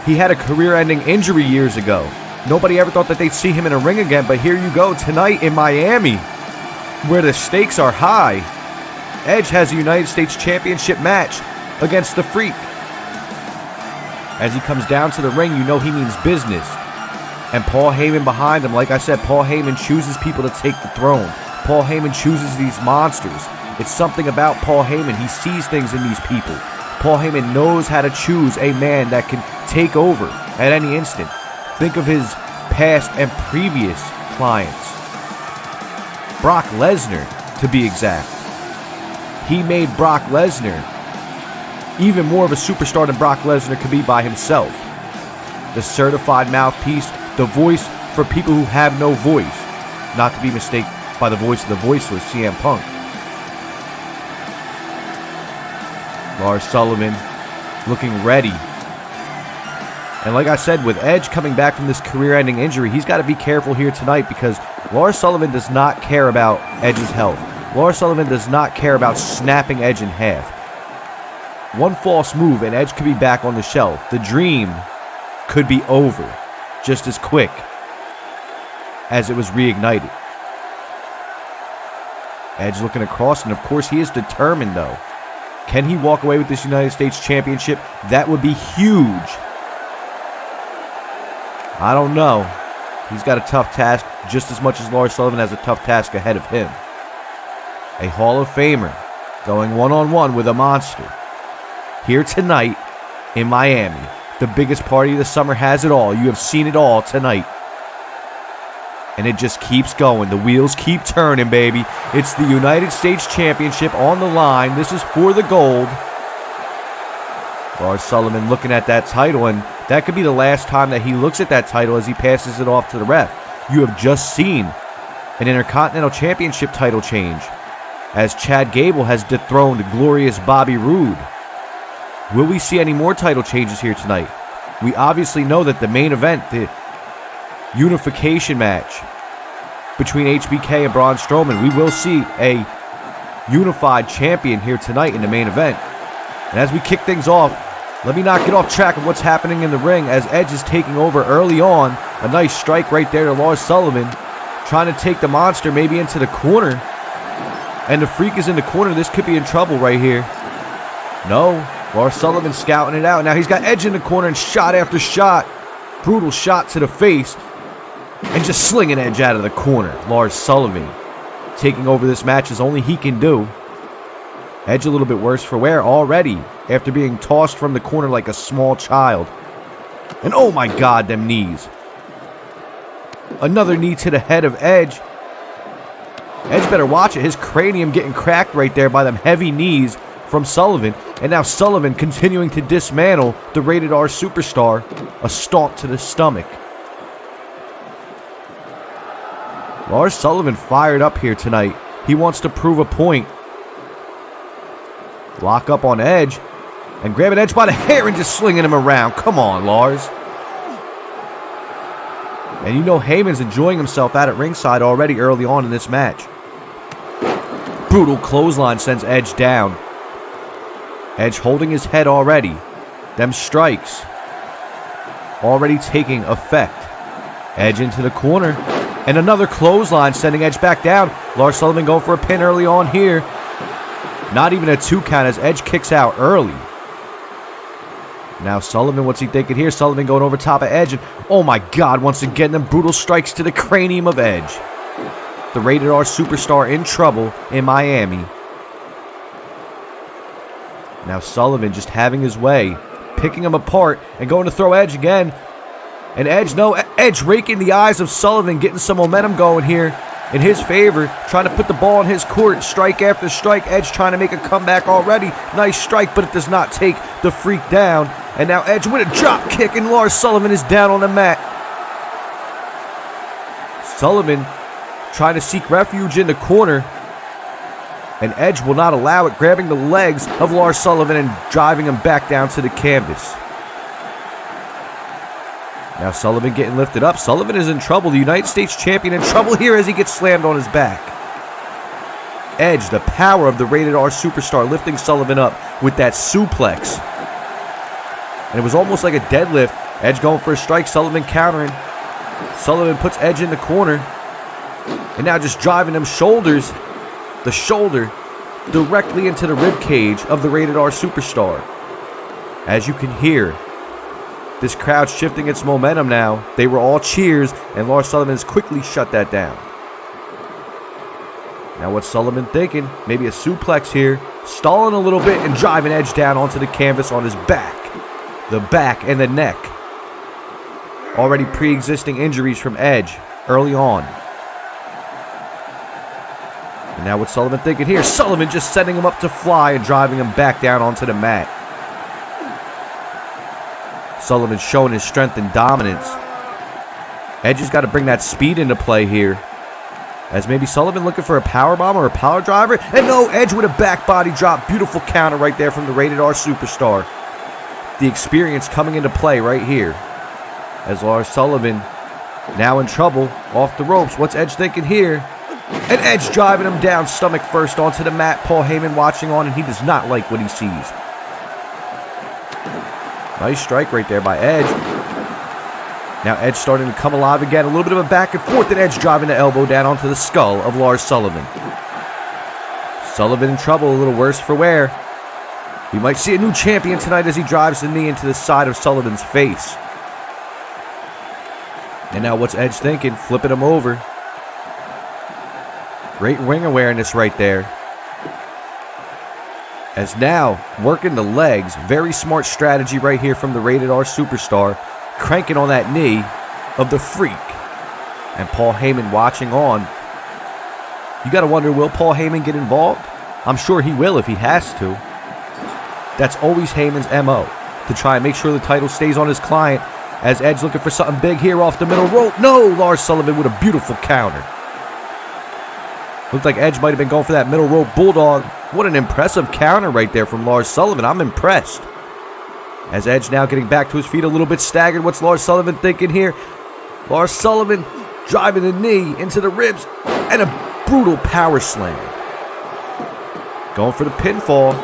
Speaker 1: He had a career-ending injury years ago. Nobody ever thought that they'd see him in a ring again, but here you go tonight in Miami, where the stakes are high. Edge has a United States Championship match against the Freak. As he comes down to the ring, you know he means business. And Paul Heyman behind him. Like I said, Paul Heyman chooses people to take the throne. Paul Heyman chooses these monsters. It's something about Paul Heyman. He sees things in these people. Paul Heyman knows how to choose a man that can take over at any instant. Think of his past and previous clients. Brock Lesnar, to be exact. He made Brock Lesnar even more of a superstar than Brock Lesnar could be by himself. The certified mouthpiece, the voice for people who have no voice, not to be mistaken by the voice of the voiceless, CM Punk. Lars Sullivan looking ready. And like I said, with Edge coming back from this career-ending injury, he's got to be careful here tonight because Lars Sullivan does not care about Edge's health. Lars Sullivan does not care about snapping Edge in half. One false move and Edge could be back on the shelf. The dream could be over just as quick as it was reignited. Edge looking across, and of course he is determined though. Can he walk away with this United States Championship? That would be huge. I don't know. He's got a tough task just as much as Lars Sullivan has a tough task ahead of him. A Hall of Famer going one-on-one with a monster. Here tonight in Miami. The biggest party of the summer has it all. You have seen it all tonight. And it just keeps going. The wheels keep turning, baby. It's the United States Championship on the line. This is for the gold. Lars Sullivan looking at that title, and that could be the last time that he looks at that title as he passes it off to the ref. You have just seen an Intercontinental Championship title change as Chad Gable has dethroned glorious Bobby Roode. Will we see any more title changes here tonight? We obviously know that the main event, the unification match between HBK and Braun Strowman, we will see a unified champion here tonight in the main event. And as we kick things off, let me not get off track of what's happening in the ring as Edge is taking over early on. A nice strike right there to Lars Sullivan, trying to take the monster maybe into the corner. And the Freak is in the corner. This could be in trouble right here. No, Lars Sullivan scouting it out. Now he's got Edge in the corner and shot after shot. Brutal shot to the face. And just slinging Edge out of the corner. Lars Sullivan taking over this match as only he can do. Edge a little bit worse for wear already after being tossed from the corner like a small child. And oh my God, them knees. Another knee to the head of Edge. Edge better watch it. His cranium getting cracked right there by them heavy knees from Sullivan. And now Sullivan continuing to dismantle the Rated R superstar. A stomp to the stomach. Lars Sullivan fired up here tonight. He wants to prove a point. Lock up on Edge. And grabbing Edge by the hair and just slinging him around. Come on, Lars. And you know Heyman's enjoying himself out at ringside already early on in this match. Brutal clothesline sends Edge down. Edge holding his head already. Them strikes already taking effect. Edge into the corner. And another clothesline sending Edge back down. Lars Sullivan going for a pin early on here. Not even a 2 count as Edge kicks out early. Now Sullivan, what's he thinking here? Sullivan going over top of Edge. And oh my God, once again, them brutal strikes to the cranium of Edge. The Rated R superstar in trouble in Miami. Now Sullivan just having his way. Picking him apart and going to throw Edge again. And Edge, no, Edge raking the eyes of Sullivan, getting some momentum going here in his favor, trying to put the ball in his court, strike after strike. Edge trying to make a comeback already. Nice strike, but it does not take the Freak down. And now Edge with a drop kick, and Lars Sullivan is down on the mat. Sullivan trying to seek refuge in the corner, and Edge will not allow it, grabbing the legs of Lars Sullivan and driving him back down to the canvas. Now Sullivan getting lifted up. Sullivan is in trouble. The United States Champion in trouble here as he gets slammed on his back. Edge, the power of the Rated R superstar, lifting Sullivan up with that suplex. And it was almost like a deadlift. Edge going for a strike. Sullivan countering. Sullivan puts Edge in the corner. And now just driving them shoulders. The shoulder directly into the rib cage of the Rated R superstar. As you can hear, this crowd shifting its momentum now. They were all cheers, and Lars Sullivan has quickly shut that down. Now what's Sullivan thinking? Maybe a suplex here. Stalling a little bit and driving Edge down onto the canvas on his back. The back and the neck. Already pre-existing injuries from Edge early on. And now what's Sullivan thinking here? Sullivan just setting him up to fly and driving him back down onto the mat. Sullivan showing his strength and dominance. Edge has got to bring that speed into play here. As maybe Sullivan looking for a powerbomb or a power driver. And no, Edge with a back body drop. Beautiful counter right there from the Rated R Superstar. The experience coming into play right here. As Lars Sullivan now in trouble off the ropes. What's Edge thinking here? And Edge driving him down stomach first onto the mat. Paul Heyman watching on, and he does not like what he sees. Nice strike right there by Edge. Now Edge starting to come alive again. A little bit of a back and forth, and Edge driving the elbow down onto the skull of Lars Sullivan. Sullivan in trouble, a little worse for wear. We might see a new champion tonight as he drives the knee into the side of Sullivan's face. And now what's Edge thinking? Flipping him over. Great ring awareness right there. As now, working the legs. Very smart strategy right here from the Rated R Superstar. Cranking on that knee of the Freak. And Paul Heyman watching on. You got to wonder, will Paul Heyman get involved? I'm sure he will if he has to. That's always Heyman's MO. To try and make sure the title stays on his client. As Edge looking for something big here off the middle rope. No, Lars Sullivan with a beautiful counter. Looked like Edge might have been going for that middle rope bulldog. What an impressive counter right there from Lars Sullivan. I'm impressed. As Edge now getting back to his feet a little bit staggered. What's Lars Sullivan thinking here? Lars Sullivan driving the knee into the ribs. And a brutal power slam. Going for the pinfall.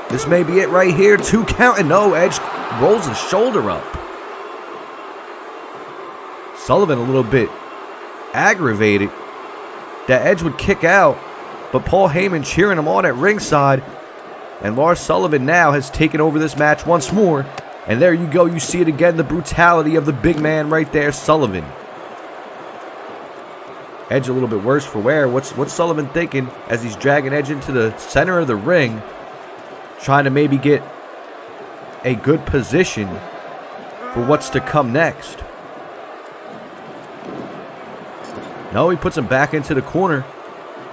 Speaker 1: This may be it right here. 2 count. And no, Edge rolls his shoulder up. Sullivan a little bit aggravated that Edge would kick out. But Paul Heyman cheering him on at ringside. And Lars Sullivan now has taken over this match once more. And there you go. You see it again. The brutality of the big man right there, Sullivan. Edge a little bit worse for wear. What's Sullivan thinking as he's dragging Edge into the center of the ring? Trying to maybe get a good position for what's to come next. No, he puts him back into the corner.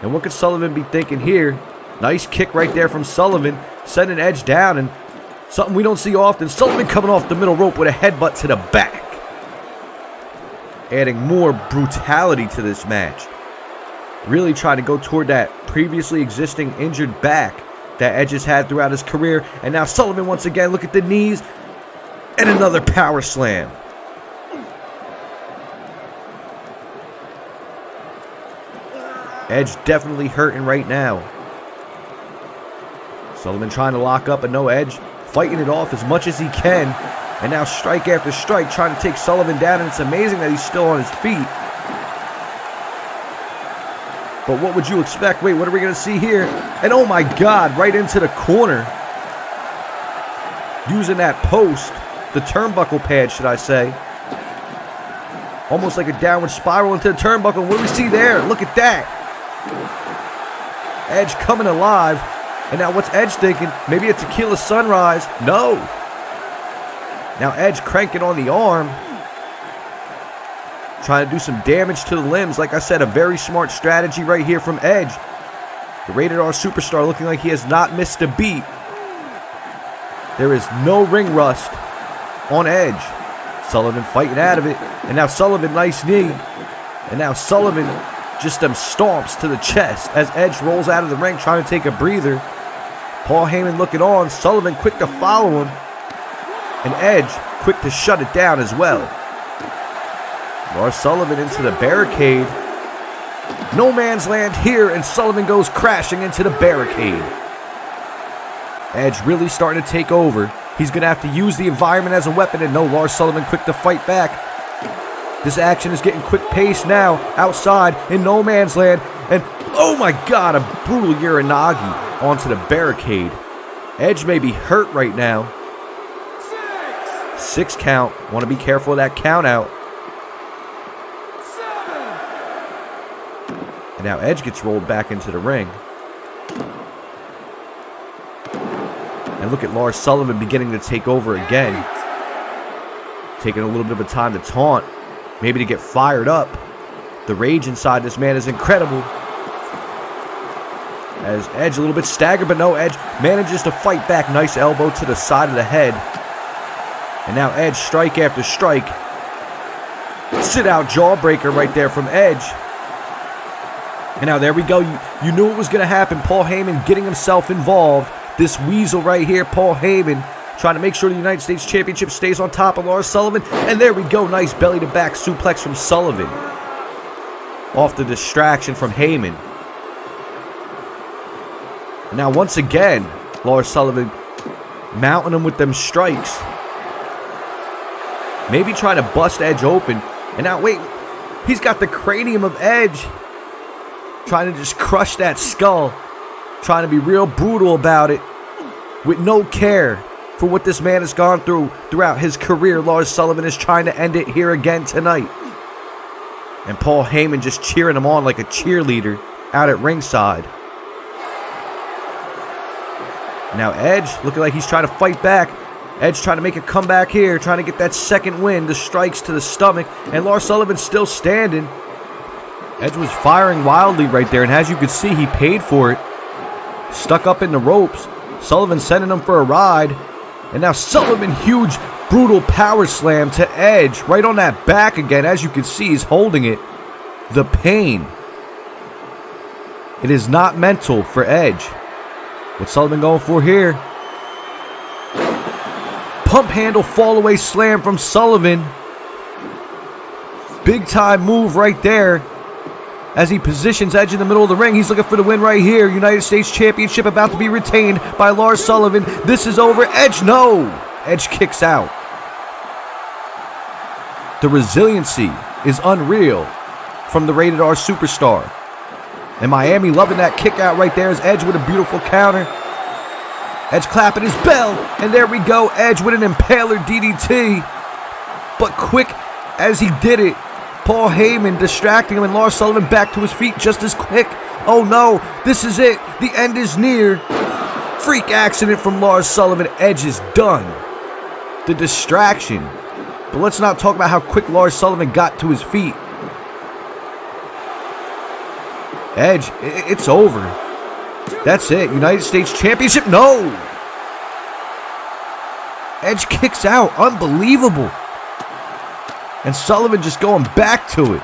Speaker 1: And what could Sullivan be thinking here? Nice kick right there from Sullivan. Sending Edge down, and something we don't see often. Sullivan coming off the middle rope with a headbutt to the back. Adding more brutality to this match. Really trying to go toward that previously existing injured back that Edge has had throughout his career. And now Sullivan once again, look at the knees. And another power slam. Edge definitely hurting right now. Sullivan trying to lock up, but no, Edge fighting it off as much as he can. And now strike after strike trying to take Sullivan down, and it's amazing that he's still on his feet. But what would you expect? Wait, what are we going to see here? And oh my God, right into the corner. Using that post, the turnbuckle pad, should I say. Almost like a downward spiral into the turnbuckle. What do we see there? Look at that. Edge coming alive. And now what's Edge thinking? Maybe a tequila sunrise. No. Now Edge cranking on the arm. Trying to do some damage to the limbs. Like I said, a very smart strategy right here from Edge. The Rated R Superstar looking like he has not missed a beat. There is no ring rust on Edge. Sullivan fighting out of it. And now Sullivan, nice knee. And now Sullivan just them stomps to the chest as Edge rolls out of the ring trying to take a breather. Paul Heyman looking on. Sullivan quick to follow him. And Edge quick to shut it down as well. Lars Sullivan into the barricade. No man's land here, and Sullivan goes crashing into the barricade. Edge really starting to take over. He's going to have to use the environment as a weapon, and no, Lars Sullivan quick to fight back. This action is getting quick paced now, outside in no man's land, and oh my God, a brutal Uranagi onto the barricade. Edge may be hurt right now. 6 count. Want to be careful of that count out. And now Edge gets rolled back into the ring. And look at Lars Sullivan beginning to take over again. Taking a little bit of a time to taunt. Maybe to get fired up. The rage inside this man is incredible. As Edge a little bit staggered, but no, Edge manages to fight back. Nice elbow to the side of the head. And now Edge, strike after strike. Sit out jawbreaker right there from Edge. And now there we go. You knew it was going to happen. Paul Heyman getting himself involved. This weasel right here, Paul Heyman, trying to make sure the United States Championship stays on top of Lars Sullivan. And there we go. Nice belly to back suplex from Sullivan. Off the distraction from Heyman. And now once again, Lars Sullivan mounting him with them strikes. Maybe trying to bust Edge open. And now, wait, he's got the cranium of Edge. Trying to just crush that skull. Trying to be real brutal about it. With no care for what this man has gone through throughout his career. Lars Sullivan is trying to end it here again tonight. And Paul Heyman just cheering him on like a cheerleader out at ringside. Now Edge looking like he's trying to fight back. Edge trying to make a comeback here, trying to get that second win. The strikes to the stomach, and Lars Sullivan still standing. Edge was firing wildly right there, and as you could see, he paid for it. Stuck up in the ropes. Sullivan sending him for a ride. And now Sullivan, huge, brutal power slam to Edge. Right on that back again. As you can see, he's holding it. The pain. It is not mental for Edge. What's Sullivan going for here? Pump handle fall away slam from Sullivan. Big time move right there. As he positions Edge in the middle of the ring. He's looking for the win right here. United States Championship about to be retained by Lars Sullivan. This is over. Edge, no. Edge kicks out. The resiliency is unreal from the Rated R superstar. And Miami loving that kick out right there as Edge with a beautiful counter. Edge clapping his bell. And there we go. Edge with an impaler DDT. But quick as he did it, Paul Heyman distracting him and Lars Sullivan back to his feet just as quick. Oh no, this is it. The end is near. Freak accident from Lars Sullivan. Edge is done. The distraction. But let's not talk about how quick Lars Sullivan got to his feet. Edge, it's over. That's it. United States Championship. No. Edge kicks out. Unbelievable. And Sullivan just going back to it.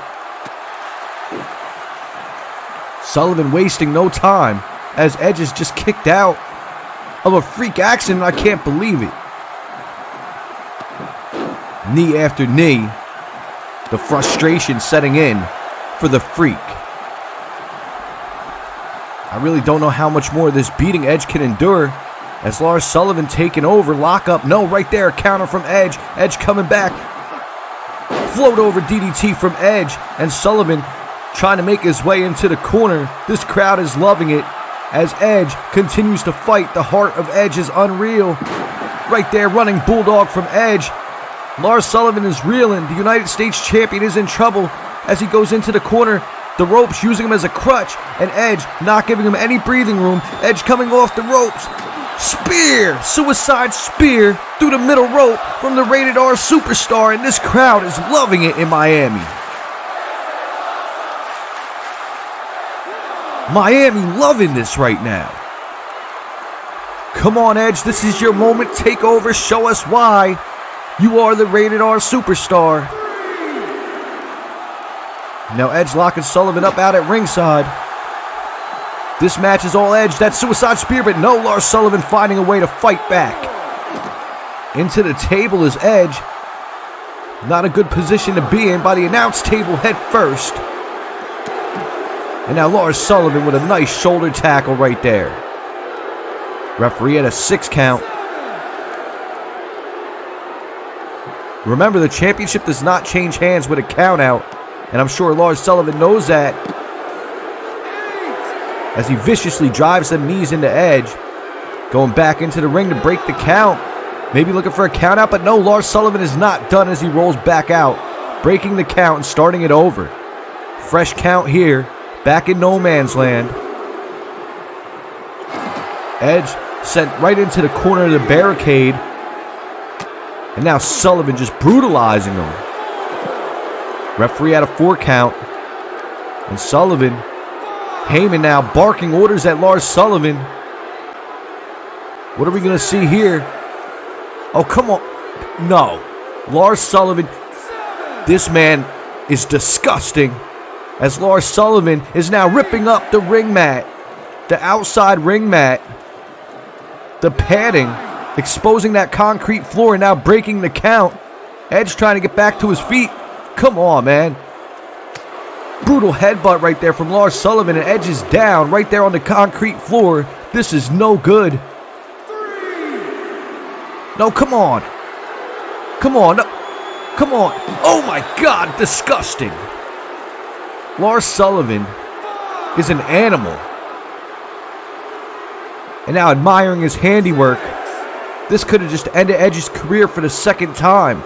Speaker 1: Sullivan wasting no time as Edge is just kicked out of a freak accident. I can't believe it. Knee after knee. The frustration setting in for the freak. I really don't know how much more of this beating Edge can endure. As Lars Sullivan taking over. Lock up. No, right there. Counter from Edge. Edge coming back. Float over DDT from Edge. And Sullivan trying to make his way into the corner. This crowd is loving it as Edge continues to fight. The heart of Edge is unreal. Right there, running bulldog from Edge. Lars Sullivan is reeling. The United States Champion is in trouble as he goes into the corner. The ropes using him as a crutch. And Edge not giving him any breathing room. Edge coming off the ropes. Spear! Suicide spear through the middle rope from the Rated R superstar. And this crowd is loving it in Miami. Miami loving this right now. Come on, Edge. This is your moment. Take over. Show us why you are the Rated R superstar. Now Edge locking Sullivan up out at ringside. This match is all Edge. That suicide spear, but no, Lars Sullivan finding a way to fight back. Into the table is Edge. Not a good position to be in by the announce table head first. And now Lars Sullivan with a nice shoulder tackle right there. Referee at a 6 count. Remember, the championship does not change hands with a count out. And I'm sure Lars Sullivan knows that. As he viciously drives them knees into Edge. Going back into the ring to break the count. Maybe looking for a count out, but no, Lars Sullivan is not done as he rolls back out. Breaking the count and starting it over. Fresh count here. Back in no man's land. Edge sent right into the corner of the barricade. And now Sullivan just brutalizing him. Referee at a 4 count. And Sullivan, Heyman now barking orders at Lars Sullivan. What are we going to see here? Oh, come on. No. Lars Sullivan, this man is disgusting. As Lars Sullivan is now ripping up the ring mat, the outside ring mat, the padding, exposing that concrete floor and now breaking the count. Edge trying to get back to his feet. Come on, man. Brutal headbutt right there from Lars Sullivan, and Edge is down right there on the concrete floor. This is no good. No, come on. Come on. No, come on. Oh my God, disgusting. Lars Sullivan is an animal. And now admiring his handiwork. This could have just ended Edge's career for the second time.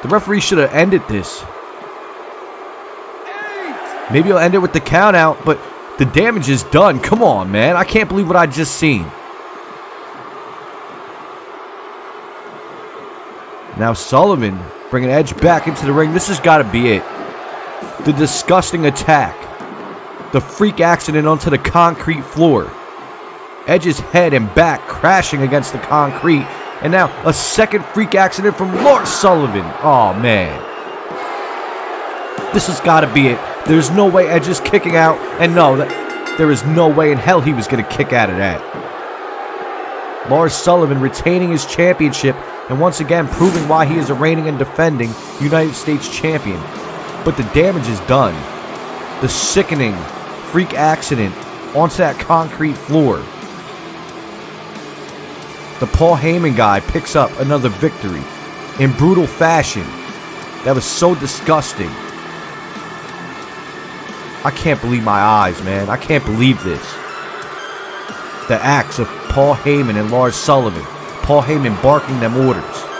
Speaker 1: The referee should have ended this. Maybe he'll end it with the count out, but the damage is done. Come on, man. I can't believe what I just seen. Now Sullivan bringing Edge back into the ring. This has got to be it. The disgusting attack. The freak accident onto the concrete floor. Edge's head and back crashing against the concrete. And now a second freak accident from Lars Sullivan. Oh, man. This has got to be it. There's no way Edge is kicking out. And no, there is no way in hell he was going to kick out of that. Lars Sullivan retaining his championship and once again proving why he is a reigning and defending United States champion. But the damage is done. The sickening freak accident onto that concrete floor. The Paul Heyman guy picks up another victory in brutal fashion. That was so disgusting. I can't believe my eyes, man. I can't believe this. The acts of Paul Heyman and Lars Sullivan. Paul Heyman barking them orders.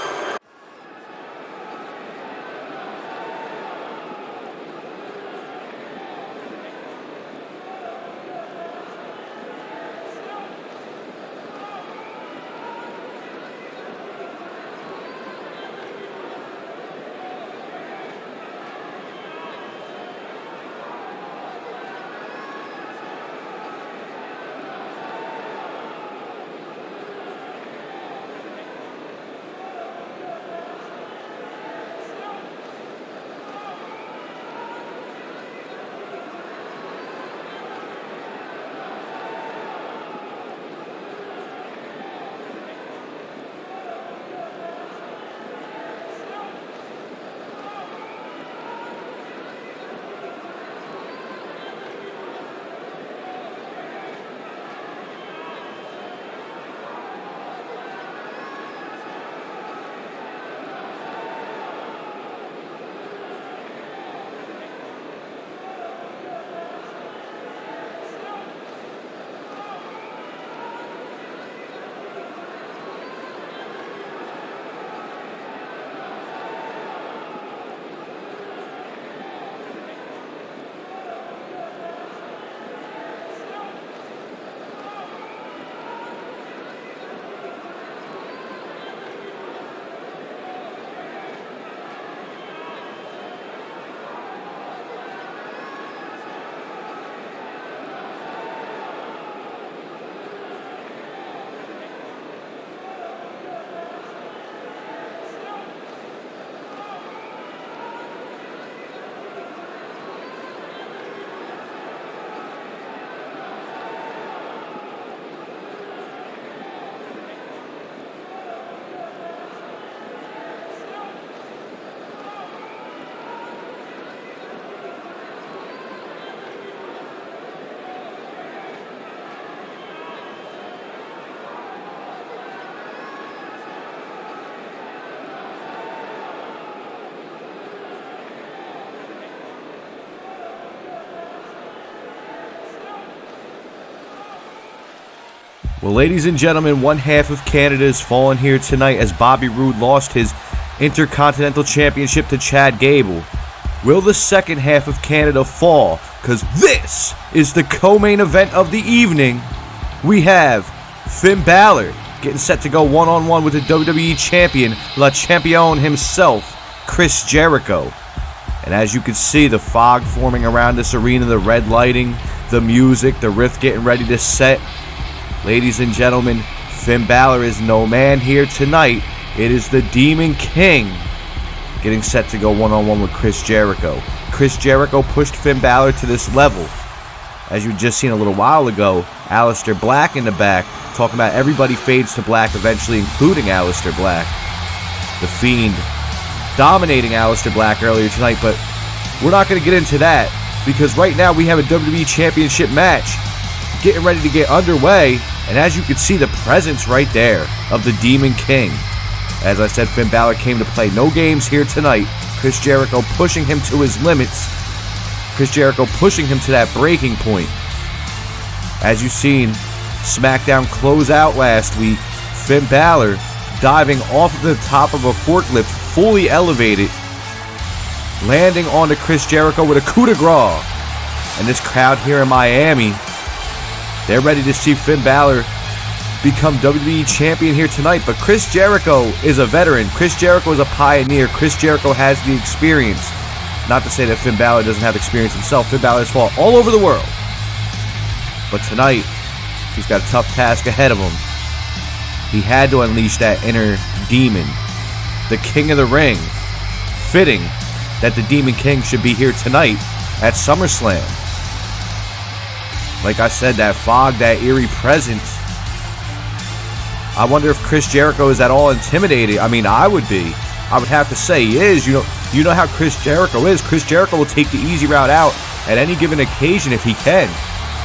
Speaker 1: Well, ladies and gentlemen, one half of Canada has fallen here tonight as Bobby Roode lost his Intercontinental Championship to Chad Gable. Will the second half of Canada fall? Because this is the co-main event of the evening. We have Finn Balor getting set to go one-on-one with the WWE Champion, Le Champion himself, Chris Jericho. And as you can see, the fog forming around this arena, the red lighting, the music, the riff getting ready to set. Ladies and gentlemen, Finn Balor is no man here tonight. It is the Demon King getting set to go one-on-one with Chris Jericho. Chris Jericho pushed Finn Balor to this level. As you just seen a little while ago, Aleister Black in the back, talking about everybody fades to black eventually, including Aleister Black. The Fiend dominating Aleister Black earlier tonight, but we're not going to get into that because right now we have a WWE Championship match getting ready to get underway, and as you can see, the presence right there of the Demon King. As I said, Finn Balor came to play no games here tonight. Chris Jericho pushing him to his limits. Chris Jericho pushing him to that breaking point. As you've seen, SmackDown close out last week. Finn Balor diving off the top of a forklift, fully elevated, landing onto Chris Jericho with a coup de grace. And this crowd here in Miami, they're ready to see Finn Balor become WWE Champion here tonight. But Chris Jericho is a veteran. Chris Jericho is a pioneer. Chris Jericho has the experience. Not to say that Finn Balor doesn't have experience himself. Finn Balor has fought all over the world. But tonight, he's got a tough task ahead of him. He had to unleash that inner demon, the King of the Ring. Fitting that the Demon King should be here tonight at SummerSlam. Like I said, that fog, that eerie presence. I wonder if Chris Jericho is at all intimidated. I mean, I would be. I would have to say he is. You know how Chris Jericho is. Chris Jericho will take the easy route out at any given occasion if he can.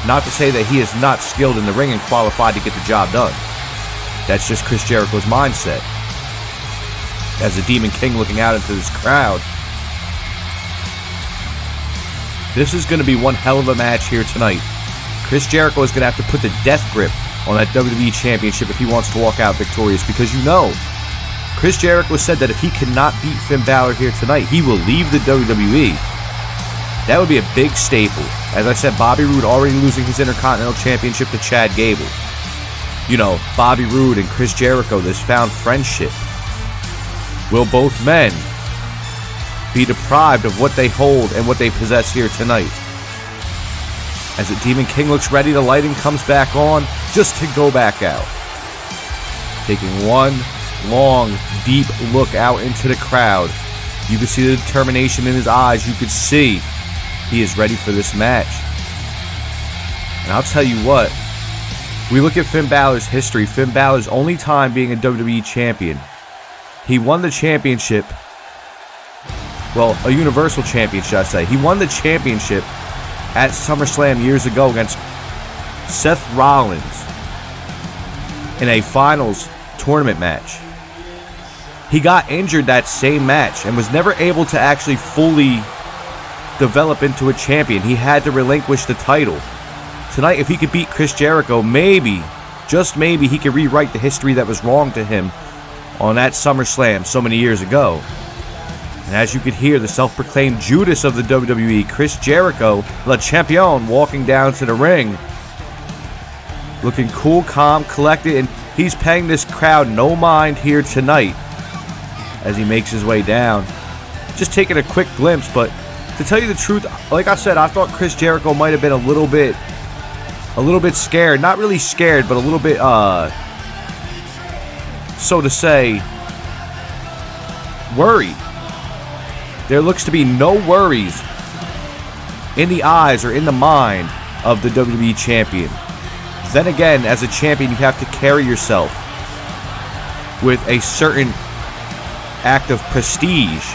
Speaker 1: Not to say that he is not skilled in the ring and qualified to get the job done. That's just Chris Jericho's mindset. As the Demon King looking out into this crowd. This is going to be one hell of a match here tonight. Chris Jericho is going to have to put the death grip on that WWE Championship if he wants to walk out victorious, because Chris Jericho said that if he cannot beat Finn Balor here tonight, he will leave the WWE. That would be a big staple. As I said, Bobby Roode already losing his Intercontinental Championship to Chad Gable. Bobby Roode and Chris Jericho, this found friendship. Will both men be deprived of what they hold and what they possess here tonight? As the Demon King looks ready, the lighting comes back on just to go back out. Taking one long, deep look out into the crowd. You can see the determination in his eyes. You can see he is ready for this match. And I'll tell you what, we look at Finn Balor's history. Finn Balor's only time being a WWE champion. He won the championship. Well, a Universal Championship, I say. He won the championship at SummerSlam years ago against Seth Rollins in a finals tournament match. He got injured that same match and was never able to actually fully develop into a champion. He had to relinquish the title. Tonight, if he could beat Chris Jericho, maybe, just maybe, he could rewrite the history that was wrong to him on that SummerSlam so many years ago. And as you could hear, the self-proclaimed Judas of the WWE, Chris Jericho, Le Champion, walking down to the ring. Looking cool, calm, collected, and he's paying this crowd no mind here tonight as he makes his way down. Just taking a quick glimpse, but to tell you the truth, like I said, I thought Chris Jericho might have been a little bit scared. Not really scared, but a little bit, so to say, worried. There looks to be no worries in the eyes or in the mind of the WWE Champion. Then again, as a champion, you have to carry yourself with a certain act of prestige.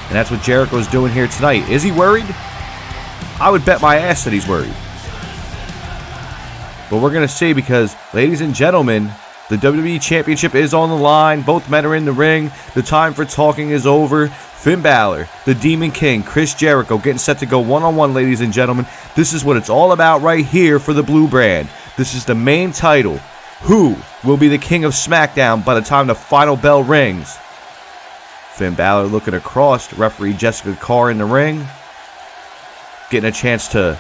Speaker 1: And that's what Jericho's doing here tonight. Is he worried? I would bet my ass that he's worried. But we're going to see, because, ladies and gentlemen, the WWE Championship is on the line. Both men are in the ring. The time for talking is over. Finn Balor, the Demon King, Chris Jericho getting set to go one-on-one, ladies and gentlemen. This is what it's all about right here for the Blue Brand. This is the main title. Who will be the King of SmackDown by the time the final bell rings? Finn Balor looking across, referee Jessica Carr in the ring, getting a chance to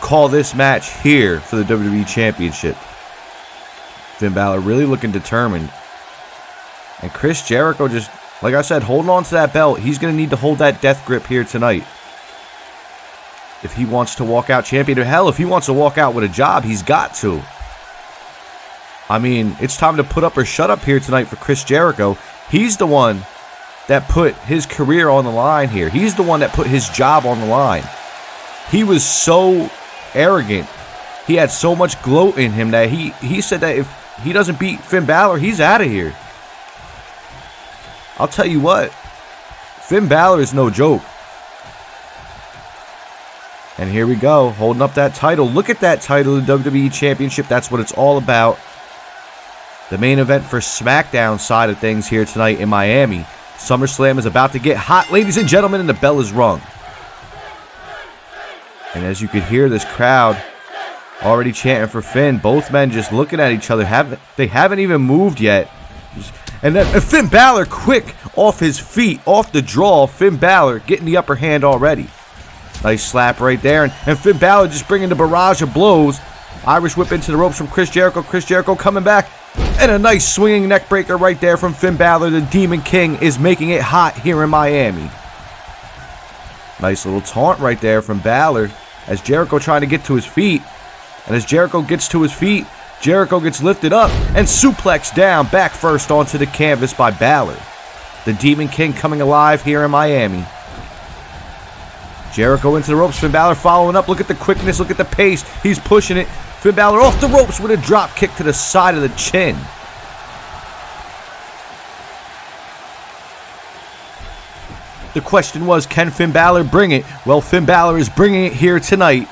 Speaker 1: call this match here for the WWE Championship. Finn Balor really looking determined. And Chris Jericho just, like I said, holding on to that belt. He's going to need to hold that death grip here tonight if he wants to walk out champion. Hell, if he wants to walk out with a job, he's got to. I mean, it's time to put up or shut up here tonight for Chris Jericho. He's the one that put his career on the line here. He's the one that put his job on the line. He was so arrogant. He had so much gloat in him that he said that if he doesn't beat Finn Balor, he's out of here. I'll tell you what, Finn Balor is no joke. And here we go, holding up that title. Look at that title, the WWE Championship. That's what it's all about. The main event for SmackDown side of things here tonight in Miami. SummerSlam is about to get hot, ladies and gentlemen, and the bell is rung. And as you could hear, this crowd already chanting for Finn. Both men just looking at each other. They haven't even moved yet. And then Finn Balor, quick, off his feet, off the draw. Finn Balor getting the upper hand already. Nice slap right there. And Finn Balor just bringing the barrage of blows. Irish whip into the ropes from Chris Jericho. Chris Jericho coming back. And a nice swinging neck breaker right there from Finn Balor. The Demon King is making it hot here in Miami. Nice little taunt right there from Balor as Jericho trying to get to his feet. And as Jericho gets to his feet, Jericho gets lifted up and suplexed down back first onto the canvas by Balor. The Demon King coming alive here in Miami. Jericho into the ropes. Finn Balor following up. Look at the quickness. Look at the pace. He's pushing it. Finn Balor off the ropes with a drop kick to the side of the chin. The question was, can Finn Balor bring it? Well, Finn Balor is bringing it here tonight.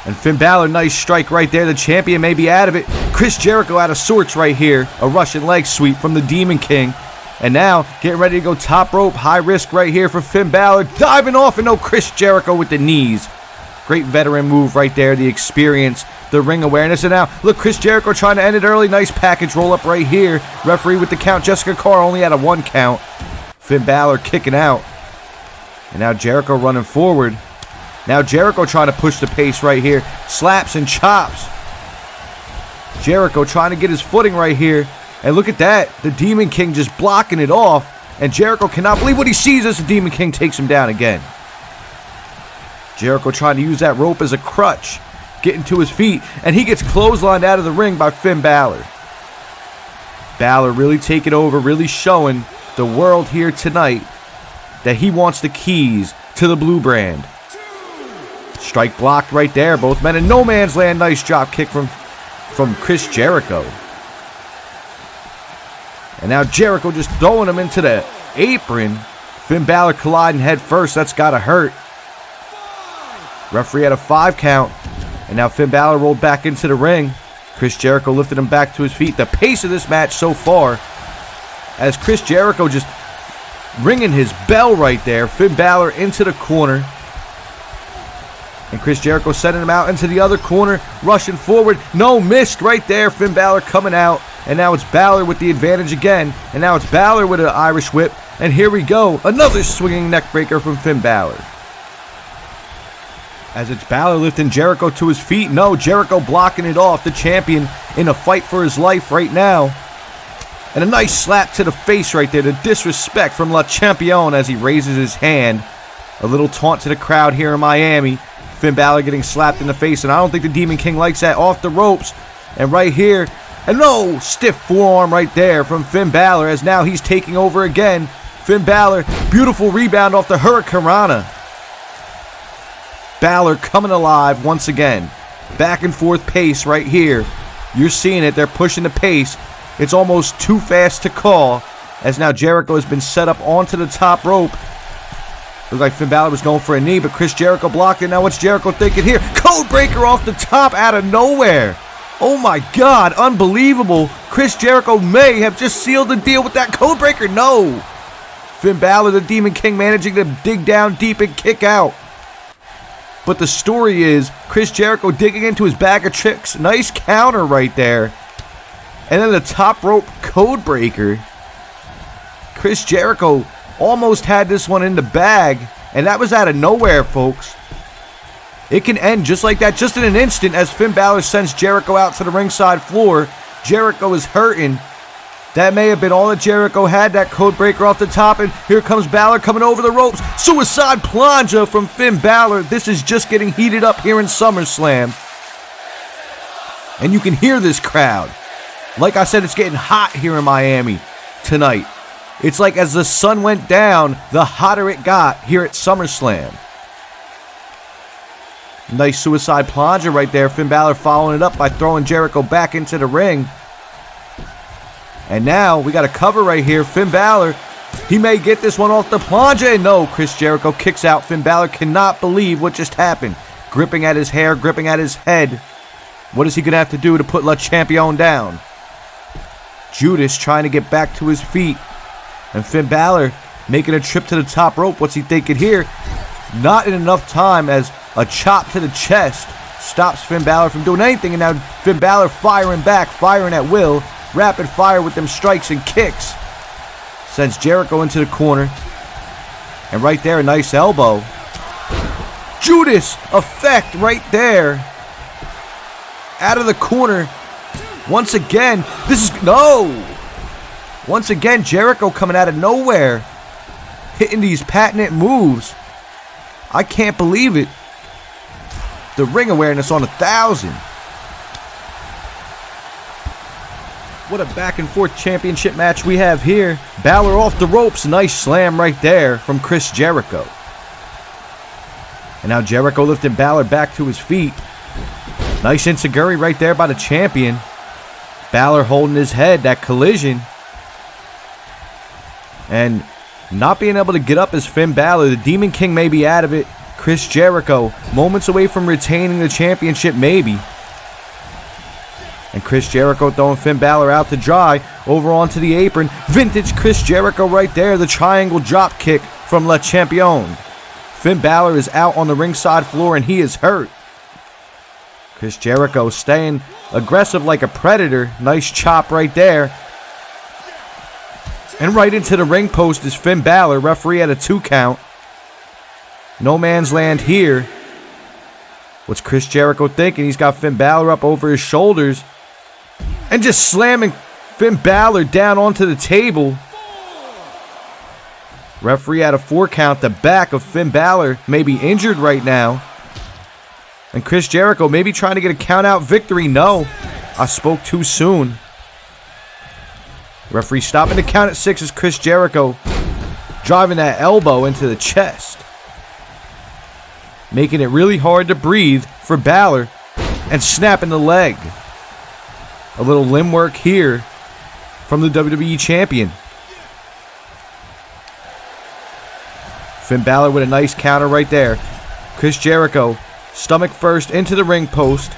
Speaker 1: And Finn Balor, nice strike right there. The champion may be out of it. Chris Jericho out of sorts right here. A Russian leg sweep from the Demon King. And now, getting ready to go top rope. High risk right here for Finn Balor. Diving off, and no, Chris Jericho with the knees. Great veteran move right there. The experience, the ring awareness. And now, look, Chris Jericho trying to end it early. Nice package roll up right here. Referee with the count. Jessica Carr only had a 1 count. Finn Balor kicking out. And now Jericho running forward. Now Jericho trying to push the pace right here. Slaps and chops. Jericho trying to get his footing right here. And look at that. The Demon King just blocking it off. And Jericho cannot believe what he sees as the Demon King takes him down again. Jericho trying to use that rope as a crutch. Getting to his feet. And he gets clotheslined out of the ring by Finn Balor. Balor really taking over. Really showing the world here tonight that he wants the keys to the blue brand. Strike blocked right there. Both men in no man's land. Nice drop kick from Chris Jericho. And now Jericho just throwing him into the apron. Finn Balor colliding head first. That's got to hurt. Referee had a 5 count. And now Finn Balor rolled back into the ring. Chris Jericho lifted him back to his feet. The pace of this match so far, as Chris Jericho just ringing his bell right there. Finn Balor into the corner. And Chris Jericho sending him out into the other corner. Rushing forward. No, missed right there. Finn Balor coming out. And now it's Balor with the advantage again. And now it's Balor with an Irish whip. And here we go. Another swinging neck breaker from Finn Balor. As it's Balor lifting Jericho to his feet. No, Jericho blocking it off. The champion in a fight for his life right now. And a nice slap to the face right there. The disrespect from La Champion as he raises his hand. A little taunt to the crowd here in Miami. Finn Balor getting slapped in the face. And I don't think the Demon King likes that. Off the ropes. And right here. And no, stiff forearm right there from Finn Balor as now he's taking over again. Finn Balor, beautiful rebound off the Hurricanrana. Balor coming alive once again. Back and forth pace right here. You're seeing it. They're pushing the pace. It's almost too fast to call as now Jericho has been set up onto the top rope. Looked like Finn Balor was going for a knee, but Chris Jericho blocked it. Now what's Jericho thinking here? Code breaker off the top out of nowhere. Oh my God, unbelievable. Chris Jericho may have just sealed the deal with that code breaker. No. Finn Balor, the Demon King, managing to dig down deep and kick out. But the story is Chris Jericho digging into his bag of tricks. Nice counter right there. And then the top rope code breaker. Chris Jericho almost had this one in the bag. And that was out of nowhere, folks. It can end just like that, just in an instant, as Finn Balor sends Jericho out to the ringside floor. Jericho is hurting. That may have been all that Jericho had, that code breaker off the top. And here comes Balor coming over the ropes. Suicide Plunge from Finn Balor. This is just getting heated up here in SummerSlam. And you can hear this crowd. Like I said, it's getting hot here in Miami tonight. It's like as the sun went down, the hotter it got here at SummerSlam. Nice suicide plunger right there. Finn Balor following it up by throwing Jericho back into the ring. And now we got a cover right here. Finn Balor, he may get this one off the plunger. And no, Chris Jericho kicks out. Finn Balor cannot believe what just happened. Gripping at his hair, gripping at his head. What is he going to have to do to put Le Champion down? Judas trying to get back to his feet. And Finn Balor making a trip to the top rope. What's he thinking here? Not in enough time, as a chop to the chest stops Finn Balor from doing anything. And now Finn Balor firing back, firing at will. Rapid fire with them strikes and kicks. Sends Jericho into the corner. And right there, a nice elbow. Judas effect right there. Out of the corner. Once again, this is... No! Once again, Jericho coming out of nowhere. Hitting these patented moves. I can't believe it. The ring awareness on 1,000. What a back and forth championship match we have here. Balor off the ropes. Nice slam right there from Chris Jericho. And now Jericho lifting Balor back to his feet. Nice enziguri right there by the champion. Balor holding his head. That collision. And not being able to get up is Finn Balor. The Demon King may be out of it. Chris Jericho moments away from retaining the championship maybe. And Chris Jericho throwing Finn Balor out to dry. Over onto the apron. Vintage Chris Jericho right there. The triangle drop kick from Le Champion. Finn Balor is out on the ringside floor and he is hurt. Chris Jericho staying aggressive like a predator. Nice chop right there. And right into the ring post is Finn Balor. Referee at a 2 count. No man's land here. What's Chris Jericho thinking? He's got Finn Balor up over his shoulders. And just slamming Finn Balor down onto the table. Referee at a 4 count. The back of Finn Balor may be injured right now. And Chris Jericho maybe trying to get a count out victory. No, I spoke too soon. Referee stopping the count at 6 as Chris Jericho driving that elbow into the chest. Making it really hard to breathe for Balor and snapping the leg. A little limb work here from the WWE Champion. Finn Balor with a nice counter right there. Chris Jericho, stomach first into the ring post.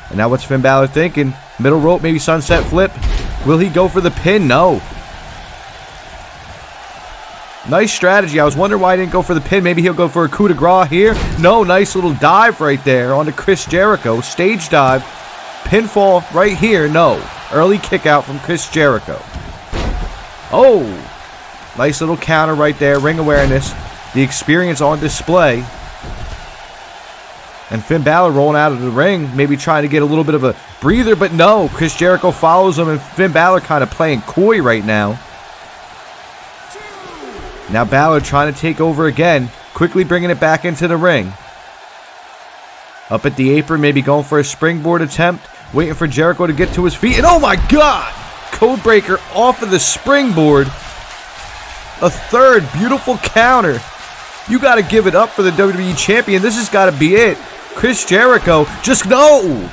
Speaker 1: And now what's Finn Balor thinking? Middle rope, maybe sunset flip. Will he go for the pin? No. Nice strategy. I was wondering why he didn't go for the pin. Maybe he'll go for a coup de grace here. No, nice little dive right there onto Chris Jericho. Stage dive. Pinfall right here. No. Early kick out from Chris Jericho. Oh. Nice little counter right there. Ring awareness. The experience on display. And Finn Balor rolling out of the ring. Maybe trying to get a little bit of a breather. But no. Chris Jericho follows him. And Finn Balor kind of playing coy right now. Now Balor trying to take over again. Quickly bringing it back into the ring. Up at the apron. Maybe going for a springboard attempt. Waiting for Jericho to get to his feet. And oh my God! Codebreaker off of the springboard. A third beautiful counter. You got to give it up for the WWE Champion. This has got to be it. Chris Jericho. Just no!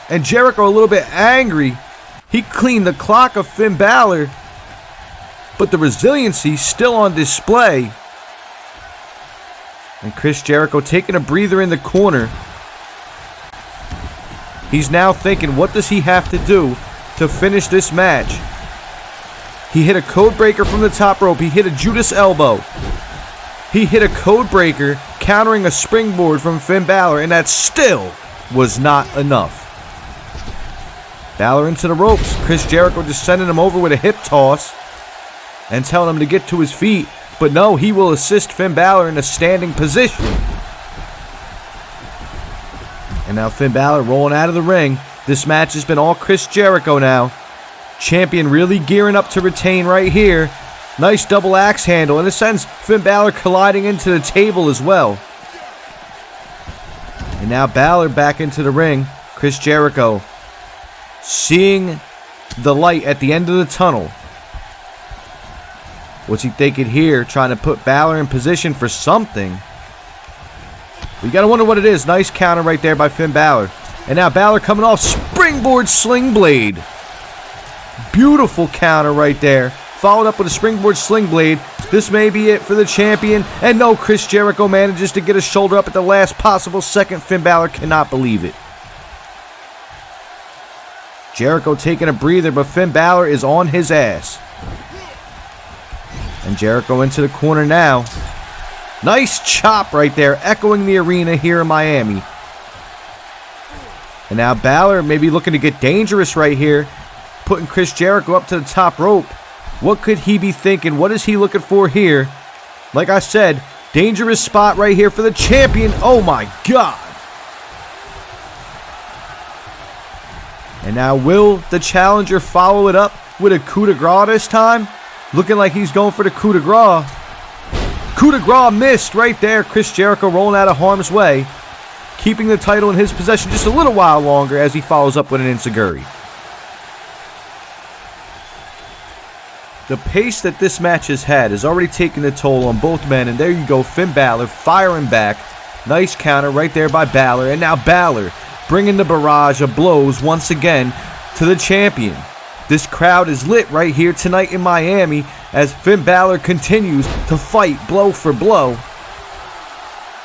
Speaker 1: And Jericho a little bit angry. He cleaned the clock of Finn Balor. But the resiliency still on display. And Chris Jericho taking a breather in the corner. He's now thinking, what does he have to do to finish this match? He hit a code breaker from the top rope. He hit a Judas elbow. He hit a code breaker, countering a springboard from Finn Balor, and that still was not enough. Balor into the ropes. Chris Jericho just sending him over with a hip toss. And telling him to get to his feet. But no, he will assist Finn Balor in a standing position. And now Finn Balor rolling out of the ring. This match has been all Chris Jericho now. Champion really gearing up to retain right here. Nice double axe handle. And it sends Finn Balor colliding into the table as well. And now Balor back into the ring. Chris Jericho seeing the light at the end of the tunnel. What's he thinking here? Trying to put Balor in position for something. You gotta wonder what it is. Nice counter right there by Finn Balor. And now Balor coming off springboard sling blade. Beautiful counter right there. Followed up with a springboard sling blade. This may be it for the champion. And no, Chris Jericho manages to get his shoulder up at the last possible second. Finn Balor cannot believe it. Jericho taking a breather, but Finn Balor is on his ass. And Jericho into the corner now. Nice chop right there, echoing the arena here in Miami. And now Balor may be looking to get dangerous right here, putting Chris Jericho up to the top rope. What could he be thinking? What is he looking for here? Like I said, dangerous spot right here for the champion. Oh my God. And now will the challenger follow it up with a coup de grace this time? Looking like he's going for the coup de grace. Coup de grace missed right there. Chris Jericho rolling out of harm's way, keeping the title in his possession just a little while longer as he follows up with an enziguri. The pace that this match has had is already taking a toll on both men, and there you go, Finn Balor firing back. Nice counter right there by Balor, and now Balor bringing the barrage of blows once again to the champion. This crowd is lit right here tonight in Miami as Finn Balor continues to fight blow for blow.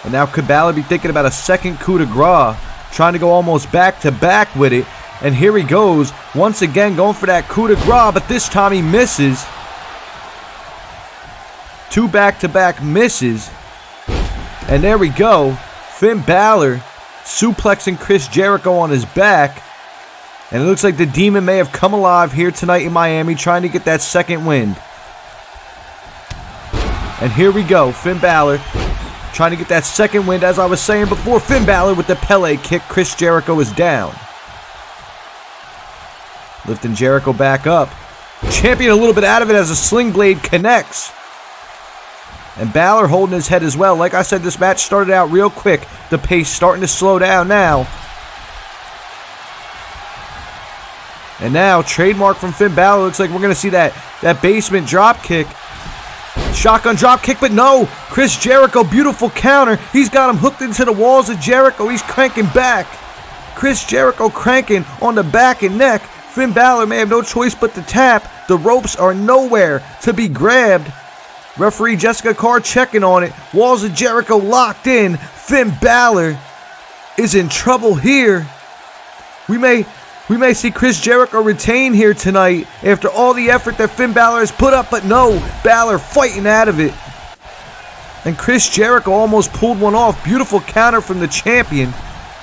Speaker 1: And now could Balor be thinking about a second coup de grace, trying to go almost back to back with it. And here he goes, once again going for that coup de grace, but this time he misses. Two back-to-back misses. And there we go, Finn Balor suplexing Chris Jericho on his back. And it looks like the Demon may have come alive here tonight in Miami, trying to get that second wind. And here we go, Finn Balor trying to get that second wind. As I was saying before, Finn Balor with the Pele kick. Chris Jericho is down. Lifting Jericho back up. Champion a little bit out of it as a sling blade connects. And Balor holding his head as well. Like I said, this match started out real quick. The pace starting to slow down now. And now, trademark from Finn Balor. Looks like we're going to see that basement drop kick. Shotgun drop kick, but no. Chris Jericho, beautiful counter. He's got him hooked into the walls of Jericho. He's cranking back. Chris Jericho cranking on the back and neck. Finn Balor may have no choice but to tap. The ropes are nowhere to be grabbed. Referee Jessica Carr checking on it. Walls of Jericho locked in. Finn Balor is in trouble here. We may see Chris Jericho retain here tonight after all the effort that Finn Balor has put up, but no, Balor fighting out of it. And Chris Jericho almost pulled one off. Beautiful counter from the champion.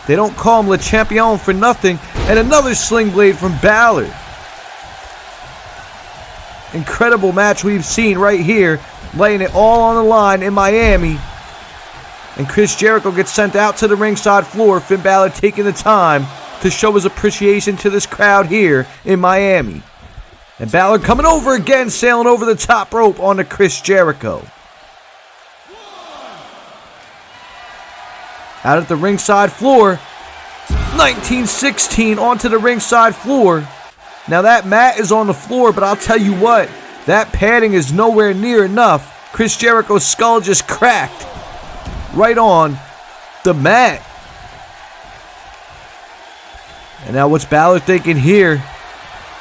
Speaker 1: They don't call him Le Champion for nothing. And another sling blade from Balor. Incredible match we've seen right here, laying it all on the line in Miami. And Chris Jericho gets sent out to the ringside floor. Finn Balor taking the time to show his appreciation to this crowd here in Miami. And Balor coming over again, sailing over the top rope onto Chris Jericho. Out at the ringside floor, 1916 onto the ringside floor. Now that mat is on the floor, but I'll tell you what, that padding is nowhere near enough. Chris Jericho's skull just cracked right on the mat. And now what's Balor thinking here?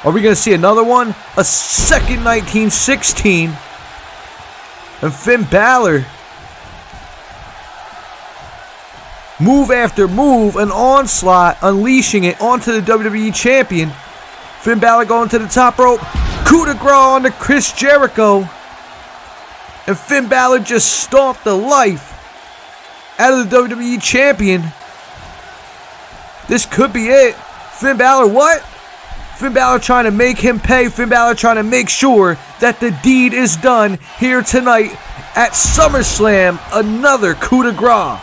Speaker 1: Are we going to see another one? A second 1916. And Finn Balor, move after move, an onslaught, unleashing it onto the WWE Champion. Finn Balor going to the top rope. Coup de grace onto Chris Jericho. And Finn Balor just stomped the life out of the WWE Champion. This could be it. Finn Balor, what? Finn Balor trying to make him pay. Finn Balor trying to make sure that the deed is done here tonight at SummerSlam. Another coup de grace.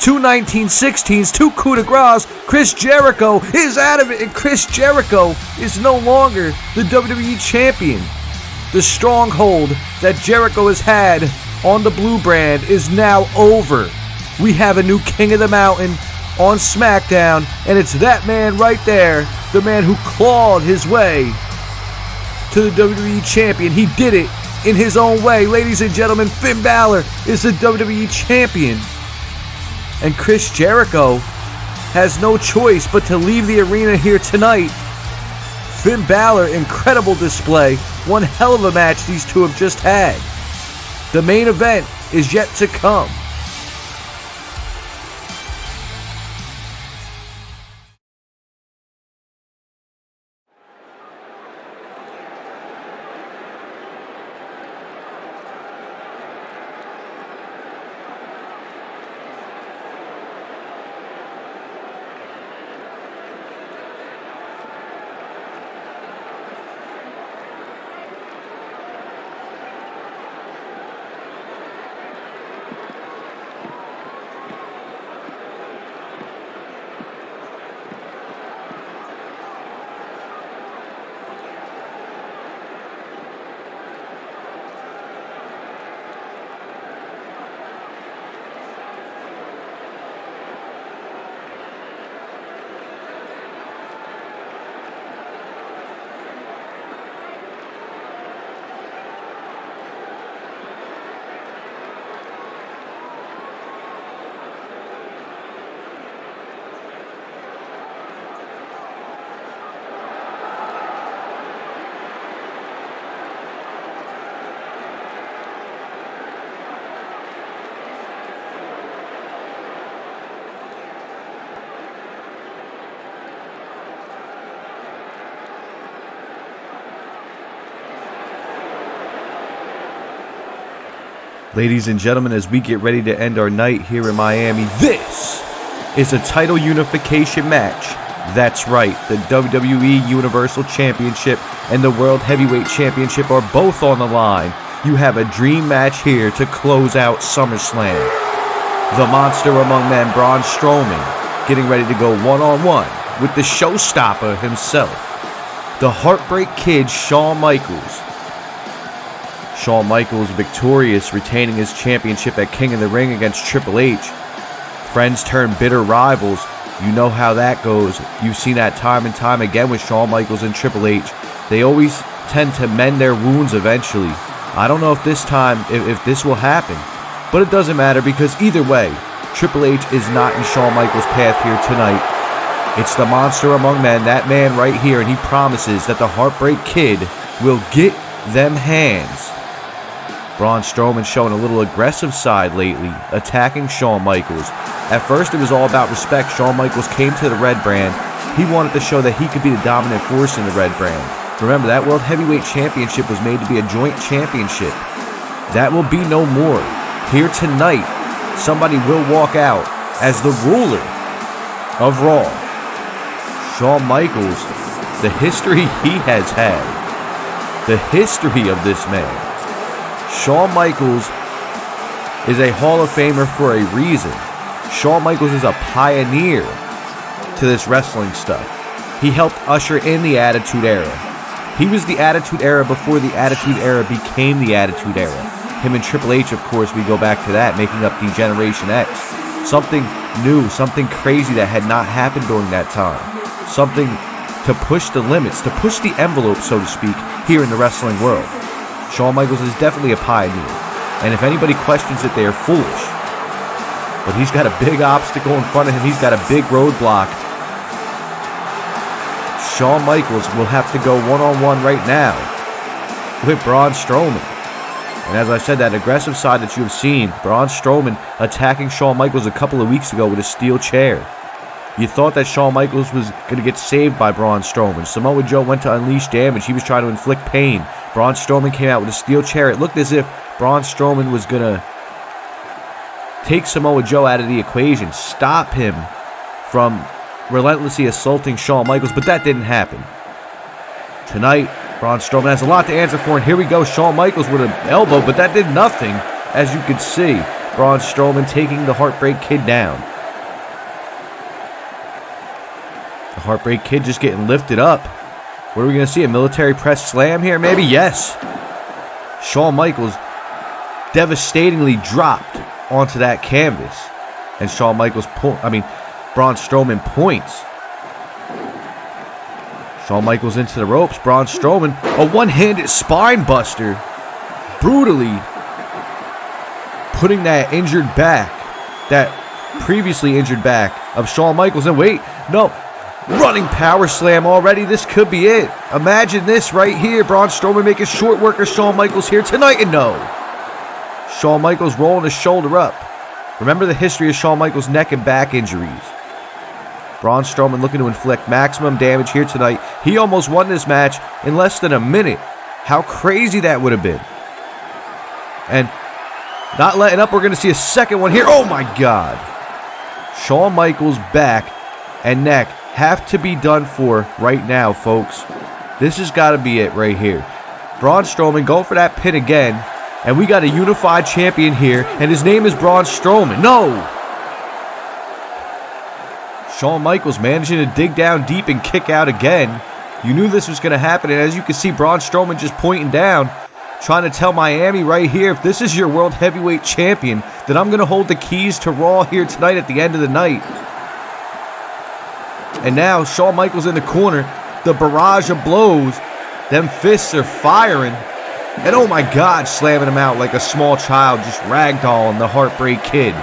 Speaker 1: Two 1916s, two coup de grace. Chris Jericho is out of it, and Chris Jericho is no longer the WWE Champion. The stronghold that Jericho has had on the blue brand is now over. We have a new King of the Mountain on SmackDown, and it's that man right there, the man who clawed his way to the WWE Champion. He did it in his own way. Ladies and gentlemen, Finn Balor is the WWE Champion. And Chris Jericho has no choice but to leave the arena here tonight. Finn Balor, incredible display. One hell of a match these two have just had. The main event is yet to come. Ladies and gentlemen, as we get ready to end our night here in Miami, this is a title unification match. That's right, the WWE Universal Championship and the World Heavyweight Championship are both on the line. You have a dream match here to close out SummerSlam. The monster among men, Braun Strowman, getting ready to go one-on-one with the showstopper himself, the Heartbreak Kid, Shawn Michaels. Shawn Michaels victorious, retaining his championship at King of the Ring against Triple H. Friends turn bitter rivals. You know how that goes. You've seen that time and time again with Shawn Michaels and Triple H. They always tend to mend their wounds eventually. I don't know if this time, if this will happen. But it doesn't matter, because either way, Triple H is not in Shawn Michaels' path here tonight. It's the monster among men, that man right here, and he promises that the Heartbreak Kid will get them hands. Braun Strowman showing a little aggressive side lately, attacking Shawn Michaels. At first it was all about respect. Shawn Michaels came to the red brand. He wanted to show that he could be the dominant force in the red brand. Remember, that World Heavyweight Championship was made to be a joint championship. That will be no more. Here tonight, somebody will walk out as the ruler of Raw. Shawn Michaels, the history he has had, the history of this man. Shawn Michaels is a Hall of Famer for a reason. Shawn Michaels is a pioneer to this wrestling stuff. He helped usher in the Attitude Era. He was the Attitude Era before the Attitude Era became the Attitude Era. Him and Triple H, of course, we go back to that, making up the Generation X. Something new, something crazy that had not happened during that time. Something to push the limits, to push the envelope, so to speak, here in the wrestling world. Shawn Michaels is definitely a pioneer, and if anybody questions it, they are foolish. But he's got a big obstacle in front of him. He's got a big roadblock. Shawn Michaels will have to go one-on-one right now with Braun Strowman. And as I said, that aggressive side that you have seen, Braun Strowman attacking Shawn Michaels a couple of weeks ago with a steel chair. You thought that Shawn Michaels was going to get saved by Braun Strowman. Samoa Joe went to unleash damage. He was trying to inflict pain. Braun Strowman came out with a steel chair. It looked as if Braun Strowman was going to take Samoa Joe out of the equation, stop him from relentlessly assaulting Shawn Michaels, but that didn't happen. Tonight, Braun Strowman has a lot to answer for, and here we go, Shawn Michaels with an elbow, but that did nothing, as you could see. Braun Strowman taking the Heartbreak Kid down. The Heartbreak Kid just getting lifted up. What are we going to see, a military press slam here, maybe? Yes. Shawn Michaels devastatingly dropped onto that canvas. And Braun Strowman points. Shawn Michaels into the ropes. Braun Strowman, a one-handed spine buster. Brutally putting that injured back, that previously injured back of Shawn Michaels. And wait, no. Running power slam already. This could be it. Imagine this right here. Braun Strowman making short work of Shawn Michaels here tonight. And no. Shawn Michaels rolling his shoulder up. Remember the history of Shawn Michaels' neck and back injuries. Braun Strowman looking to inflict maximum damage here tonight. He almost won this match in less than a minute. How crazy that would have been. And not letting up. We're going to see a second one here. Oh my God. Shawn Michaels' back and neck have to be done for right now, folks. This has got to be it right here. Braun Strowman going for that pin again. And we got a unified champion here. And his name is Braun Strowman. No! Shawn Michaels managing to dig down deep and kick out again. You knew this was going to happen. And as you can see, Braun Strowman just pointing down. Trying to tell Miami right here, if this is your World Heavyweight Champion, then I'm going to hold the keys to Raw here tonight at the end of the night. And now Shawn Michaels in the corner. The barrage of blows. Them fists are firing. And oh my God, slamming him out like a small child, just ragdolling the Heartbreak Kid.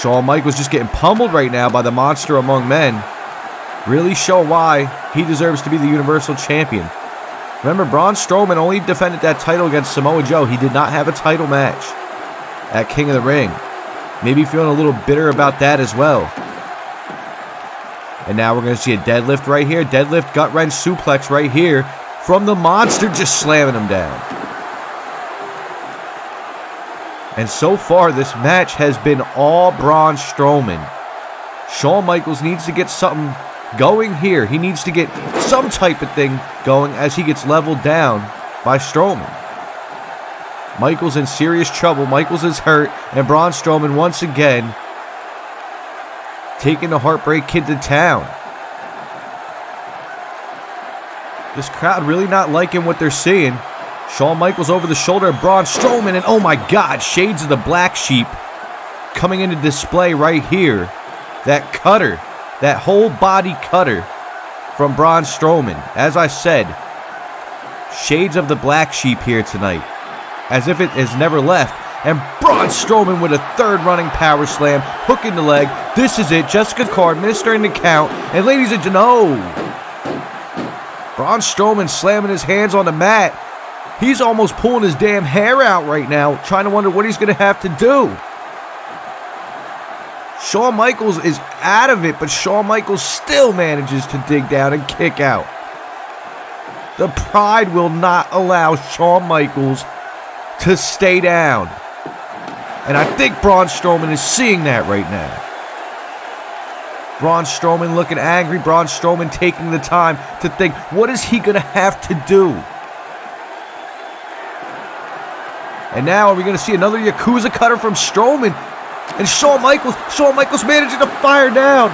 Speaker 1: Shawn Michaels just getting pummeled right now by the monster among men. Really show why he deserves to be the Universal Champion. Remember, Braun Strowman only defended that title against Samoa Joe. He did not have a title match at King of the Ring. Maybe feeling a little bitter about that as well. And now we're going to see a deadlift right here. Deadlift gut wrench suplex right here from the monster, just slamming him down. And so far, this match has been all Braun Strowman. Shawn Michaels needs to get something going here. He needs to get some type of thing going as he gets leveled down by Strowman. Michaels in serious trouble. Michaels is hurt. And Braun Strowman once again taking the Heartbreak Kid to town. This crowd really not liking what they're seeing. Shawn Michaels over the shoulder of Braun Strowman. And oh my God, shades of the Black Sheep coming into display right here. That cutter. That whole body cutter from Braun Strowman. As I said, shades of the Black Sheep here tonight. As if it has never left. And Braun Strowman with a third running power slam. Hook in the leg. This is it. Jessica Card administering the count. And ladies and gentlemen, Braun Strowman slamming his hands on the mat. He's almost pulling his damn hair out right now. Trying to wonder what he's going to have to do. Shawn Michaels is out of it, but Shawn Michaels still manages to dig down and kick out. The pride will not allow Shawn Michaels to stay down. And I think Braun Strowman is seeing that right now. Braun Strowman looking angry. Braun Strowman taking the time to think, what is he going to have to do? And now are we going to see another Yakuza cutter from Strowman? And Shawn Michaels managing to fire down.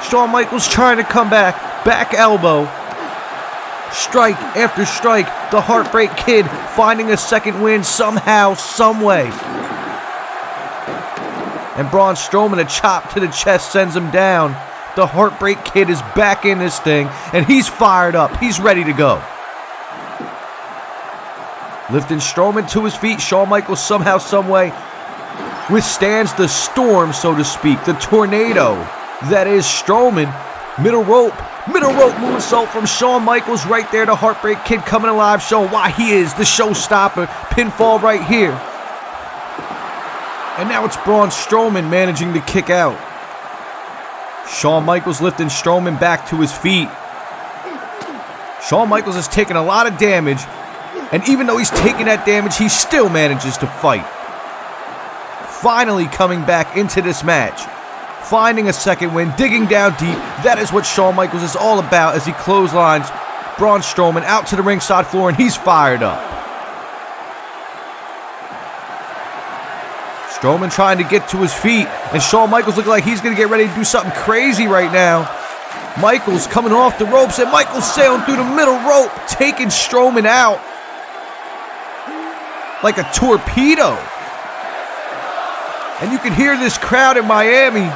Speaker 1: Shawn Michaels trying to come back. Back elbow. Strike after strike. The Heartbreak Kid finding a second win somehow, someway. And Braun Strowman, a chop to the chest, sends him down. The Heartbreak Kid is back in this thing. And he's fired up. He's ready to go. Lifting Strowman to his feet. Shawn Michaels somehow, someway withstands the storm, so to speak. The tornado that is Strowman. Middle rope moonsault from Shawn Michaels right there. The Heartbreak Kid coming alive, showing why he is the showstopper. Pinfall right here. And now it's Braun Strowman managing to kick out. Shawn Michaels lifting Strowman back to his feet. Shawn Michaels has taken a lot of damage. And even though he's taking that damage, he still manages to fight. Finally coming back into this match. Finding a second win, digging down deep. That is what Shawn Michaels is all about as he clotheslines Braun Strowman out to the ringside floor, and he's fired up. Strowman trying to get to his feet, and Shawn Michaels looking like he's going to get ready to do something crazy right now. Michaels coming off the ropes, and Michaels sailing through the middle rope, taking Strowman out like a torpedo. And you can hear this crowd in Miami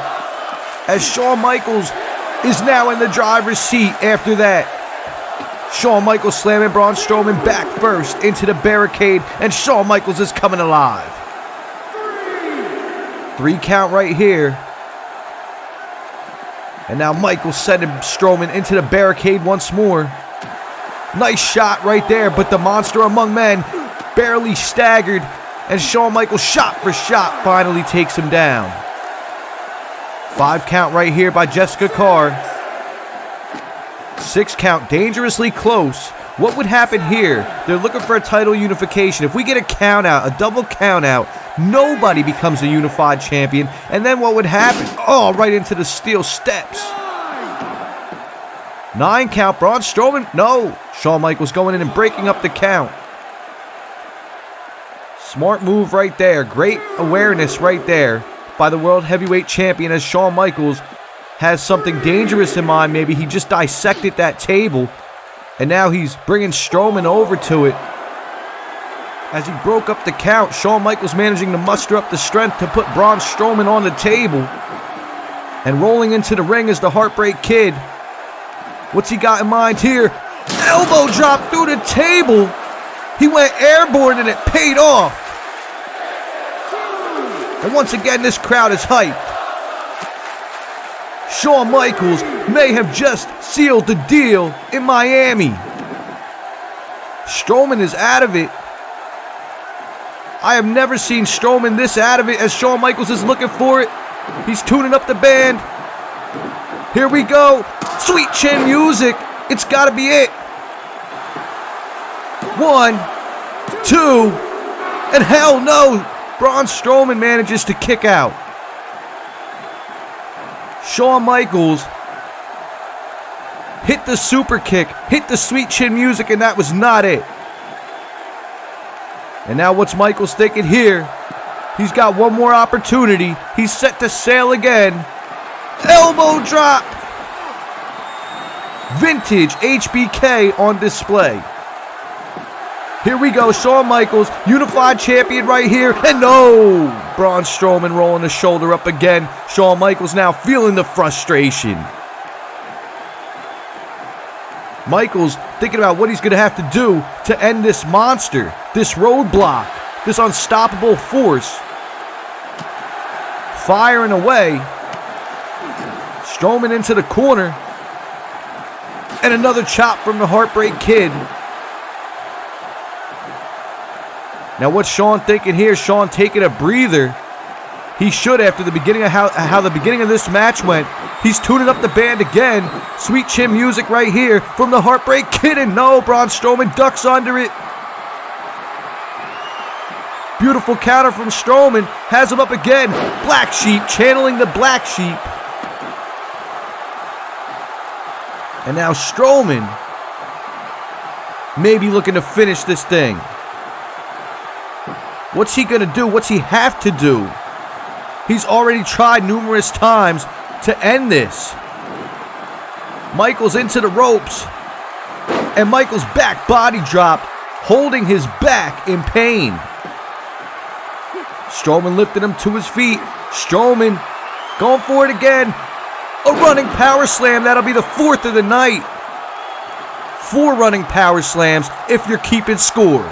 Speaker 1: as Shawn Michaels is now in the driver's seat after that. Shawn Michaels slamming Braun Strowman back first into the barricade, and Shawn Michaels is coming alive. 3 count right here. And now Michaels sending Strowman into the barricade once more. Nice shot right there, but the monster among men barely staggered, and Shawn Michaels shot for shot finally takes him down. 5 count right here by Jessica Carr. 6 count, dangerously close. What would happen here? They're looking for a title unification. If we get a count out, a double count out, nobody becomes a unified champion. And then what would happen? Oh, right into the steel steps. 9 count, Braun Strowman. No, Shawn Michaels going in and breaking up the count. Smart move right there. Great awareness right there by the World Heavyweight Champion as Shawn Michaels has something dangerous in mind. Maybe he just dissected that table, and now he's bringing Strowman over to it. As he broke up the count, Shawn Michaels managing to muster up the strength to put Braun Strowman on the table. And rolling into the ring is the Heartbreak Kid. What's he got in mind here? Elbow drop through the table. He went airborne and it paid off. And once again, this crowd is hyped. Shawn Michaels may have just sealed the deal in Miami. Strowman is out of it. I have never seen Strowman this out of it as Shawn Michaels is looking for it. He's tuning up the band. Here we go. Sweet chin music. It's got to be it. 1, 2, and hell no. Braun Strowman manages to kick out. Shawn Michaels hit the super kick, hit the sweet chin music, and that was not it. And now what's Michaels thinking here? He's got one more opportunity. He's set to sail again. Elbow drop. Vintage HBK on display. Here we go, Shawn Michaels, unified champion right here, and no! Braun Strowman rolling the shoulder up again. Shawn Michaels now feeling the frustration. Michaels thinking about what he's going to have to do to end this monster, this roadblock, this unstoppable force. Firing away. Strowman into the corner. And another chop from the Heartbreak Kid. Now what's Shawn thinking here? Shawn taking a breather. He should after the beginning of how the beginning of this match went. He's tuning up the band again. Sweet chin music right here from the Heartbreak Kid. And no, Braun Strowman ducks under it. Beautiful counter from Strowman. Has him up again. Black Sheep channeling the Black Sheep. And now Strowman may be looking to finish this thing. What's he going to do? What's he have to do? He's already tried numerous times to end this. Michaels into the ropes. And Michaels back body drop, holding his back in pain. Strowman lifted him to his feet. Strowman going for it again. A running power slam. That'll be the 4th of the night. 4 running power slams if you're keeping score.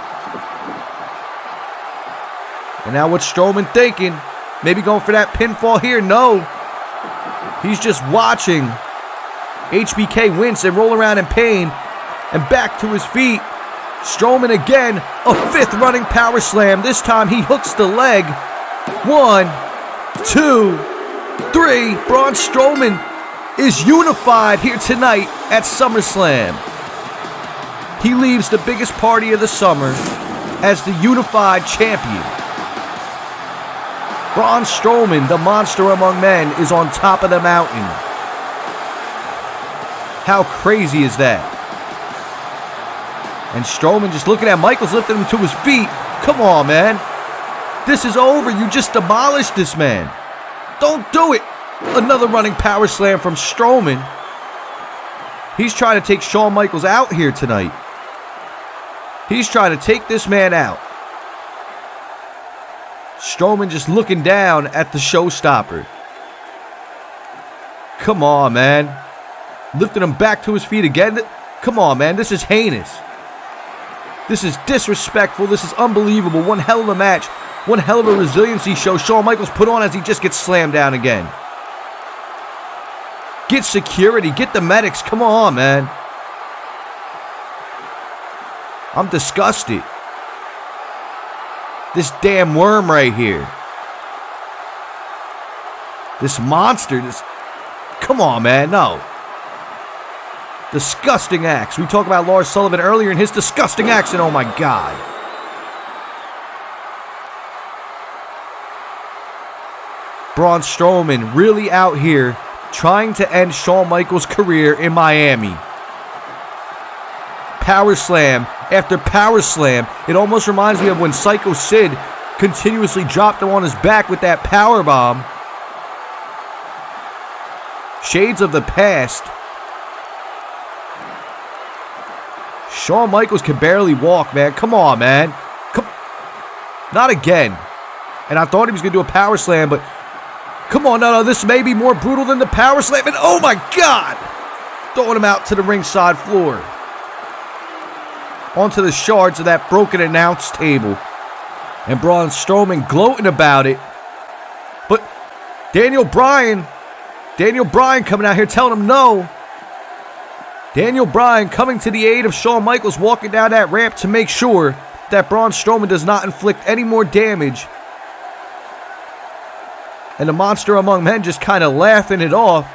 Speaker 1: And now what's Strowman thinking? Maybe going for that pinfall here? No. He's just watching HBK wince and roll around in pain. And back to his feet. Strowman again. A 5th running power slam. This time he hooks the leg. 1, 2, 3. Braun Strowman is unified here tonight at SummerSlam. He leaves the biggest party of the summer as the unified champion. Braun Strowman, the monster among men, is on top of the mountain. How crazy is that? And Strowman just looking at Michaels, lifting him to his feet. Come on, man. This is over. You just demolished this man. Don't do it. Another running power slam from Strowman. He's trying to take Shawn Michaels out here tonight. He's trying to take this man out. Strowman just looking down at the showstopper. Come on, man. Lifting him back to his feet again. Come on, man. This is heinous. This is disrespectful. This is unbelievable. One hell of a match. One hell of a resiliency show Shawn Michaels put on as he just gets slammed down again. Get security. Get the medics. Come on, man. I'm disgusted. This damn worm right here. This monster. Come on, man. No. Disgusting acts. We talked about Lars Sullivan earlier and his disgusting acts, and oh my God. Braun Strowman really out here trying to end Shawn Michaels' career in Miami. Power slam after power slam. It almost reminds me of when Psycho Sid continuously dropped him on his back with that power bomb. Shades of the past. Shawn Michaels can barely walk, man. Come on, man. Come. Not again. And I thought he was going to do a power slam, but come on. No, this may be more brutal than the power slam. And oh my God. Throwing him out to the ringside floor. Onto the shards of that broken announce table. And Braun Strowman gloating about it. But Daniel Bryan coming out here telling him no. Daniel Bryan coming to the aid of Shawn Michaels walking down that ramp to make sure that Braun Strowman does not inflict any more damage. And the Monster Among Men just kind of laughing it off.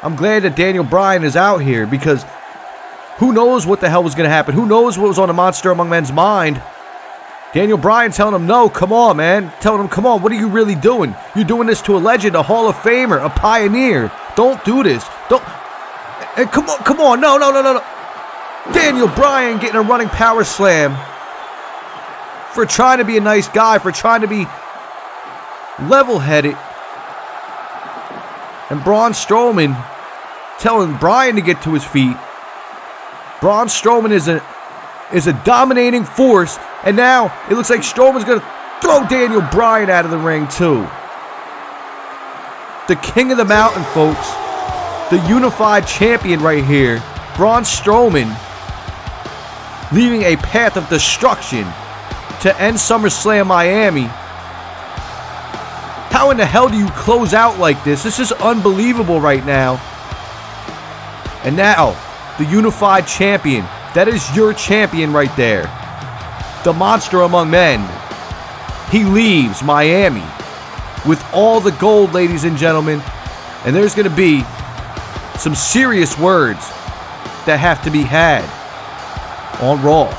Speaker 1: I'm glad that Daniel Bryan is out here because who knows what the hell was going to happen? Who knows what was on the Monster Among Men's mind? Daniel Bryan telling him, no, come on, man. Telling him, come on, what are you really doing? You're doing this to a legend, a Hall of Famer, a pioneer. Don't do this. Don't. And come on, no. Daniel Bryan getting a running power slam for trying to be a nice guy, for trying to be level-headed. And Braun Strowman telling Bryan to get to his feet. Braun Strowman is a dominating force, and now it looks like Strowman's going to throw Daniel Bryan out of the ring too. The King of the Mountain, folks. The unified champion right here, Braun Strowman, leaving a path of destruction to end SummerSlam Miami. How in the hell do you close out like this? This is unbelievable right now. And now, the unified champion. That is your champion right there. The Monster Among Men. He leaves Miami with all the gold, ladies and gentlemen. And there's going to be some serious words that have to be had on Raw.